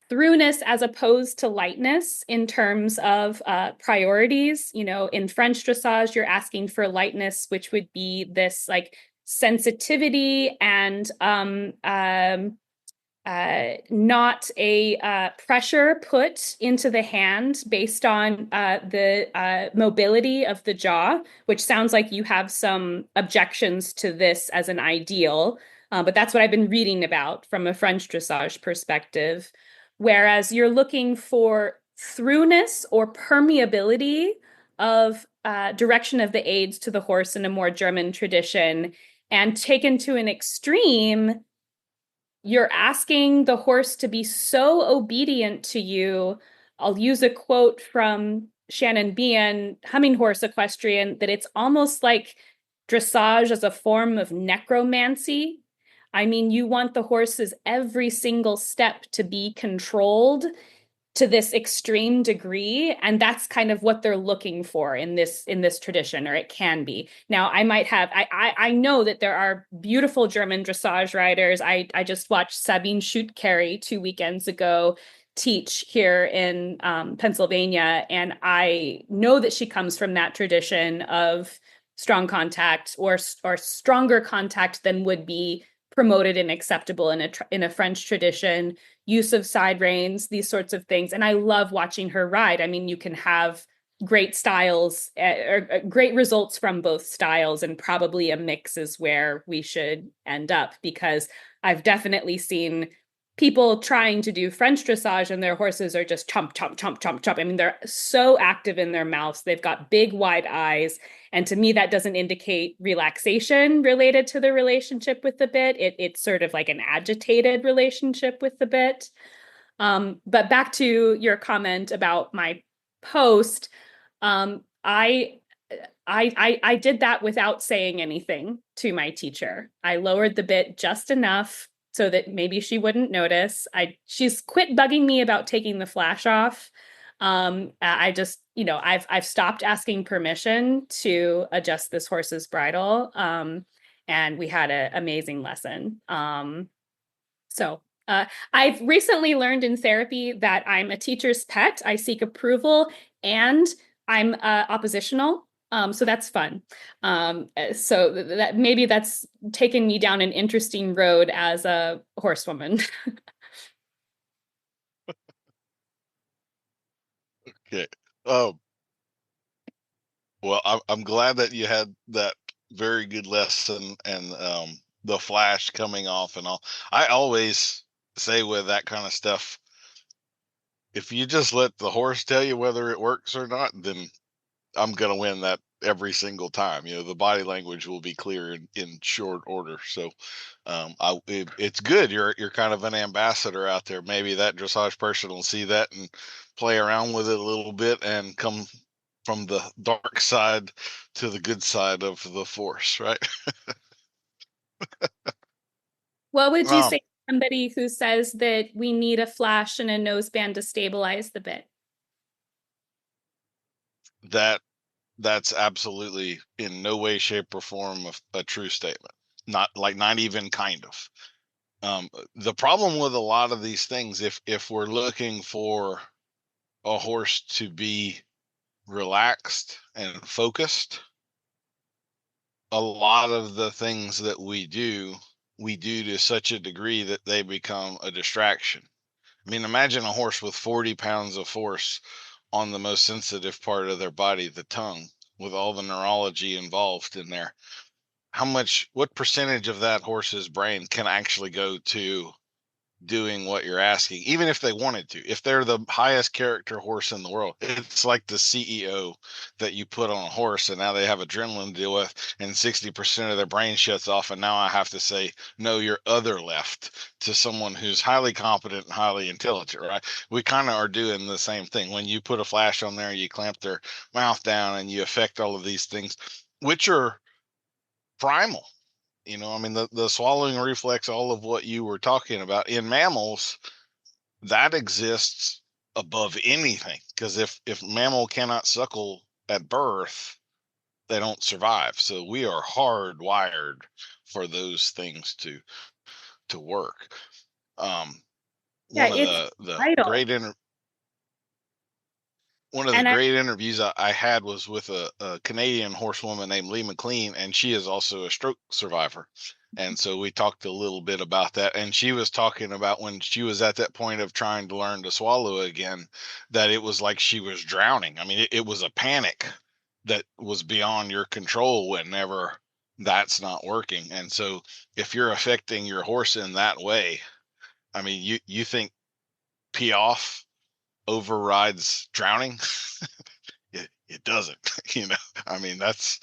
Throughness as opposed to lightness in terms of priorities. In French dressage, you're asking for lightness, which would be this like sensitivity and not a pressure put into the hand based on the mobility of the jaw, which sounds like you have some objections to this as an ideal. But that's what I've been reading about from a French dressage perspective. Whereas you're looking for throughness or permeability of direction of the aids to the horse in a more German tradition. And taken to an extreme, you're asking the horse to be so obedient to you. I'll use a quote from Shannon Bean, Humming Horse Equestrian, that it's almost like dressage as a form of necromancy. I mean, you want the horse's every single step to be controlled to this extreme degree, and that's kind of what they're looking for in this tradition, or it can be. Now I know that there are beautiful German dressage riders. I just watched Sabine Schutkerry 2 weekends ago teach here in Pennsylvania, and I know that she comes from that tradition of strong contact or stronger contact than would be promoted and acceptable in a French tradition, use of side reins, these sorts of things. And I love watching her ride. I mean, you can have great styles or great results from both styles, and probably a mix is where we should end up, because I've definitely seen people trying to do French dressage and their horses are just chomp, chomp, chomp, chomp, chomp. I mean, they're so active in their mouths. They've got big, wide eyes. And to me, that doesn't indicate relaxation related to the relationship with the bit. It's sort of like an agitated relationship with the bit. But back to your comment about my post, I did that without saying anything to my teacher. I lowered the bit just enough so that maybe she wouldn't notice. She's quit bugging me about taking the flash off. I just, I've stopped asking permission to adjust this horse's bridle. And we had an amazing lesson. I've recently learned in therapy that I'm a teacher's pet. I seek approval and I'm oppositional. So that's fun. So that maybe that's taken me down an interesting road as a horsewoman. Okay. Um, well, I'm glad that you had that very good lesson, and the flash coming off and all. I always say with that kind of stuff, if you just let the horse tell you whether it works or not, then I'm going to win that every single time. The body language will be clear in short order. So it's good. You're kind of an ambassador out there. Maybe that dressage person will see that and play around with it a little bit and come from the dark side to the good side of the force, right? What would you say to somebody who says that we need a flash and a noseband to stabilize the bit? That's absolutely in no way, shape, or form a true statement. Not even kind of. The problem with a lot of these things, if we're looking for a horse to be relaxed and focused, a lot of the things that we do to such a degree that they become a distraction. I mean, imagine a horse with 40 pounds of force on the most sensitive part of their body, the tongue, with all the neurology involved in there. What percentage of that horse's brain can actually go to doing what you're asking, even if they wanted to? If they're the highest character horse in the world, it's like the CEO that you put on a horse, and now they have adrenaline to deal with, and 60% of their brain shuts off, and now I have to say, no, your other left to someone who's highly competent and highly intelligent, right? We kind of are doing the same thing. When you put a flash on there, you clamp their mouth down, and you affect all of these things, which are primal. I mean, the swallowing reflex, all of what you were talking about in mammals, that exists above anything. Because if mammal cannot suckle at birth, they don't survive. So we are hardwired for those things to work. Yeah, One of it's the vital. great one of the And I, great interviews I had was with a Canadian horsewoman named Lee McLean, and she is also a stroke survivor. And so we talked a little bit about that. And she was talking about when she was at that point of trying to learn to swallow again, that it was like she was drowning. I mean, it was a panic that was beyond your control whenever that's not working. And so if you're affecting your horse in that way, I mean, you think Piaffe overrides drowning? It doesn't. I mean, that's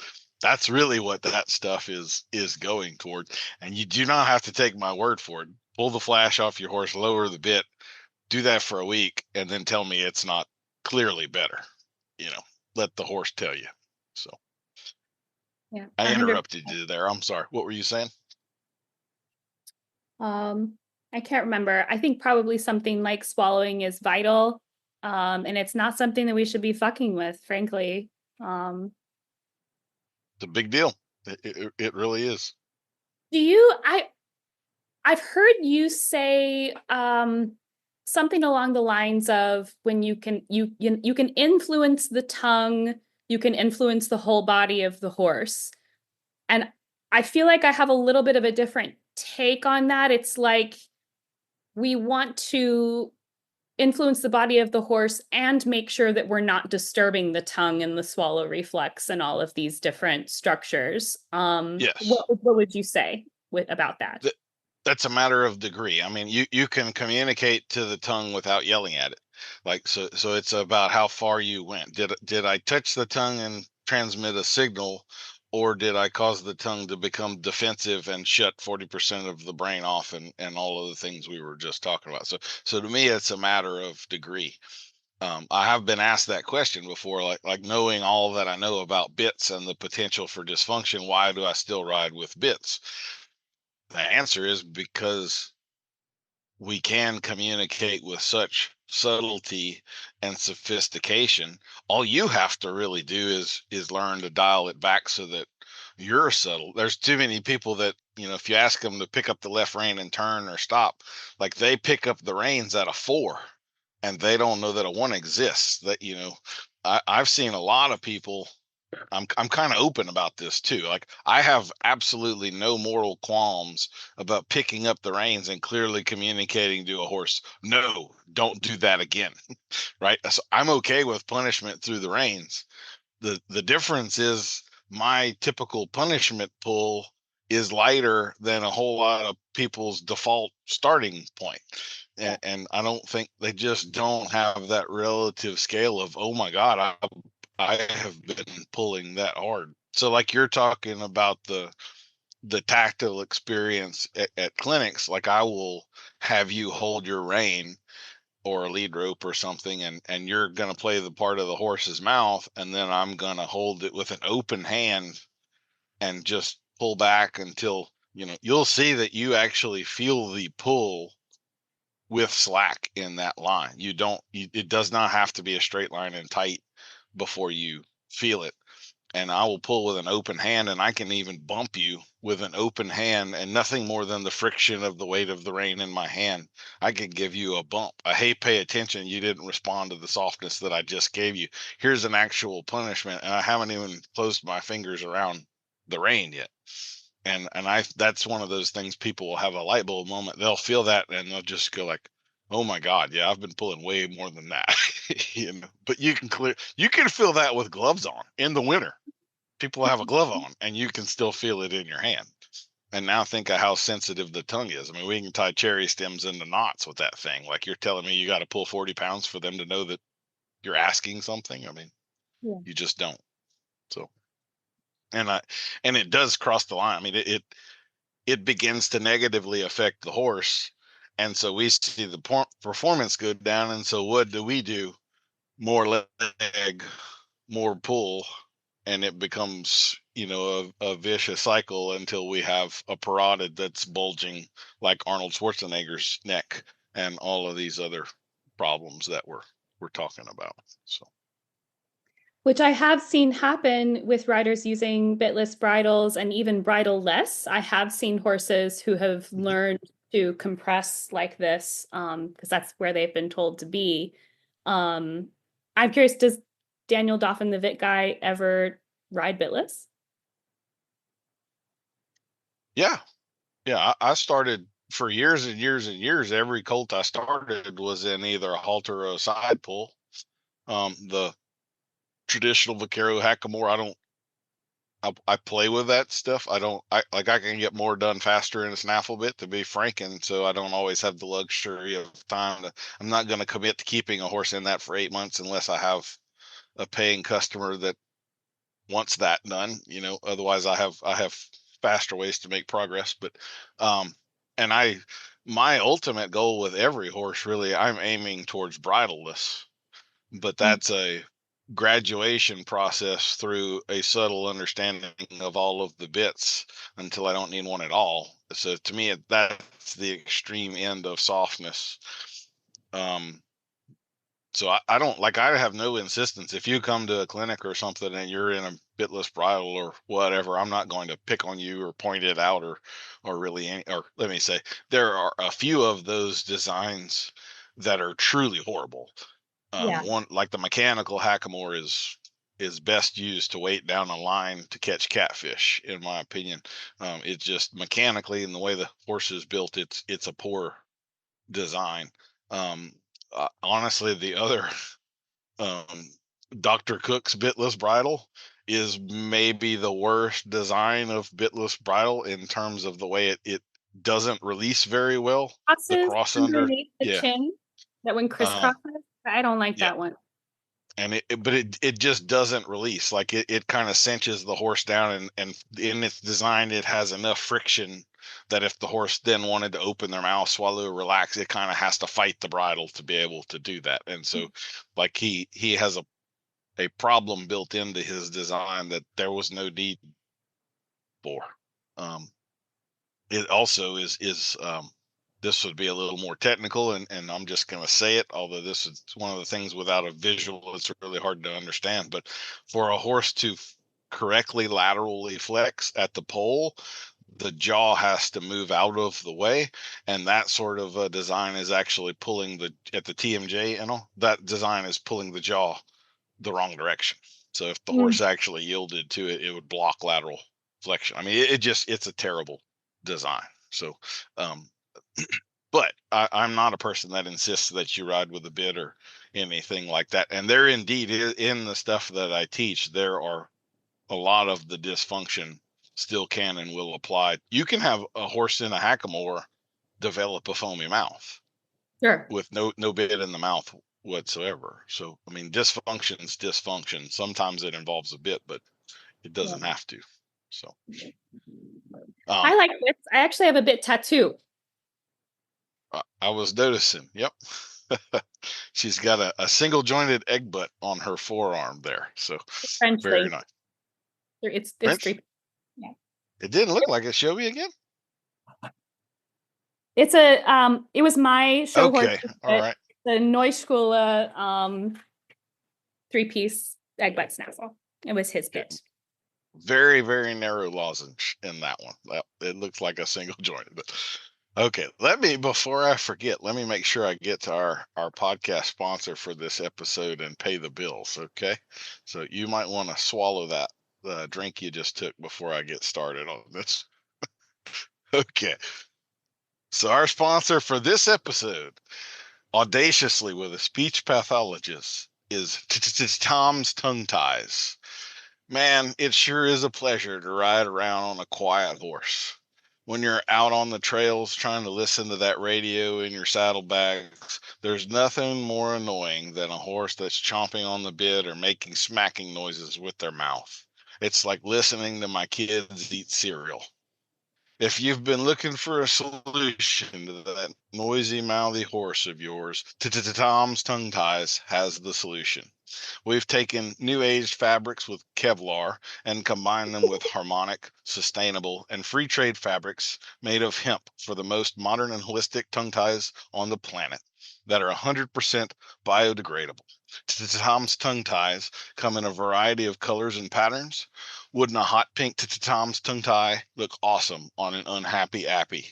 really what that stuff is going toward. And you do not have to take my word for it. Pull the flash off your horse, lower the bit, do that for a week, and then tell me it's not clearly better. Let the horse tell you. So yeah, I 100. interrupted you there. I'm sorry. What were you saying? I can't remember. I think probably something like swallowing is vital. And it's not something that we should be fucking with, frankly. Um, It's a big deal. It really is. do you, I've heard you say, something along the lines of when you can influence the tongue, you can influence the whole body of the horse. And I feel like I have a little bit of a different take on that. It's like we want to influence the body of the horse and make sure that we're not disturbing the tongue and the swallow reflex and all of these different structures. Yes. What would you say about that? That's a matter of degree. I mean, you can communicate to the tongue without yelling at it. Like, so it's about how far you went. Did I touch the tongue and transmit a signal, or did I cause the tongue to become defensive and shut 40% of the brain off, and all of the things we were just talking about? So to me, it's a matter of degree. I have been asked that question before, like knowing all that I know about bits and the potential for dysfunction, why do I still ride with bits? The answer is because we can communicate with such subtlety and sophistication. All you have to really do is learn to dial it back so that you're subtle. There's too many people that, if you ask them to pick up the left rein and turn or stop, like they pick up the reins at a 4, and they don't know that a 1 exists. That, I've seen a lot of people. I'm kind of open about this too. Like, I have absolutely no moral qualms about picking up the reins and clearly communicating to a horse, no, don't do that again. Right? So I'm okay with punishment through the reins. The difference is my typical punishment pull is lighter than a whole lot of people's default starting point. And I don't think they just don't have that relative scale of, oh my God, I have been pulling that hard. So like you're talking about the tactile experience at clinics, like I will have you hold your rein or a lead rope or something, and you're going to play the part of the horse's mouth, and then I'm going to hold it with an open hand and just pull back until, you'll see that you actually feel the pull with slack in that line. It does not have to be a straight line and tight before you feel it. and I will pull with an open hand, and I can even bump you with an open hand, and nothing more than the friction of the weight of the rein in my hand. I can give you a bump. Hey, pay attention. You didn't respond to the softness that I just gave you. Here's an actual punishment. And I haven't even closed my fingers around the rein yet. And that's one of those things people will have a light bulb moment. They'll feel that and they'll just go like, oh my God, yeah, I've been pulling way more than that. But you can feel that with gloves on in the winter. People have a glove on and you can still feel it in your hand. And now think of how sensitive the tongue is. I mean, we can tie cherry stems into knots with that thing. Like, you're telling me you got to pull 40 pounds for them to know that you're asking something. I mean, you just don't. So, and it does cross the line. I mean, it begins to negatively affect the horse. And so we see the performance go down. And so what do? More leg, more pull, and it becomes, a vicious cycle until we have a parotid that's bulging like Arnold Schwarzenegger's neck and all of these other problems that we're talking about. So, which I have seen happen with riders using bitless bridles and even bridle-less. I have seen horses who have learned to compress like this because that's where they've been told to be. I'm curious, does Daniel Dauphin, the Vit guy, ever ride bitless? Yeah. I started for years and years and years. Every colt I started was in either a halter or a side pull. The traditional vaquero hackamore, I play with that stuff. I can get more done faster in a snaffle bit, to be frank, and so I don't always have the luxury of time I'm not going to commit to keeping a horse in that for 8 months unless I have a paying customer that wants that done. Otherwise I have faster ways to make progress. But and my ultimate goal with every horse, really, I'm aiming towards bridleless, but that's a graduation process through a subtle understanding of all of the bits until I don't need one at all. So to me, that's the extreme end of softness. So I don't I have no insistence. If you come to a clinic or something and you're in a bitless bridle or whatever, I'm not going to pick on you or point it out or really or let me say, there are a few of those designs that are truly horrible. One, like the mechanical hackamore, is best used to weight down a line to catch catfish, in my opinion. It's just mechanically, and the way the horse is built, it's a poor design. Honestly, the other Dr. Cook's bitless bridle is maybe the worst design of bitless bridle in terms of the way it doesn't release very well. The cross underneath the chin, that one crisscrosses. I don't like that one. And it just doesn't release. Like it kind of cinches the horse down, and in its design, it has enough friction that if the horse then wanted to open their mouth, swallow, or relax, it kind of has to fight the bridle to be able to do that. And so like he has a problem built into his design that there was no need for. It also is this would be a little more technical, and I'm just going to say it, although this is one of the things without a visual, it's really hard to understand. But for a horse to correctly laterally flex at the pole, the jaw has to move out of the way. And that sort of a design is actually pulling at the TMJ, that design is pulling the jaw the wrong direction. So if the horse actually yielded to it, it would block lateral flexion. I mean, it's a terrible design. So, but I'm not a person that insists that you ride with a bit or anything like that. And there indeed, in the stuff that I teach, there are a lot of the dysfunction still can and will apply. You can have a horse in a hackamore develop a foamy mouth, with no bit in the mouth whatsoever. So, I mean, dysfunction's dysfunction. Sometimes it involves a bit, but it doesn't have to. So, I like bits. I actually have a bit tattoo. I was noticing. Yep. She's got a single jointed egg butt on her forearm there. So very nice. It's three. Yeah. It didn't look like it. Show me again. It's it was my show horse. Okay. All right. The Neuschule 3-piece egg butt snaffle. It was his bit. Very, very narrow lozenge in that one. It looks like a single joint. But okay, before I forget, let me make sure I get to our podcast sponsor for this episode and pay the bills. Okay, so you might want to swallow that drink you just took before I get started on this. Okay, so our sponsor for this episode, audaciously with a speech pathologist, is Tom's Tongue Ties. Man, it sure is a pleasure to ride around on a quiet horse. When you're out on the trails trying to listen to that radio in your saddlebags, there's nothing more annoying than a horse that's chomping on the bit or making smacking noises with their mouth. It's like listening to my kids eat cereal. If you've been looking for a solution to that noisy, mouthy horse of yours, Tom's Tongue Ties has the solution. We've taken new aged fabrics with Kevlar and combined them with harmonic, sustainable, and free trade fabrics made of hemp for the most modern and holistic tongue ties on the planet that are 100% biodegradable. Tom's Tongue Ties come in a variety of colors and patterns. Wouldn't a hot pink Tom's tongue tie look awesome on an unhappy appy?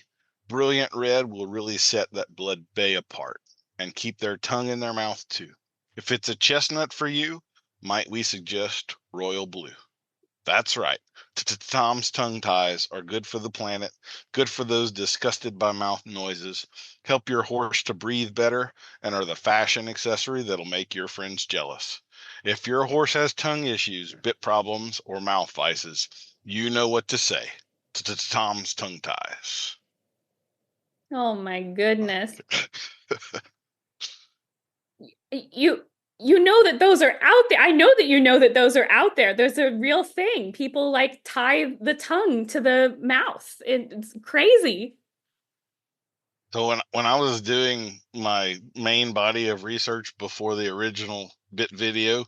Brilliant red will really set that blood bay apart and keep their tongue in their mouth too. If it's a chestnut for you, might we suggest royal blue? That's right. Tom's Tongue Ties are good for the planet, good for those disgusted by mouth noises, help your horse to breathe better, and are the fashion accessory that'll make your friends jealous. If your horse has tongue issues, bit problems, or mouth vices, you know what to say. Tom's Tongue Ties. Oh my goodness. You know that those are out there. I know that you know that those are out there. There's a real thing. People like tie the tongue to the mouth. It's crazy. So when I was doing my main body of research before the original bit video,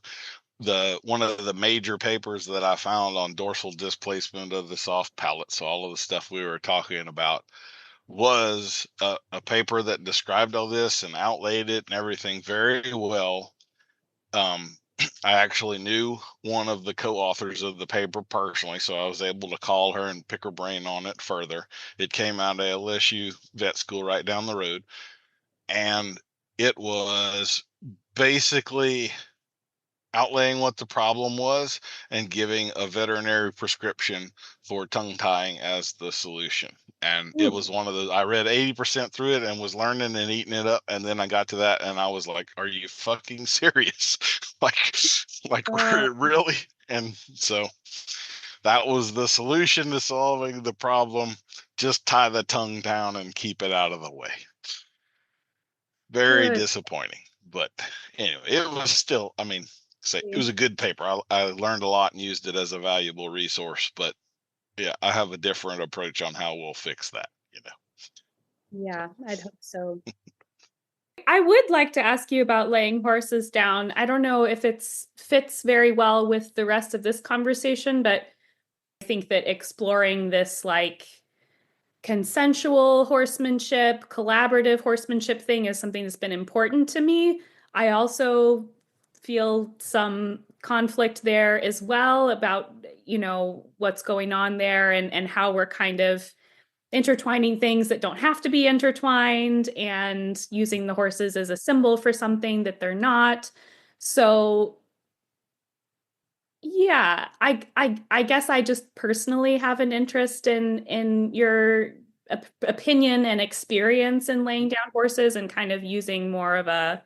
one of the major papers that I found on dorsal displacement of the soft palate, so all of the stuff we were talking about, was a paper that described all this and outlaid it and everything very well. I actually knew one of the co-authors of the paper personally, so I was able to call her and pick her brain on it further. It came out of LSU vet school right down the road, and it was basically outlaying what the problem was and giving a veterinary prescription for tongue tying as the solution. And it was one of those, I read 80% through it and was learning and eating it up. And then I got to that and I was like, are you fucking serious? like really? And so that was the solution to solving the problem. Just tie the tongue down and keep it out of the way. Very disappointing. But anyway, it was still, it was a good paper. I learned a lot and used it as a valuable resource, but yeah, I have a different approach on how we'll fix that, Yeah, I'd hope so. I would like to ask you about laying horses down. I don't know if it fits very well with the rest of this conversation, but I think that exploring this like consensual horsemanship, collaborative horsemanship thing is something that's been important to me. I also feel some conflict there as well about, what's going on there and how we're kind of intertwining things that don't have to be intertwined and using the horses as a symbol for something that they're not. So yeah, I guess I just personally have an interest in your opinion and experience in laying down horses and kind of using more of a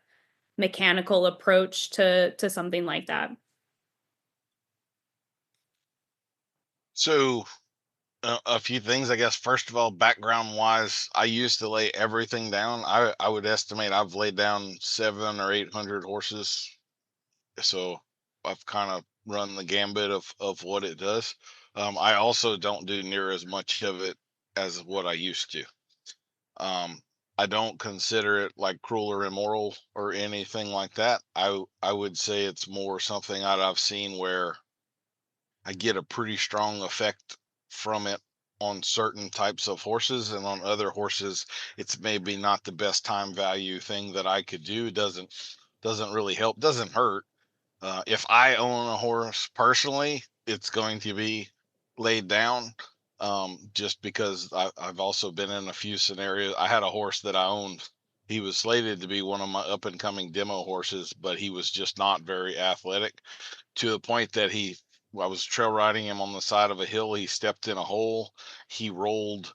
mechanical approach to something like that. So a few things, I guess. First of all, background wise, I used to lay everything down. I would estimate I've laid down 700 or 800 horses. So I've kind of run the gambit of what it does. I also don't do near as much of it as what I used to. I don't consider it like cruel or immoral or anything like that. I would say it's more something that I've seen where I get a pretty strong effect from it on certain types of horses, and on other horses it's maybe not the best time value thing that I could do. Doesn't really help, doesn't hurt. If I own a horse personally, it's going to be laid down. Just because I've also been in a few scenarios. I had a horse that I owned. He was slated to be one of my up and coming demo horses, but he was just not very athletic, to the point that I was trail riding him on the side of a hill. He stepped in a hole. He rolled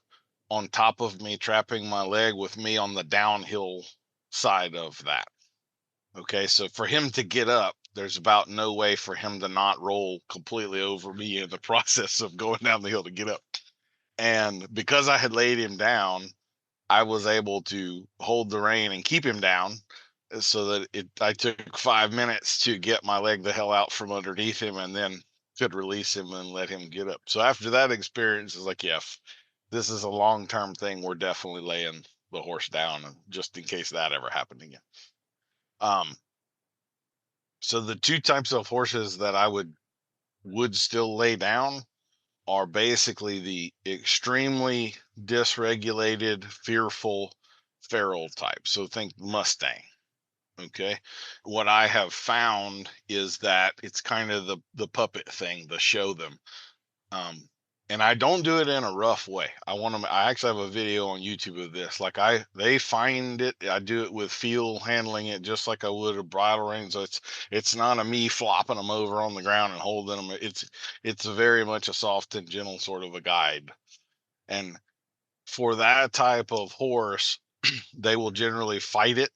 on top of me, trapping my leg with me on the downhill side of that. Okay, so for him to get up, there's about no way for him to not roll completely over me in the process of going down the hill to get up. And because I had laid him down, I was able to hold the rein and keep him down, so that I took 5 minutes to get my leg the hell out from underneath him, and then could release him and let him get up. So after that experience, it's like, yeah, if this is a long-term thing, we're definitely laying the horse down, just in case that ever happened again. So the two types of horses that I would still lay down are basically the extremely dysregulated, fearful, feral type. So think Mustang. Okay. What I have found is that it's kind of the puppet thing, the show them. And I don't do it in a rough way. I actually have a video on YouTube of this. Like they find it. I do it with feel, handling it just like I would a bridle rein. So it's not a me flopping them over on the ground and holding them. It's very much a soft and gentle sort of a guide. And for that type of horse, they will generally fight it.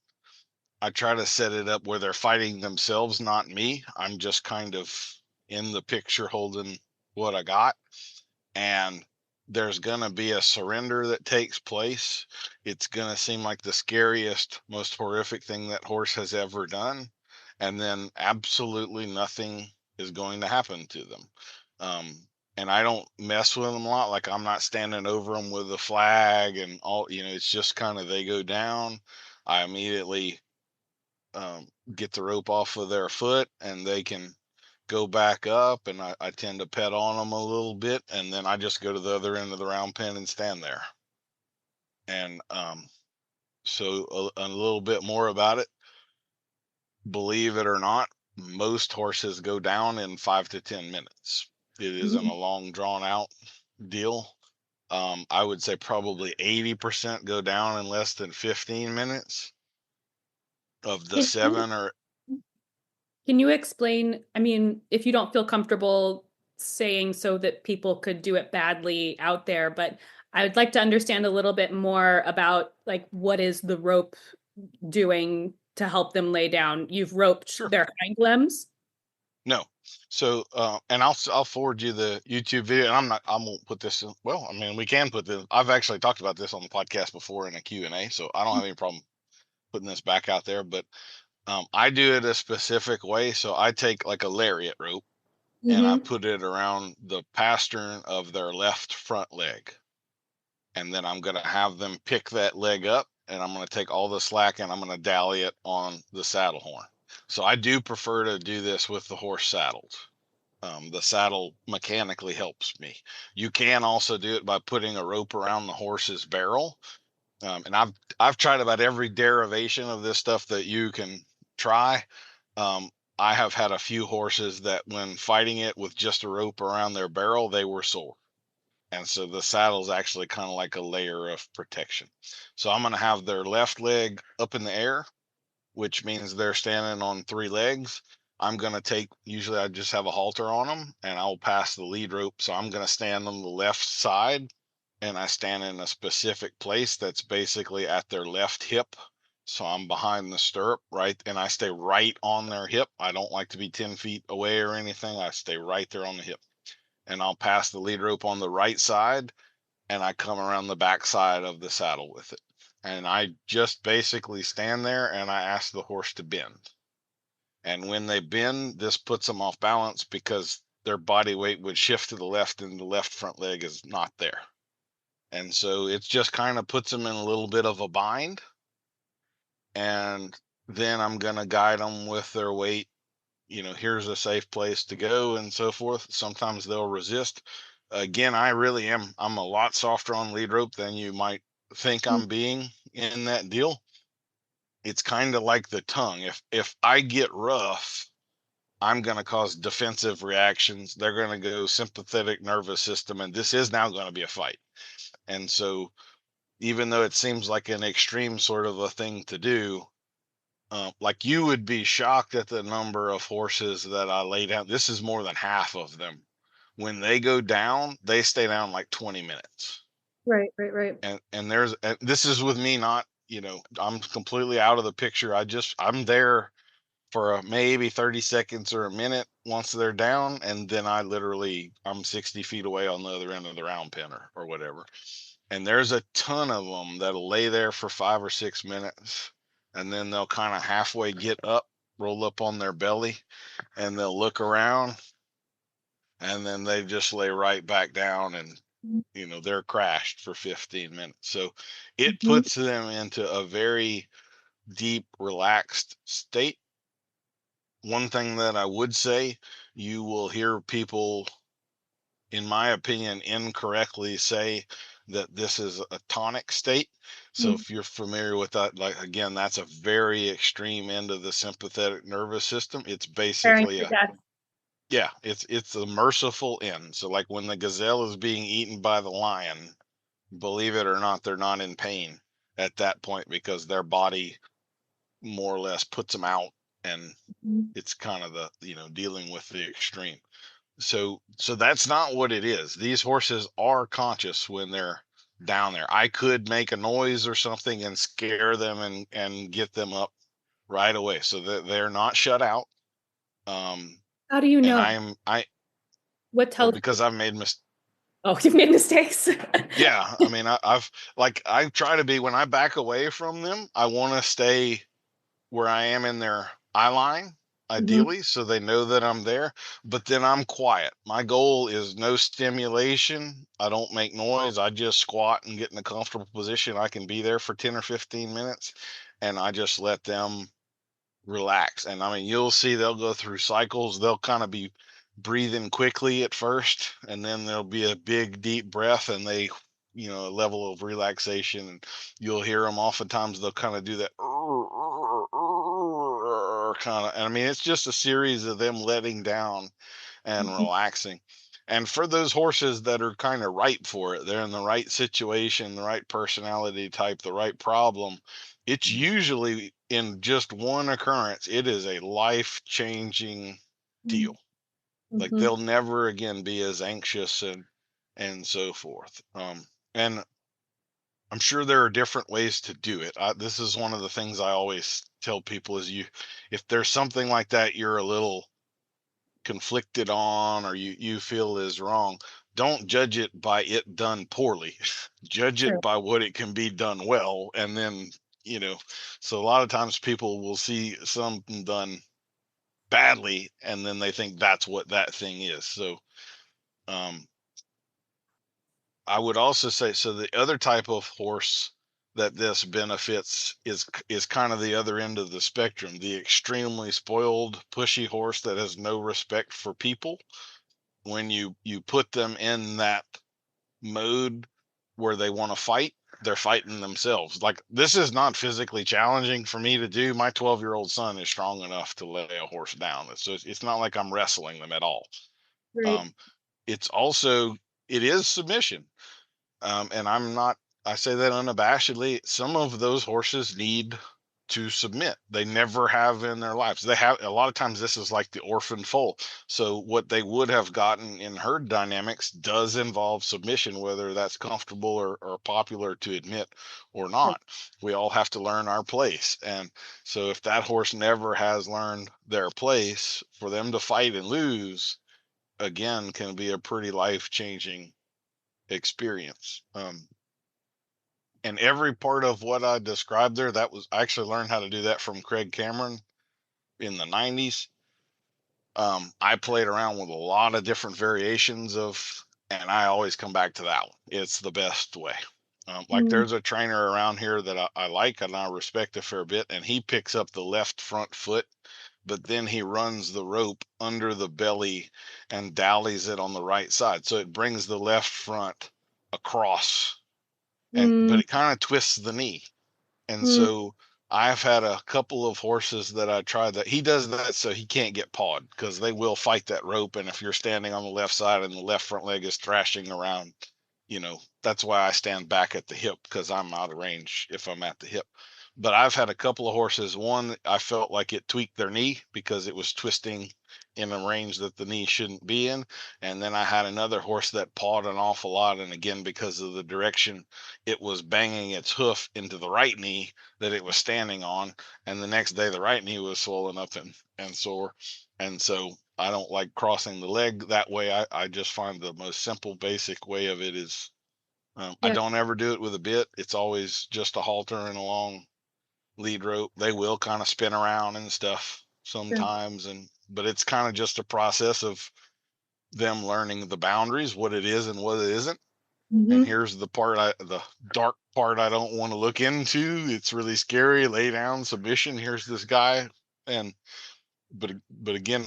I try to set it up where they're fighting themselves, not me. I'm just kind of in the picture holding what I got. And there's going to be a surrender that takes place. It's going to seem like the scariest, most horrific thing that horse has ever done. And then absolutely nothing is going to happen to them. And I don't mess with them a lot. Like, I'm not standing over them with a flag and all, it's just kind of, they go down. I immediately get the rope off of their foot, and they can go back up, and I tend to pet on them a little bit, and then I just go to the other end of the round pen and stand there. And so a little bit more about it. Believe it or not, most horses go down in 5 to 10 minutes. It isn't a long drawn out deal. I would say probably 80% go down in less than 15 minutes of the 7 or. Can you explain, I mean, if you don't feel comfortable saying so that people could do it badly out there, but I would like to understand a little bit more about, like, what is the rope doing to help them lay down? You've roped Sure. their hind limbs? No. So, and I'll forward you the YouTube video, and I won't put this in. Well, I mean, we can put this. I've actually talked about this on the podcast before in a Q&A, so I don't have any problem putting this back out there, but I do it a specific way. So I take like a lariat rope and I put it around the pastern of their left front leg. And then I'm going to have them pick that leg up, and I'm going to take all the slack and I'm going to dally it on the saddle horn. So I do prefer to do this with the horse saddled. The saddle mechanically helps me. You can also do it by putting a rope around the horse's barrel. And I've tried about every derivation of this stuff that you can try. I have had a few horses that when fighting it with just a rope around their barrel, they were sore. And so the saddle is actually kind of like a layer of protection. So I'm going to have their left leg up in the air, which means they're standing on 3 legs. I'm going to usually I just have a halter on them, and I'll pass the lead rope. So I'm going to stand on the left side, and I stand in a specific place that's basically at their left hip. So I'm behind the stirrup, right? And I stay right on their hip. I don't like to be 10 feet away or anything. I stay right there on the hip. And I'll pass the lead rope on the right side, and I come around the back side of the saddle with it. And I just basically stand there, and I ask the horse to bend. And when they bend, this puts them off balance because their body weight would shift to the left, and the left front leg is not there. And so it just kind of puts them in a little bit of a bind. And then I'm going to guide them with their weight. Here's a safe place to go and so forth. Sometimes they'll resist. Again, I'm a lot softer on lead rope than you might think I'm being in that deal. It's kind of like the tongue. If I get rough, I'm going to cause defensive reactions. They're going to go sympathetic nervous system, and this is now going to be a fight. And so even though it seems like an extreme sort of a thing to do, like you would be shocked at the number of horses that I lay down. This is more than half of them. When they go down, they stay down like 20 minutes. Right. And this is with me not, I'm completely out of the picture. I'm there for maybe 30 seconds or a minute once they're down, and then I'm 60 feet away on the other end of the round pen or whatever. And there's a ton of them that'll lay there for 5 or 6 minutes, and then they'll kind of halfway get up, roll up on their belly, and they'll look around, and then they just lay right back down, and they're crashed for 15 minutes. So it puts them into a very deep, relaxed state. One thing that I would say, you will hear people, in my opinion, incorrectly say that this is a tonic state. So if you're familiar with that, like, again, that's a very extreme end of the sympathetic nervous system. It's basically it's a merciful end. So like when the gazelle is being eaten by the lion, believe it or not, they're not in pain at that point because their body more or less puts them out, and it's kind of the, dealing with the extreme. So that's not what it is. These horses are conscious when they're down there. I could make a noise or something and scare them and get them up right away, so that they're not shut out. How do you know? What tells? Because I've made mistakes. Oh, you've made mistakes. Yeah, I mean, I try to be, when I back away from them, I want to stay where I am in their eye line, ideally, so they know that I'm there, but then I'm quiet. My goal is no stimulation. I don't make noise. I just squat and get in a comfortable position. I can be there for 10 or 15 minutes, and I just let them relax. And I mean, you'll see they'll go through cycles. They'll kind of be breathing quickly at first, and then there'll be a big deep breath, and they, a level of relaxation, and you'll hear them oftentimes, they'll kind of do that kind of, and I mean, it's just a series of them letting down and relaxing. And for those horses that are kind of ripe for it, they're in the right situation, the right personality type, the right problem, it's usually in just one occurrence, it is a life-changing deal. Like they'll never again be as anxious and so forth. And I'm sure there are different ways to do it. This is one of the things I always tell people is if there's something like that you're a little conflicted on, or you feel is wrong, don't judge it by it done poorly. Judge it by what it can be done well. And then, so a lot of times people will see something done badly, and then they think that's what that thing is. So I would also say, so the other type of horse that this benefits is kind of the other end of the spectrum, the extremely spoiled, pushy horse that has no respect for people. When you put them in that mode where they want to fight, they're fighting themselves. Like, this is not physically challenging for me to do. My 12-year-old son is strong enough to lay a horse down. So it's not like I'm wrestling them at all. Right. It is submission. And I say that unabashedly. Some of those horses need to submit. They never have in their lives. They have, a lot of times this is like the orphan foal. So what they would have gotten in herd dynamics does involve submission, whether that's comfortable or popular to admit or not. We all have to learn our place. And so if that horse never has learned their place, for them to fight and lose, again, can be a pretty life-changing experience. And every part of what I described there, I actually learned how to do that from Craig Cameron in the 90s. I played around with a lot of different variations and I always come back to that one. It's the best way. Like there's a trainer around here that I like and I respect a fair bit, and he picks up the left front foot, but then he runs the rope under the belly and dallies it on the right side. So it brings the left front across, but it kind of twists the knee. And so I've had a couple of horses that I tried that he does that so he can't get pawed, because they will fight that rope. And if you're standing on the left side and the left front leg is thrashing around, that's why I stand back at the hip, because I'm out of range if I'm at the hip. But I've had a couple of horses. One, I felt like it tweaked their knee because it was twisting in a range that the knee shouldn't be in. And then I had another horse that pawed an awful lot. And again, because of the direction, it was banging its hoof into the right knee that it was standing on. And the next day, the right knee was swollen up and sore. And so I don't like crossing the leg that way. I just find the most simple, basic way of it is I don't ever do it with a bit. It's always just a halter and a long lead rope. They will kind of spin around and stuff sometimes, but it's kind of just a process of them learning the boundaries, what it is and what it isn't. And here's the dark part I don't want to look into. It's really scary. Lay down, submission. Here's this guy, but again,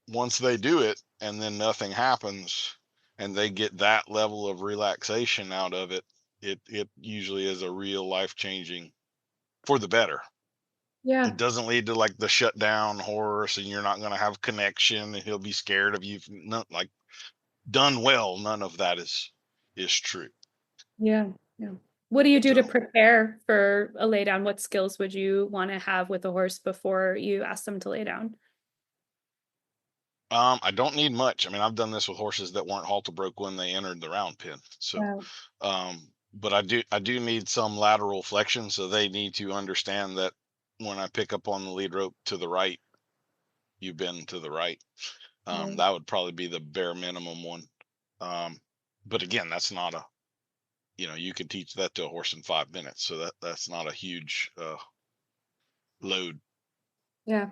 once they do it and then nothing happens, and they get that level of relaxation out of it, it usually is a real life changing for the better. Yeah. It doesn't lead to like the shutdown horse and you're not going to have connection and he'll be scared of you. Like done well, none of that is true. Yeah. What do you do to prepare for a lay down? What skills would you want to have with a horse before you ask them to lay down? I don't need much. I mean, I've done this with horses that weren't halter broke when they entered the round pen. So, but I do need some lateral flexion. So they need to understand that when I pick up on the lead rope to the right, you bend to the right. That would probably be the bare minimum one. But again, that's not you can teach that to a horse in 5 minutes. So that's not a huge load. Yeah.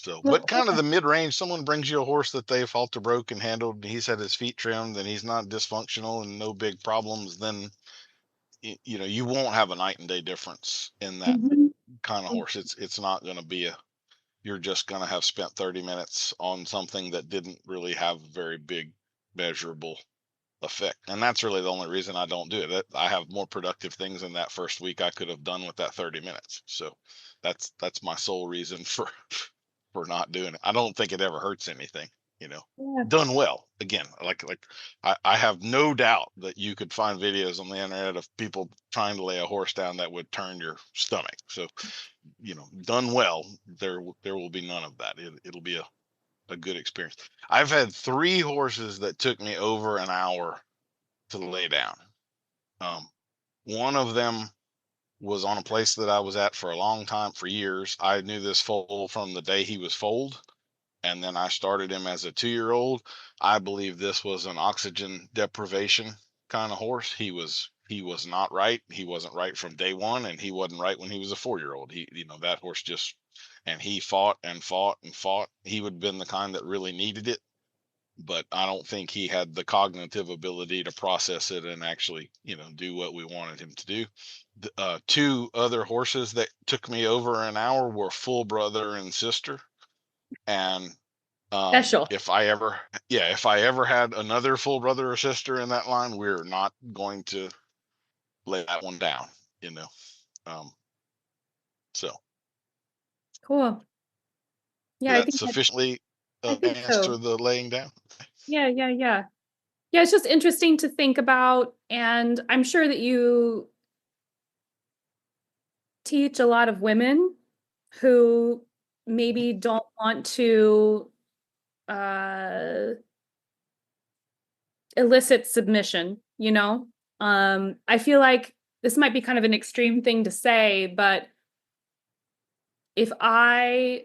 So, but kind of the mid-range, someone brings you a horse that they've halter broke and handled, and he's had his feet trimmed and he's not dysfunctional and no big problems, then, you won't have a night and day difference in that kind of horse. It's not going to be you're just going to have spent 30 minutes on something that didn't really have very big measurable effect. And that's really the only reason I don't do it. I have more productive things in that first week I could have done with that 30 minutes. So that's my sole reason for not doing it. I don't think it ever hurts anything, done well. Again, like I have no doubt that you could find videos on the internet of people trying to lay a horse down that would turn your stomach. So, done well, there will be none of that. It'll be a good experience. I've had 3 horses that took me over an hour to lay down. One of them was on a place that I was at for a long time, for years. I knew this foal from the day he was foaled, and then I started him as a 2-year-old. I believe this was an oxygen deprivation kind of horse. He was not right. He wasn't right from day one, and he wasn't right when he was a 4-year-old. That horse just, and he fought and fought and fought. He would have been the kind that really needed it, but I don't think he had the cognitive ability to process it and actually, do what we wanted him to do. 2 other horses that took me over an hour were full brother and sister. And special. if I ever had another full brother or sister in that line, we're not going to lay that one down, so. Cool. Yeah, I think sufficiently answer the laying down. Yeah. It's just interesting to think about, and I'm sure that you teach a lot of women who maybe don't want to elicit submission, I feel like this might be kind of an extreme thing to say, but if I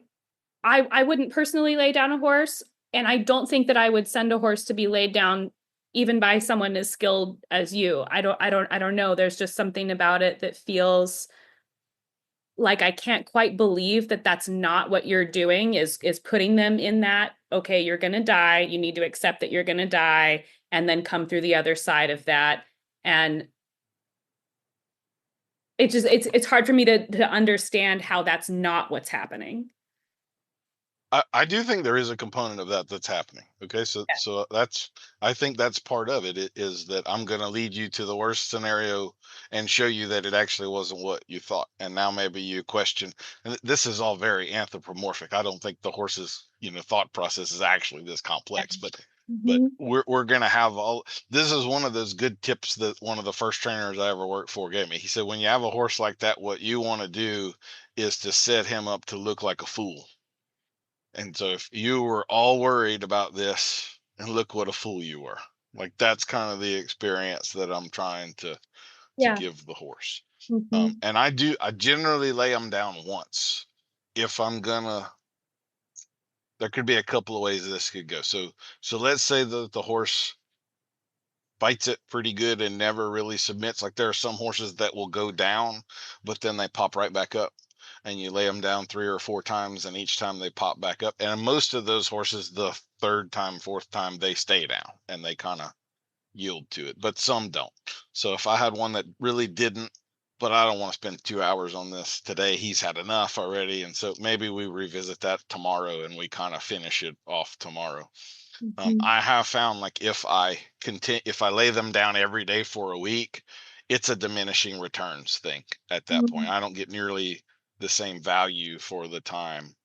wouldn't personally lay down a horse, and I don't think that I would send a horse to be laid down even by someone as skilled as you. I don't know. There's just something about it that feels like I can't quite believe that that's not what you're doing, is putting them in that, okay, you're going to die. You need to accept that you're going to die and then come through the other side of that. And it's hard for me to understand how that's not what's happening. I do think there is a component of that that's happening. Okay, so I think that's part of it, is that I'm going to lead you to the worst scenario and show you that it actually wasn't what you thought, and now maybe you question. And this is all very anthropomorphic. I don't think the horse's thought process is actually this complex, but Mm-hmm. we're going to have all. This is one of those good tips that one of the first trainers I ever worked for gave me. He said, when you have a horse like that, what you want to do is to set him up to look like a fool. And so if you were all worried about this, and look what a fool you were. Like, that's kind of the experience that I'm trying to Yeah. give the horse. Mm-hmm. And I generally lay them down once. If I'm gonna, there could be a couple of ways this could go. So let's say that the horse fights it pretty good and never really submits. Like, there are some horses that will go down, but then they pop right back up, and you lay them down 3 or 4 times, and each time they pop back up. And most of those horses, the third time, fourth time, they stay down and they kind of yield to it, but some don't. So if I had one that really didn't, but I don't want to spend 2 hours on this today, he's had enough already. And so maybe we revisit that tomorrow and we kind of finish it off tomorrow. Mm-hmm. I have found, like, if I lay them down every day for a week, it's a diminishing returns thing at that point. I don't get nearly the same value for the time.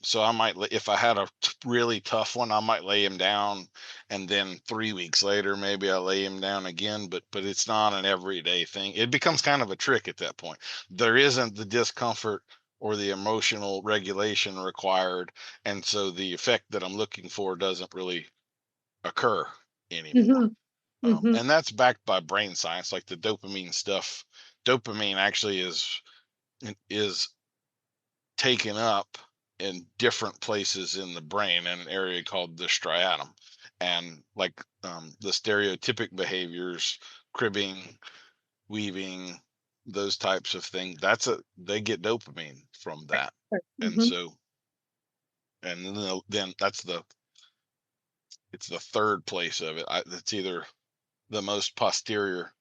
So I might, if I had a really tough one, I might lay him down, and then 3 weeks later, maybe I lay him down again. But it's not an everyday thing. It becomes kind of a trick at that point. There isn't the discomfort or the emotional regulation required, and so the effect that I'm looking for doesn't really occur anymore. Mm-hmm. Mm-hmm. And that's backed by brain science, like the dopamine stuff. Dopamine actually is taken up in different places in the brain in an area called the striatum. And like, the stereotypic behaviors, cribbing, weaving, those types of things, they get dopamine from that. And Mm-hmm. so, and then it's the third place of it. It's either the most posterior.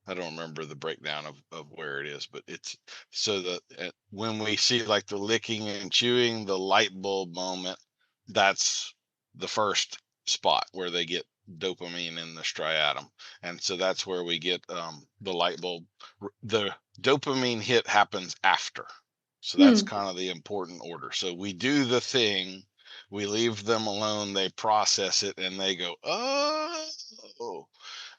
I don't remember the breakdown of where it is, but it's so that when we see, like, the licking and chewing, the light bulb moment, that's the first spot where they get dopamine in the striatum. And so that's where we get the light bulb. The dopamine hit happens after. So that's kind of the important order. So we do the thing, we leave them alone, they process it, and they go, oh.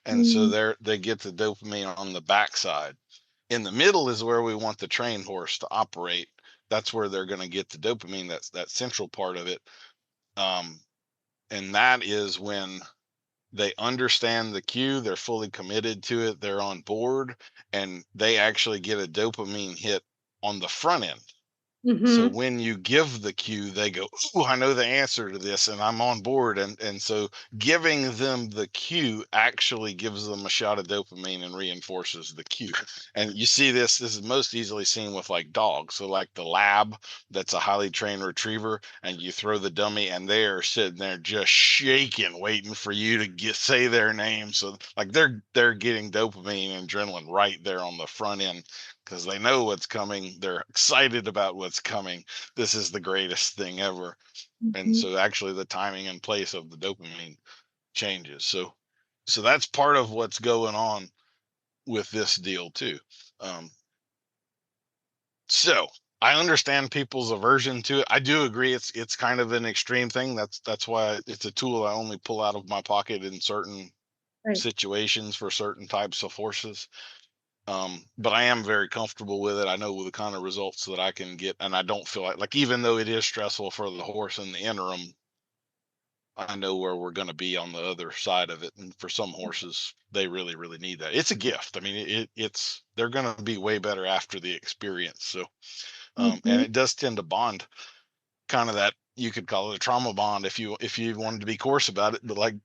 And so they get the dopamine on the backside. In the middle is where we want the trained horse to operate. That's where they're going to get the dopamine. That's that central part of it. And that is when they understand the cue, they're fully committed to it, they're on board, and they actually get a dopamine hit on the front end. So Mm-hmm. when you give the cue, they go, "Ooh, I know the answer to this, and I'm on board." And so giving them the cue actually gives them a shot of dopamine and reinforces the cue. And you see this is most easily seen with, like, dogs. So, like, the lab, that's a highly trained retriever, and you throw the dummy, and they are sitting there just shaking, waiting for you to say their name. So, like, they're getting dopamine and adrenaline right there on the front end, because they know what's coming. They're excited about what's coming. This is the greatest thing ever. And so actually the timing and place of the dopamine changes. So that's part of what's going on with this deal too. So I understand people's aversion to it. I do agree it's kind of an extreme thing. That's why it's a tool I only pull out of my pocket in certain situations for certain types of horses. But I am very comfortable with it. I know the kind of results that I can get, and I don't feel like even though it is stressful for the horse in the interim, I know where we're going to be on the other side of it. And for some horses, they really, really need that. It's a gift. I mean, it's they're going to be way better after the experience. So, and it does tend to bond, kind of that, you could call it a trauma bond if you wanted to be coarse about it, but, like,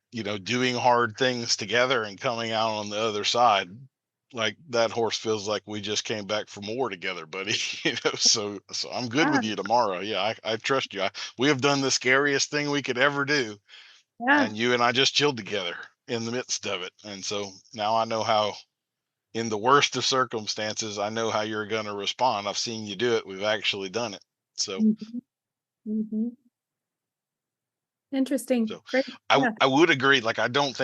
doing hard things together and coming out on the other side, like, that horse feels like we just came back from war together, buddy. So I'm good with you tomorrow. Yeah, I trust you. We have done the scariest thing we could ever do, Yeah. and you and I just chilled together in the midst of it. And so now I know how, in the worst of circumstances, I know how you're going to respond. I've seen you do it. We've actually done it. So Mhm. Mm-hmm. Interesting. So Great. Yeah. I would agree. Like, I don't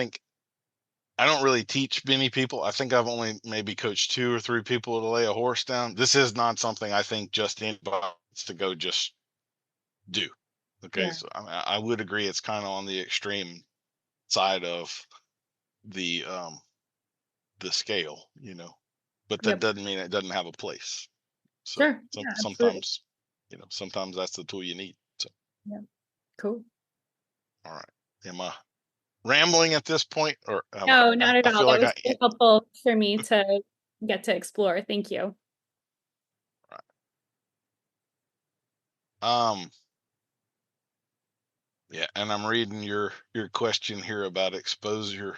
really teach many people. I think I've only maybe coached 2 or 3 people to lay a horse down. This is not something I think just anybody wants to go just do. Okay, Yeah. so I would agree it's kind of on the extreme side of the scale, but that Yep. doesn't mean it doesn't have a place. So Sure. Yeah, absolutely. sometimes, sometimes that's the tool you need. So, Yeah. Cool. all right. Am I rambling at this point, or No, not at I all. feel That like was so helpful for me to get to explore. Thank you. um, yeah, and I'm reading your question here about exposure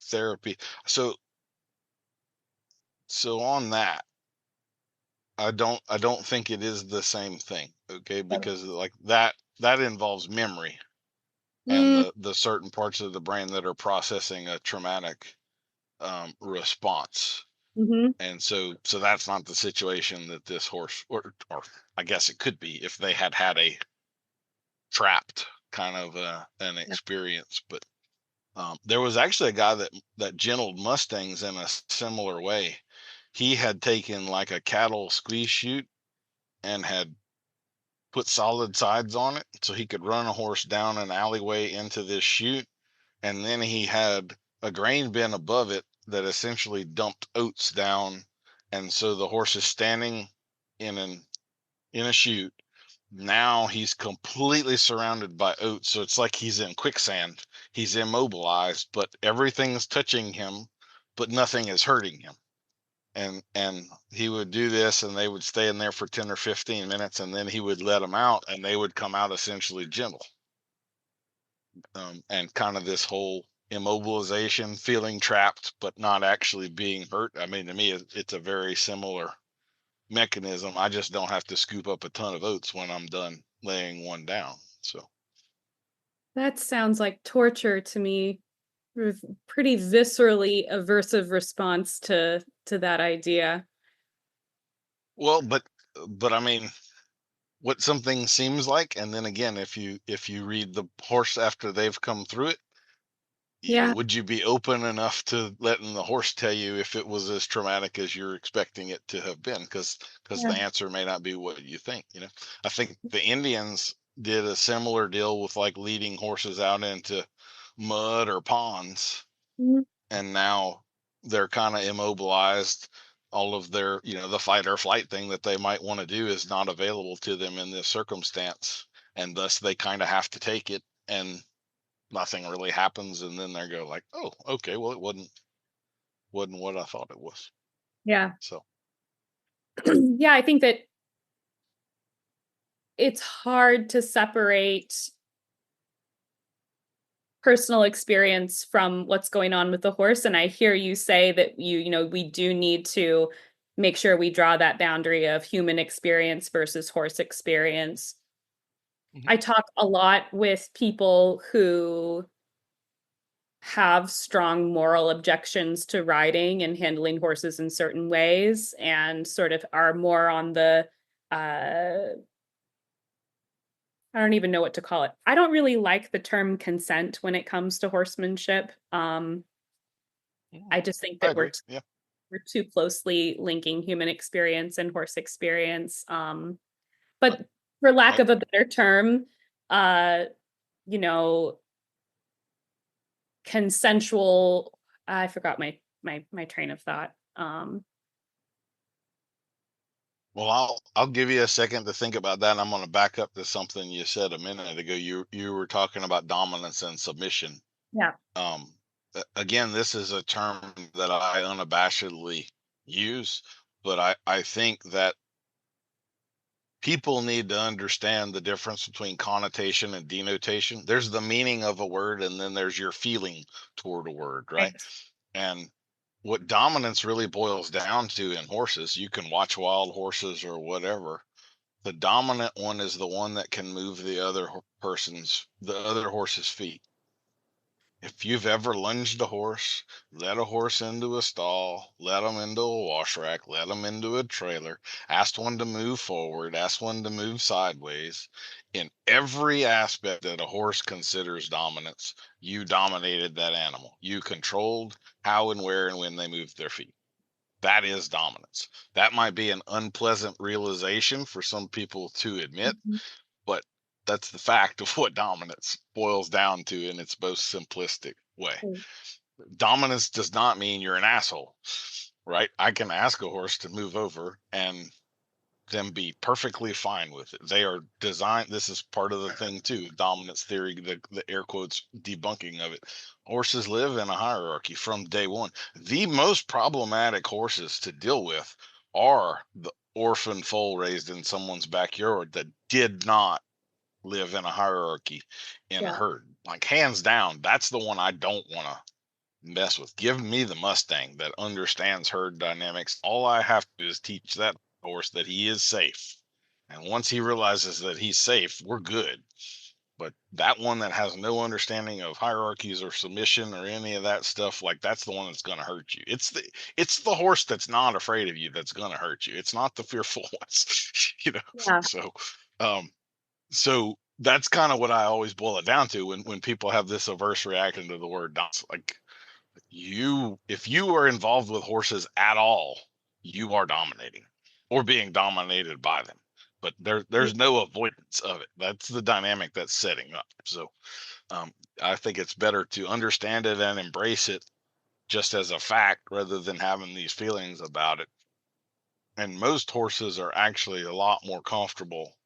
therapy. So on that, I don't think it is the same thing, okay? Because like that involves memory and Mm, the certain parts of the brain that are processing a traumatic response. hmm. And so that's not the situation that this horse, or I guess it could be if they had a trapped kind of an Yeah. experience. But there was actually a guy that gentled mustangs in a similar way. He had taken like a cattle squeeze chute and had put solid sides on it so he could run a horse down an alleyway into this chute, and then he had a grain bin above it that essentially dumped oats down, and so the horse is standing in a chute. Now he's completely surrounded by oats, so it's like he's in quicksand. He's immobilized, but everything's touching him, but nothing is hurting him. And he would do this, and they would stay in there for 10 or 15 minutes, and then he would let them out, and they would come out essentially gentle. And kind of this whole immobilization, feeling trapped but not actually being hurt. I mean, to me, it's a very similar mechanism. I just don't have to scoop up a ton of oats when I'm done laying one down. So, That sounds like torture to me. Pretty viscerally aversive response to that idea. well, but I mean, what something seems like, and then again, if you read the horse after they've come through it, Yeah. would you be open enough to letting the horse tell you if it was as traumatic as you're expecting it to have been? Because Yeah. the answer may not be what you think. I think the Indians did a similar deal with like leading horses out into mud or ponds, Mhm. and now they're kind of immobilized. All of their, the fight or flight thing that they might want to do is not available to them in this circumstance, and thus they kind of have to take it, and nothing really happens, and then they go like, oh, okay, well, it wasn't what I thought it was. Yeah. So Yeah, I think that it's hard to separate personal experience from what's going on with the horse. And I hear you say that we do need to make sure we draw that boundary of human experience versus horse experience. mhm. I talk a lot with people who have strong moral objections to riding and handling horses in certain ways and sort of are more on the I don't even know what to call it. I don't really like the term consent when it comes to horsemanship. I just think I that agree. Yeah. we're too closely linking human experience and horse experience. But for lack I, of a better term, uh, you know, consensual. I forgot my train of thought. well, I'll give you a second to think about that. I'm going to back up to something you said a minute ago. You were talking about dominance and submission. Yeah. um Again, this is a term that I unabashedly use, but I think that people need to understand the difference between connotation and denotation. There's the meaning of a word, and then there's your feeling toward a word, right? Right. And what dominance really boils down to in horses, you can watch wild horses or whatever. The dominant one is the one that can move the other horse's feet. If you've ever lunged a horse, led a horse into a stall, led them into a wash rack, led them into a trailer, asked one to move forward, asked one to move sideways, in every aspect that a horse considers dominance, you dominated that animal. You controlled how and where and when they moved their feet. That is dominance. That might be an unpleasant realization for some people to admit, Mhm. but that's the fact of what dominance boils down to in its most simplistic way. Mm. Dominance does not mean you're an asshole, right? I can ask a horse to move over and them be perfectly fine with it. They are designed. This is part of the thing too. Dominance theory, the air quotes debunking of it. Horses live in a hierarchy from day one. The most problematic horses to deal with are the orphan foal raised in someone's backyard that did not live in a hierarchy in a Yeah. herd. Like hands down, that's the one I don't want to mess with. Give me the Mustang that understands herd dynamics. All I have to do is teach that horse that he is safe. And once he realizes that he's safe, we're good. But that one that has no understanding of hierarchies or submission or any of that stuff, like that's the one that's going to hurt you. It's the horse that's not afraid of you that's going to hurt you. It's not the fearful ones, you know. Yeah. So um so that's kind of what I always boil it down to when people have this averse reaction to the word dance. Like if you are involved with horses at all, you are dominating or being dominated by them. But there's no avoidance of it. That's the dynamic that's setting up. So I think it's better to understand it and embrace it just as a fact rather than having these feelings about it. And most horses are actually a lot more comfortable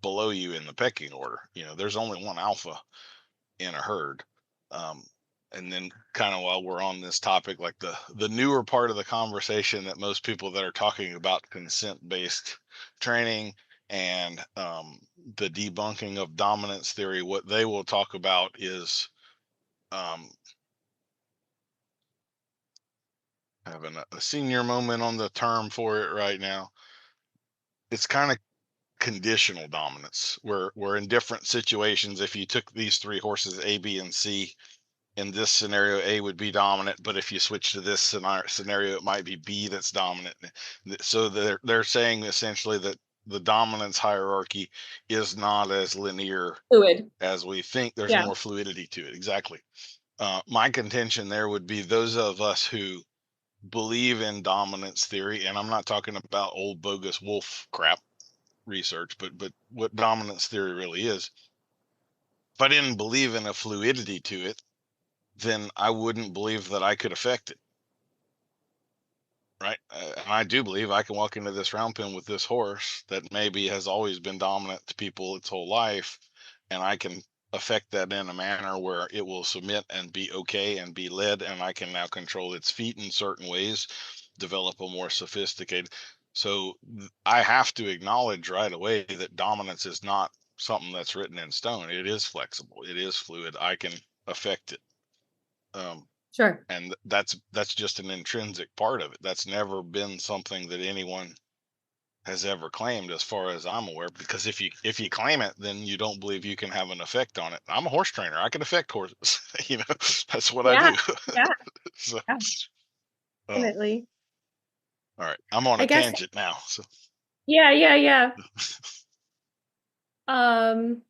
below you in the pecking order. You know, there's only one alpha in a herd. Um, and then kind of while we're on this topic, like the newer part of the conversation that most people that are talking about consent-based training and the debunking of dominance theory, what they will talk about is um, having a senior moment on the term for it right now. It's kind of conditional dominance, where in different situations, if you took these three horses, A, B, and C, in this scenario, A would be dominant, but if you switch to this scenario, it might be B that's dominant. So they're saying essentially that the dominance hierarchy is not as linear Fluid. as we think. There's Yeah. more fluidity to it. Exactly. My contention there would be those of us who believe in dominance theory, and I'm not talking about old bogus wolf crap research, but what dominance theory really is. If I didn't believe in a fluidity to it, then I wouldn't believe that I could affect it. Right. And I do believe I can walk into this round pen with this horse that maybe has always been dominant to people its whole life. And I can affect that in a manner where it will submit and be okay and be led. And I can now control its feet in certain ways, develop a more sophisticated. So I have to acknowledge right away that dominance is not something that's written in stone. It is flexible. It is fluid. I can affect it. Sure. And that's just an intrinsic part of it. That's never been something that anyone has ever claimed, as far as I'm aware. Because if you claim it, then you don't believe you can have an effect on it. I'm a horse trainer. I can affect horses. You know, that's what I Yeah. do. Yeah. So, Yeah. um, Definitely. all right, I'm on I a guess. tangent now. So, Yeah. Yeah. Yeah. Um,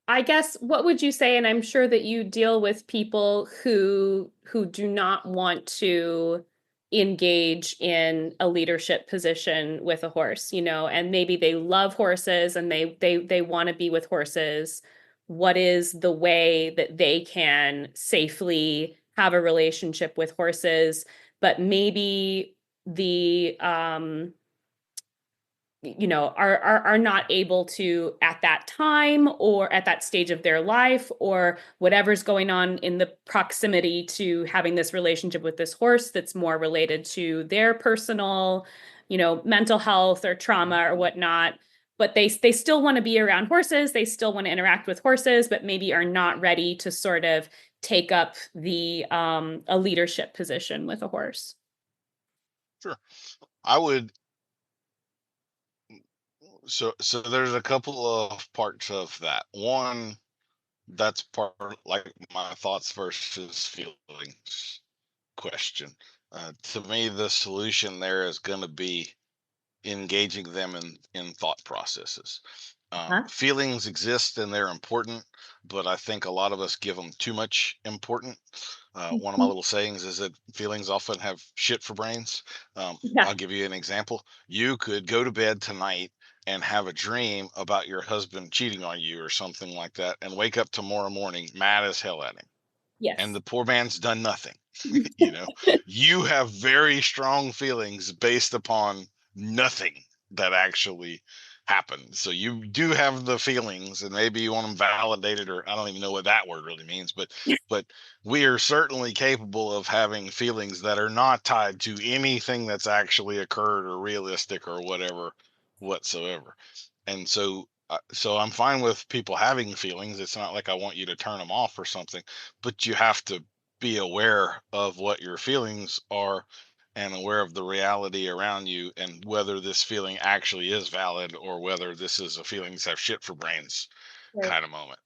I guess what would you say, and I'm sure that you deal with people who do not want to engage in a leadership position with a horse, and maybe they love horses and they want to be with horses. What is the way that they can safely have a relationship with horses, but maybe the are not able to at that time or at that stage of their life or whatever's going on in the proximity to having this relationship with this horse that's more related to their personal, mental health or trauma or whatnot. But they still want to be around horses. They still want to interact with horses, but maybe are not ready to sort of take up the a leadership position with a horse. sure, I would. So there's a couple of parts of that. One, that's part like my thoughts versus feelings question. To me, the solution there is going to be engaging them in thought processes. Huh? Feelings exist and they're important, but I think a lot of us give them too much important. One of my Mhm. little sayings is that feelings often have shit for brains. Yeah. I'll give you an example. You could go to bed tonight and have a dream about your husband cheating on you or something like that, and wake up tomorrow morning mad as hell at him. And Yes. the poor man's done nothing. You know, you have very strong feelings based upon nothing that actually happened. So you do have the feelings, and maybe you want them validated, or I don't even know what that word really means, but we are certainly capable of having feelings that are not tied to anything that's actually occurred or realistic or whatever whatsoever. And so I'm fine with people having feelings. It's not like I want you to turn them off or something, but you have to be aware of what your feelings are and aware of the reality around you, and whether this feeling actually is valid or whether this is a feelings have shit for brains Right. kind of moment,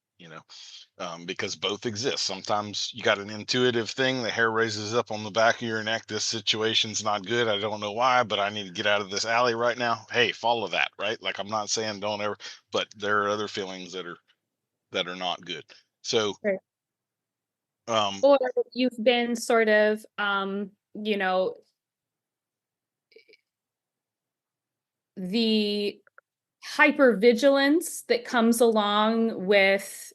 because both exist. Sometimes you got an intuitive thing, the hair raises up on the back of your neck. This situation's not good. I don't know why, but I need to get out of this alley right now. Hey, follow that, right? Like, I'm not saying don't ever, but there are other feelings that are not good. So, Right. um, Or you've been sort of, you know, the hypervigilance that comes along with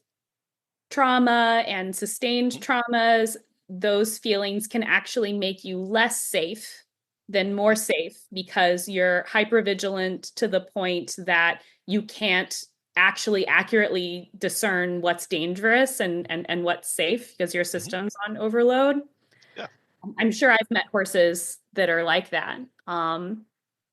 trauma and sustained traumas, those feelings can actually make you less safe than more safe because you're hypervigilant to the point that you can't actually accurately discern what's dangerous and what's safe because your mhm, system's on overload. yeah. I'm sure I've met horses that are like that.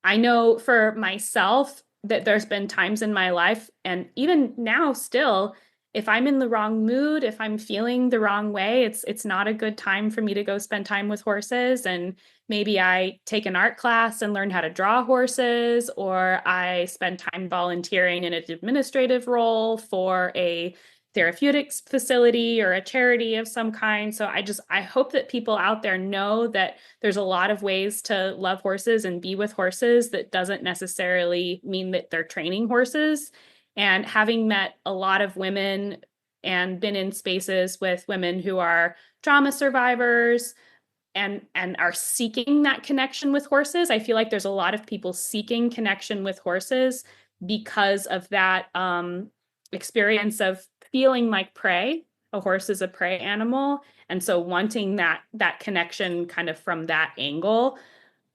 I know for myself that there's been times in my life, and even now still, if I'm in the wrong mood, if I'm feeling the wrong way, it's not a good time for me to go spend time with horses. And maybe I take an art class and learn how to draw horses, or I spend time volunteering in an administrative role for a therapeutics facility or a charity of some kind. So I hope that people out there know that there's a lot of ways to love horses and be with horses that doesn't necessarily mean that they're training horses. And having met a lot of women and been in spaces with women who are trauma survivors and are seeking that connection with horses, I feel like there's a lot of people seeking connection with horses because of that experience of feeling like prey. A horse is a prey animal, and so wanting that connection kind of from that angle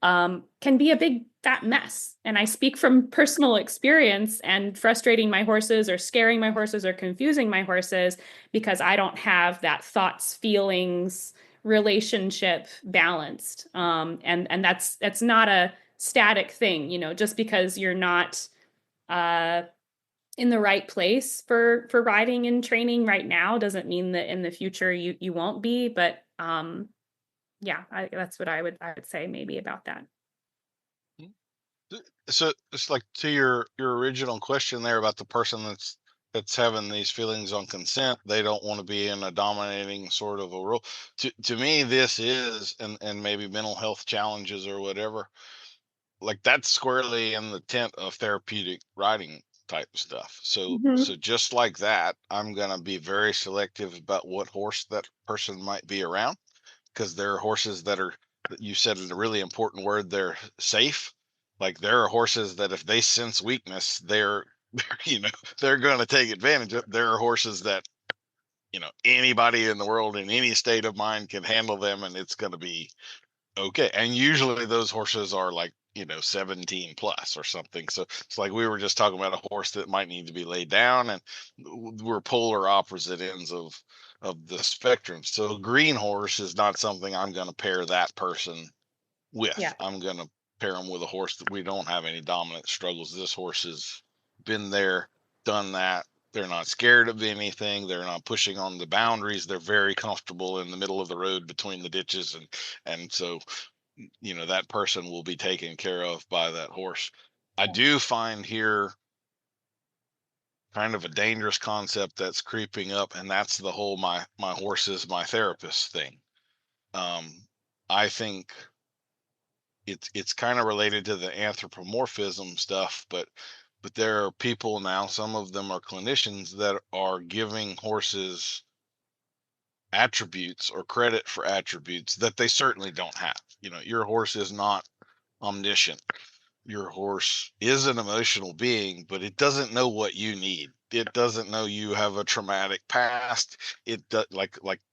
can be a big fat mess. And I speak from personal experience and frustrating my horses or scaring my horses or confusing my horses because I don't have that thoughts, feelings, relationship balanced. And that's not a static thing, just because you're not uh, in the right place for riding and training right now doesn't mean that in the future you won't be. But yeah, that's what I would say maybe about that. So it's like to your original question there about the person that's having these feelings on consent. They don't want to be in a dominating sort of a role. To me, this is, and maybe mental health challenges or whatever, like that's squarely in the tent of therapeutic writing type stuff. So Mhm. so just like that, I'm gonna be very selective about what horse that person might be around, because there are horses that are, you said a really important word, they're safe. Like, there are horses that if they sense weakness, they're they're going to take advantage of. There are horses that anybody in the world in any state of mind can handle them, and it's going to be okay. And usually those horses are like 17 plus or something. So it's like we were just talking about a horse that might need to be laid down, and we're polar opposite ends of the spectrum. So a green horse is not something I'm going to pair that person with. Yeah. I'm going to pair them with a horse that we don't have any dominant struggles. This horse has been there, done that. They're not scared of anything. They're not pushing on the boundaries. They're very comfortable in the middle of the road between the ditches, and so that person will be taken care of by that horse. I do find here kind of a dangerous concept that's creeping up, and that's the whole my horse is my therapist thing. I think it's kind of related to the anthropomorphism stuff, but there are people now, some of them are clinicians, that are giving horses attributes or credit for attributes that they certainly don't have. Your horse is not omniscient. Your horse is an emotional being, but it doesn't know what you need. It doesn't know you have a traumatic past. It does,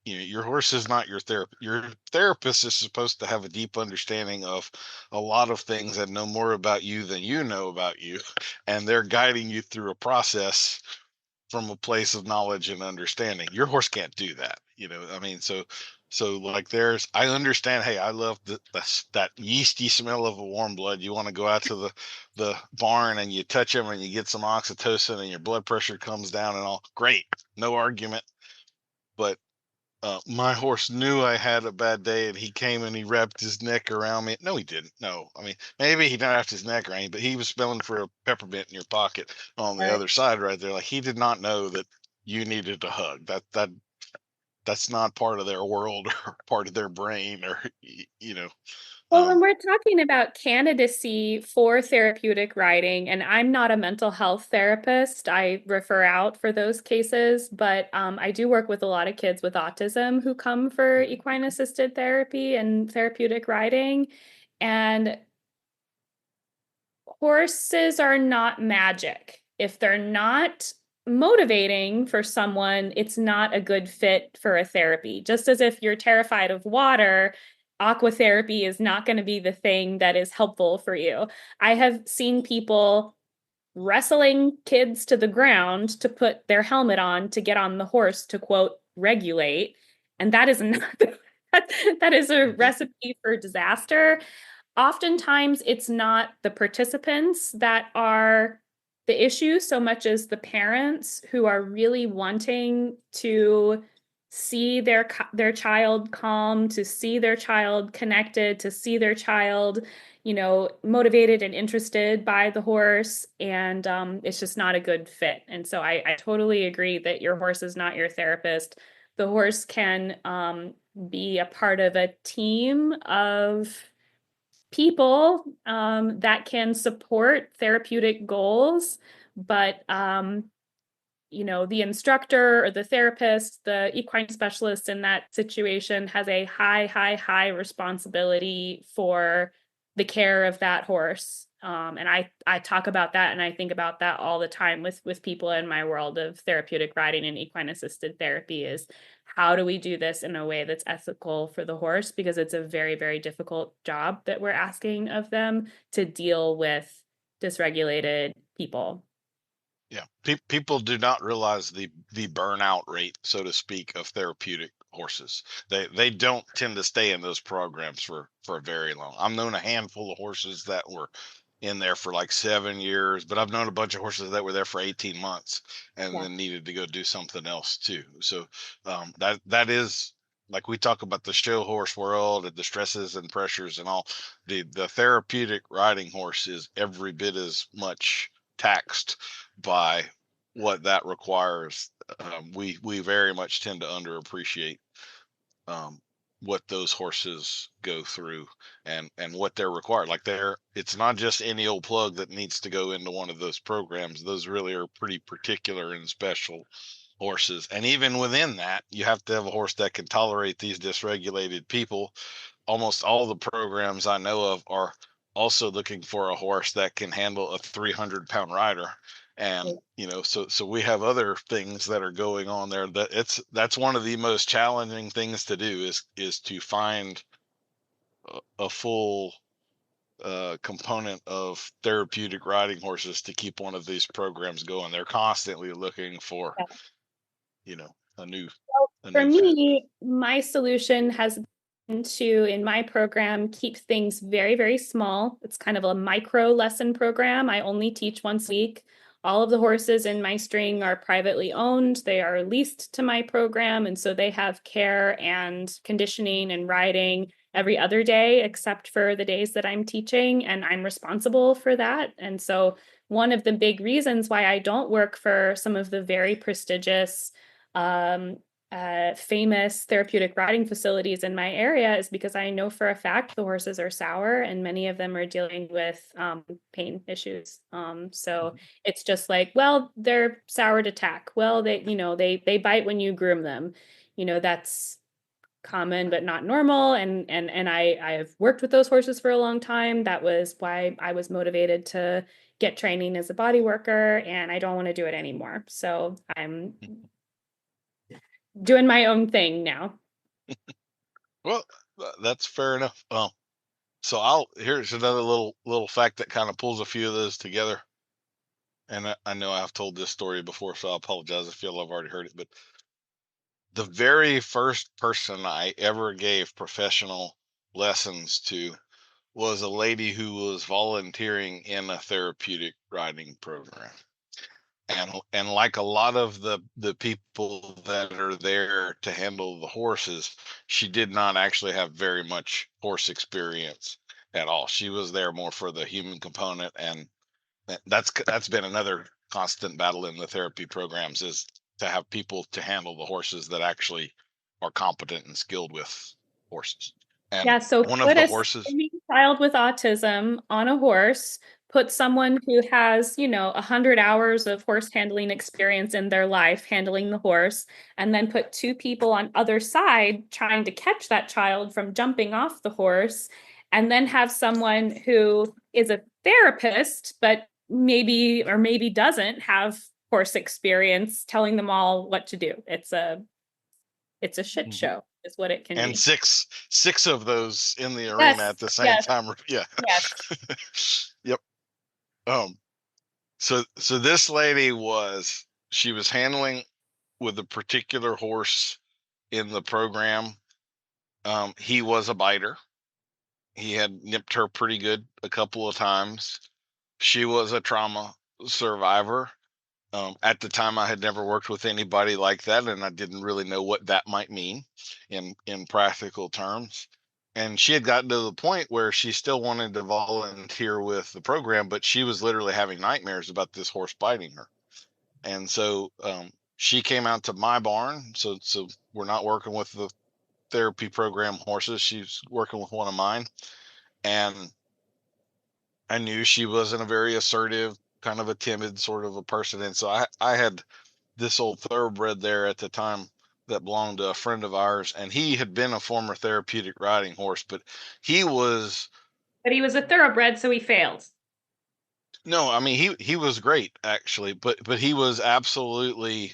your horse is not your therapist. Your therapist is supposed to have a deep understanding of a lot of things and know more about you than you know about you, and they're guiding you through a process from a place of knowledge and understanding. Your horse can't do that. I mean, so like I understand, hey, I love that yeasty smell of a warm blood. You want to go out to the barn and you touch them and you get some oxytocin and your blood pressure comes down and all. Great. No argument. But my horse knew I had a bad day and he came and he wrapped his neck around me. No, he didn't. No, I mean, maybe he didn't wrap his neck around you, but he was smelling for a peppermint in your pocket on the other side right there. Like, he did not know that you needed a hug. That's not part of their world or part of their brain, or Well, when we're talking about candidacy for therapeutic riding, and I'm not a mental health therapist, I refer out for those cases, but I do work with a lot of kids with autism who come for equine assisted therapy and therapeutic riding. And horses are not magic. If they're not motivating for someone, it's not a good fit for a therapy. Just as if you're terrified of water, aqua therapy is not going to be the thing that is helpful for you. I have seen people wrestling kids to the ground to put their helmet on to get on the horse to, quote, regulate. And that is not that is a recipe for disaster. Oftentimes it's not the participants that are the issue so much as the parents who are really wanting to see their child calm, to see their child connected, to see their child, motivated and interested by the horse. And it's just not a good fit. And so I totally agree that your horse is not your therapist. The horse can be a part of a team of people that can support therapeutic goals, but the instructor or the therapist, the equine specialist in that situation has a high responsibility for the care of that horse. And I talk about that, and I think about that all the time with people in my world of therapeutic riding and equine assisted therapy is, how do we do this in a way that's ethical for the horse? Because it's a very, very difficult job that we're asking of them to deal with dysregulated people. Yeah, people do not realize the burnout rate, so to speak, of therapeutic horses. They don't tend to stay in those programs for very long. I've known a handful of horses that were in there for like 7 years, but I've known a bunch of horses that were there for 18 months and then needed to go do something else too. So that is, like, we talk about the show horse world and the stresses and pressures and all. The therapeutic riding horse is every bit as much taxed by what that requires. We very much tend to underappreciate what those horses go through and what they're required. Like, it's not just any old plug that needs to go into one of those programs. Those really are pretty particular and special horses. And even within that, you have to have a horse that can tolerate these dysregulated people. Almost all the programs I know of are also looking for a horse that can handle a 300-pound rider. And so we have other things that are going on there. That's one of the most challenging things to do is to find a full component of therapeutic riding horses to keep one of these programs going. They're constantly looking for a new. For me, my solution has been to, in my program, keep things very, very small. It's kind of a micro lesson program. I only teach once a week. All of the horses in my string are privately owned. They are leased to my program. And so they have care and conditioning and riding every other day, except for the days that I'm teaching. And I'm responsible for that. And so one of the big reasons why I don't work for some of the very prestigious, famous therapeutic riding facilities in my area is because I know for a fact the horses are sour and many of them are dealing with pain issues. So it's just like, well, they're sour to tack. Well, they bite when you groom them. That's common but not normal. And I have worked with those horses for a long time. That was why I was motivated to get training as a body worker, and I don't want to do it anymore. So I'm doing my own thing now. Well, that's fair enough. So here's another little fact that kind of pulls a few of those together. And I know I've told this story before, so I apologize if y'all have already heard it. But the very first person I ever gave professional lessons to was a lady who was volunteering in a therapeutic riding program. And like a lot of the people that are there to handle the horses, she did not actually have very much horse experience at all. She was there more for the human component, and that's been another constant battle in the therapy programs, is to have people to handle the horses that actually are competent and skilled with horses. And Yeah, so one of put the a horses, screaming child with autism on a horse, put someone who has, 100 hours of horse handling experience in their life handling the horse, and then put two people on other side trying to catch that child from jumping off the horse, and then have someone who is a therapist, but maybe or maybe doesn't have horse experience telling them all what to do. It's a shit show is what it can and be. six of those in the arena Yes, at the same yes, time. Yeah. yes. Yep. So this lady she was handling with a particular horse in the program. He was a biter. He had nipped her pretty good a couple of times. She was a trauma survivor. At the time, I had never worked with anybody like that, and I didn't really know what that might mean in practical terms. And she had gotten to the point where she still wanted to volunteer with the program, but she was literally having nightmares about this horse biting her. And so she came out to my barn. So we're not working with the therapy program horses. She's working with one of mine. And I knew she wasn't a very assertive, kind of a timid sort of a person. And so I had this old thoroughbred there at the time that belonged to a friend of ours, and he had been a former therapeutic riding horse, but he was But he was a thoroughbred, so he failed. no, I mean he was great actually, but he was absolutely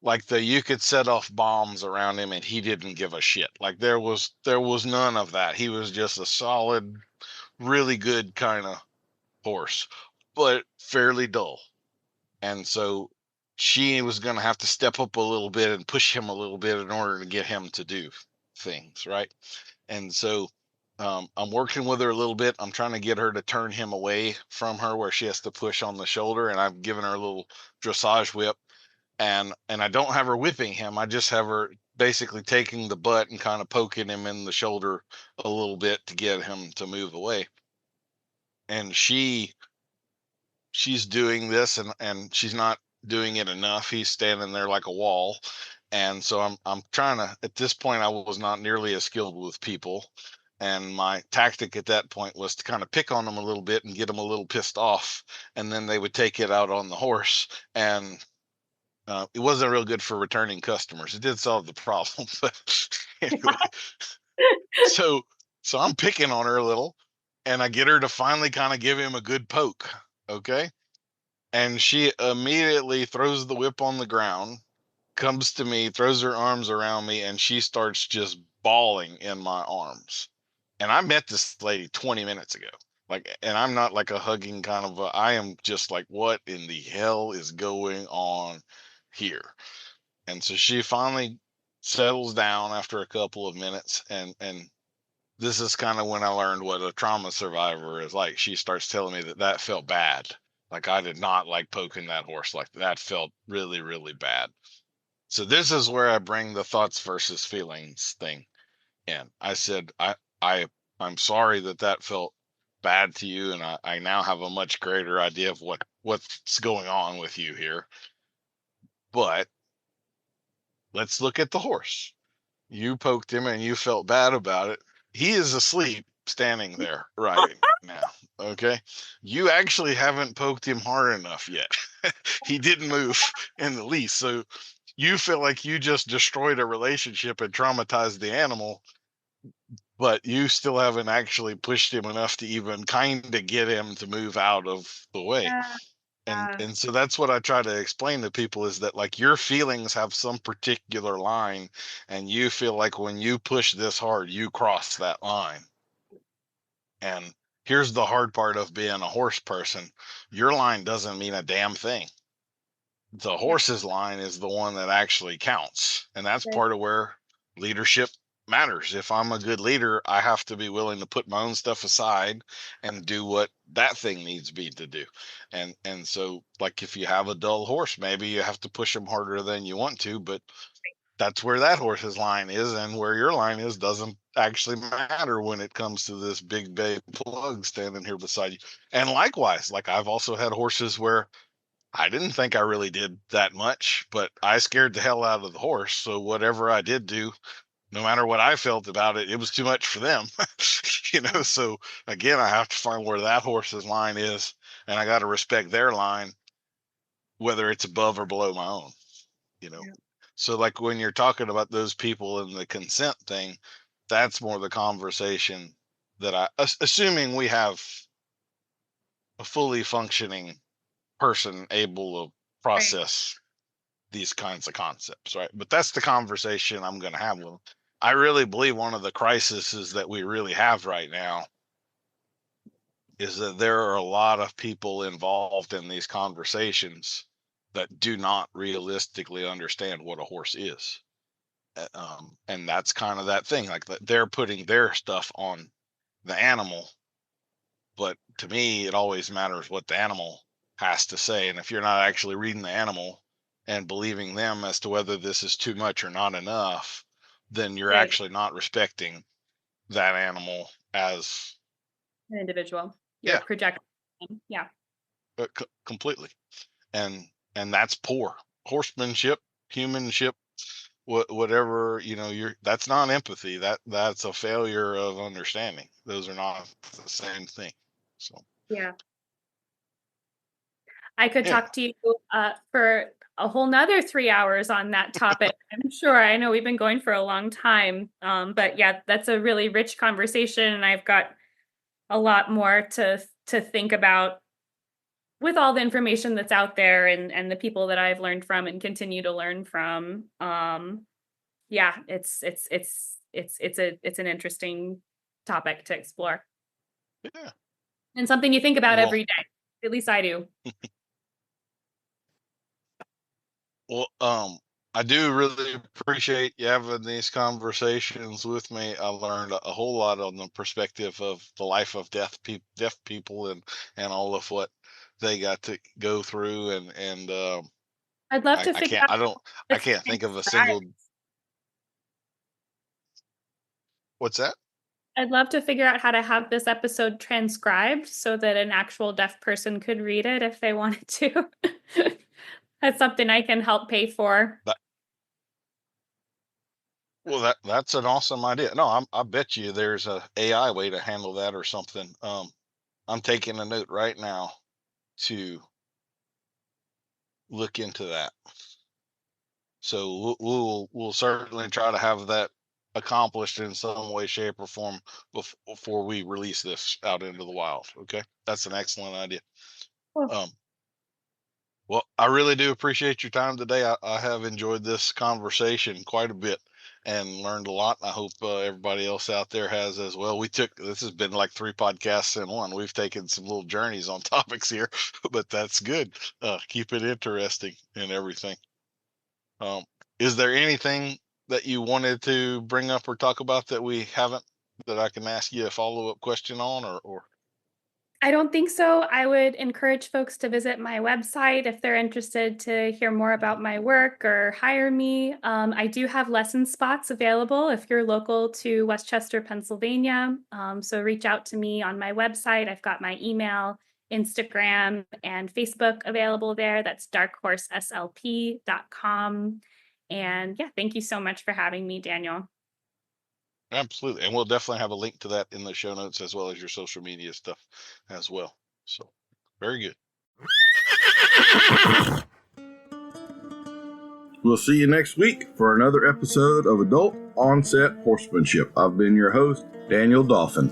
like you could set off bombs around him and he didn't give a shit. Like there was none of that. He was just a solid, really good kind of horse, but fairly dull. And so she was going to have to step up a little bit and push him a little bit in order to get him to do things, right? And so I'm working with her a little bit. I'm trying to get her to turn him away from her where she has to push on the shoulder. And I've given her a little dressage whip. And I don't have her whipping him. I just have her basically taking the butt and kind of poking him in the shoulder a little bit to get him to move away. And she's doing this and she's not doing it enough. He's standing there like a wall. And so I'm trying to, at this point, I was not nearly as skilled with people. And my tactic at that point was to kind of pick on them a little bit and get them a little pissed off. And then they would take it out on the horse. And it wasn't real good for returning customers. It did solve the problem. But anyway, so I'm picking on her a little and I get her to finally kind of give him a good poke. Okay. And she immediately throws the whip on the ground, comes to me, throws her arms around me, and she starts just bawling in my arms. And I met this lady 20 minutes ago. And I'm not like a hugging kind of I am just like, what in the hell is going on here? And so she finally settles down after a couple of minutes. And this is kind of when I learned what a trauma survivor is like. She starts telling me that felt bad. Like I did not like poking that horse. Like that felt really, really bad. So this is where I bring the thoughts versus feelings thing in. I said, I'm sorry that felt bad to you. And I now have a much greater idea of what what's going on with you here. But let's look at the horse. You poked him and you felt bad about it. He is asleep standing there right now. Okay. You actually haven't poked him hard enough yet. He didn't move in the least. So you feel like you just destroyed a relationship and traumatized the animal, but you still haven't actually pushed him enough to even kind of get him to move out of the way. And so that's what I try to explain to people, is that like your feelings have some particular line, and you feel like when you push this hard, you cross that line. And here's the hard part of being a horse person. Your line doesn't mean a damn thing. The horse's line is the one that actually counts. And that's part of where leadership matters. If I'm a good leader, I have to be willing to put my own stuff aside and do what that thing needs me to do. And so, like, if you have a dull horse, maybe you have to push them harder than you want to, but that's where that horse's line is, and where your line is doesn't actually matter when it comes to this big bay plug standing here beside you. And likewise, like, I've also had horses where I didn't think I really did that much, but I scared the hell out of the horse. So whatever I did do, no matter what I felt about it, it was too much for them. So again, I have to find where that horse's line is, and I got to respect their line, whether it's above or below my own. Yeah. So like when you're talking about those people and the consent thing, that's more the conversation that assuming we have a fully functioning person able to process these kinds of concepts, right? But that's the conversation I'm going to have with them. I really believe one of the crises that we really have right now is that there are a lot of people involved in these conversations that do not realistically understand what a horse is. And that's kind of that thing, like they're putting their stuff on the animal. But to me, it always matters what the animal has to say. And if you're not actually reading the animal and believing them as to whether this is too much or not enough, then you're actually not respecting that animal as an individual. You're projecting. Completely. And that's poor horsemanship, humanship, whatever, that's not empathy. That's a failure of understanding. Those are not the same thing. So I could talk to you for a whole nother 3 hours on that topic. I'm sure. I know we've been going for a long time. But yeah, that's a really rich conversation, and I've got a lot more to think about with all the information that's out there and the people that I've learned from and continue to learn from. It's an interesting topic to explore. Yeah. And something you think about every day. At least I do. Well, I do really appreciate you having these conversations with me. I learned a whole lot on the perspective of the life of deaf people and all of what they got to go through. And I'd love to figure out. I can't think of a single. What's that? I'd love to figure out how to have this episode transcribed so that an actual deaf person could read it if they wanted to. That's something I can help pay for. Well, that's an awesome idea. No, I bet you there's a AI way to handle that or something. I'm taking a note right now to look into that. So we'll certainly try to have that accomplished in some way, shape, or form before we release this out into the wild. Okay, that's an excellent idea. Cool. Well, I really do appreciate your time today. I have enjoyed this conversation quite a bit and learned a lot. I hope everybody else out there has as well. This has been like 3 podcasts in one. We've taken some little journeys on topics here, but that's good. Keep it interesting and everything. Is there anything that you wanted to bring up or talk about that we haven't, that I can ask you a follow-up question on, or? I don't think so. I would encourage folks to visit my website if they're interested to hear more about my work or hire me. I do have lesson spots available if you're local to Westchester, Pennsylvania. So reach out to me on my website. I've got my email Instagram and Facebook available there. That's darkhorseslp.com. And yeah, thank you so much for having me, Daniel. Absolutely. And we'll definitely have a link to that in the show notes, as well as your social media stuff as well. So very good. We'll see you next week for another episode of Adult Onset Horsemanship. I've been your host, Daniel Dolphin.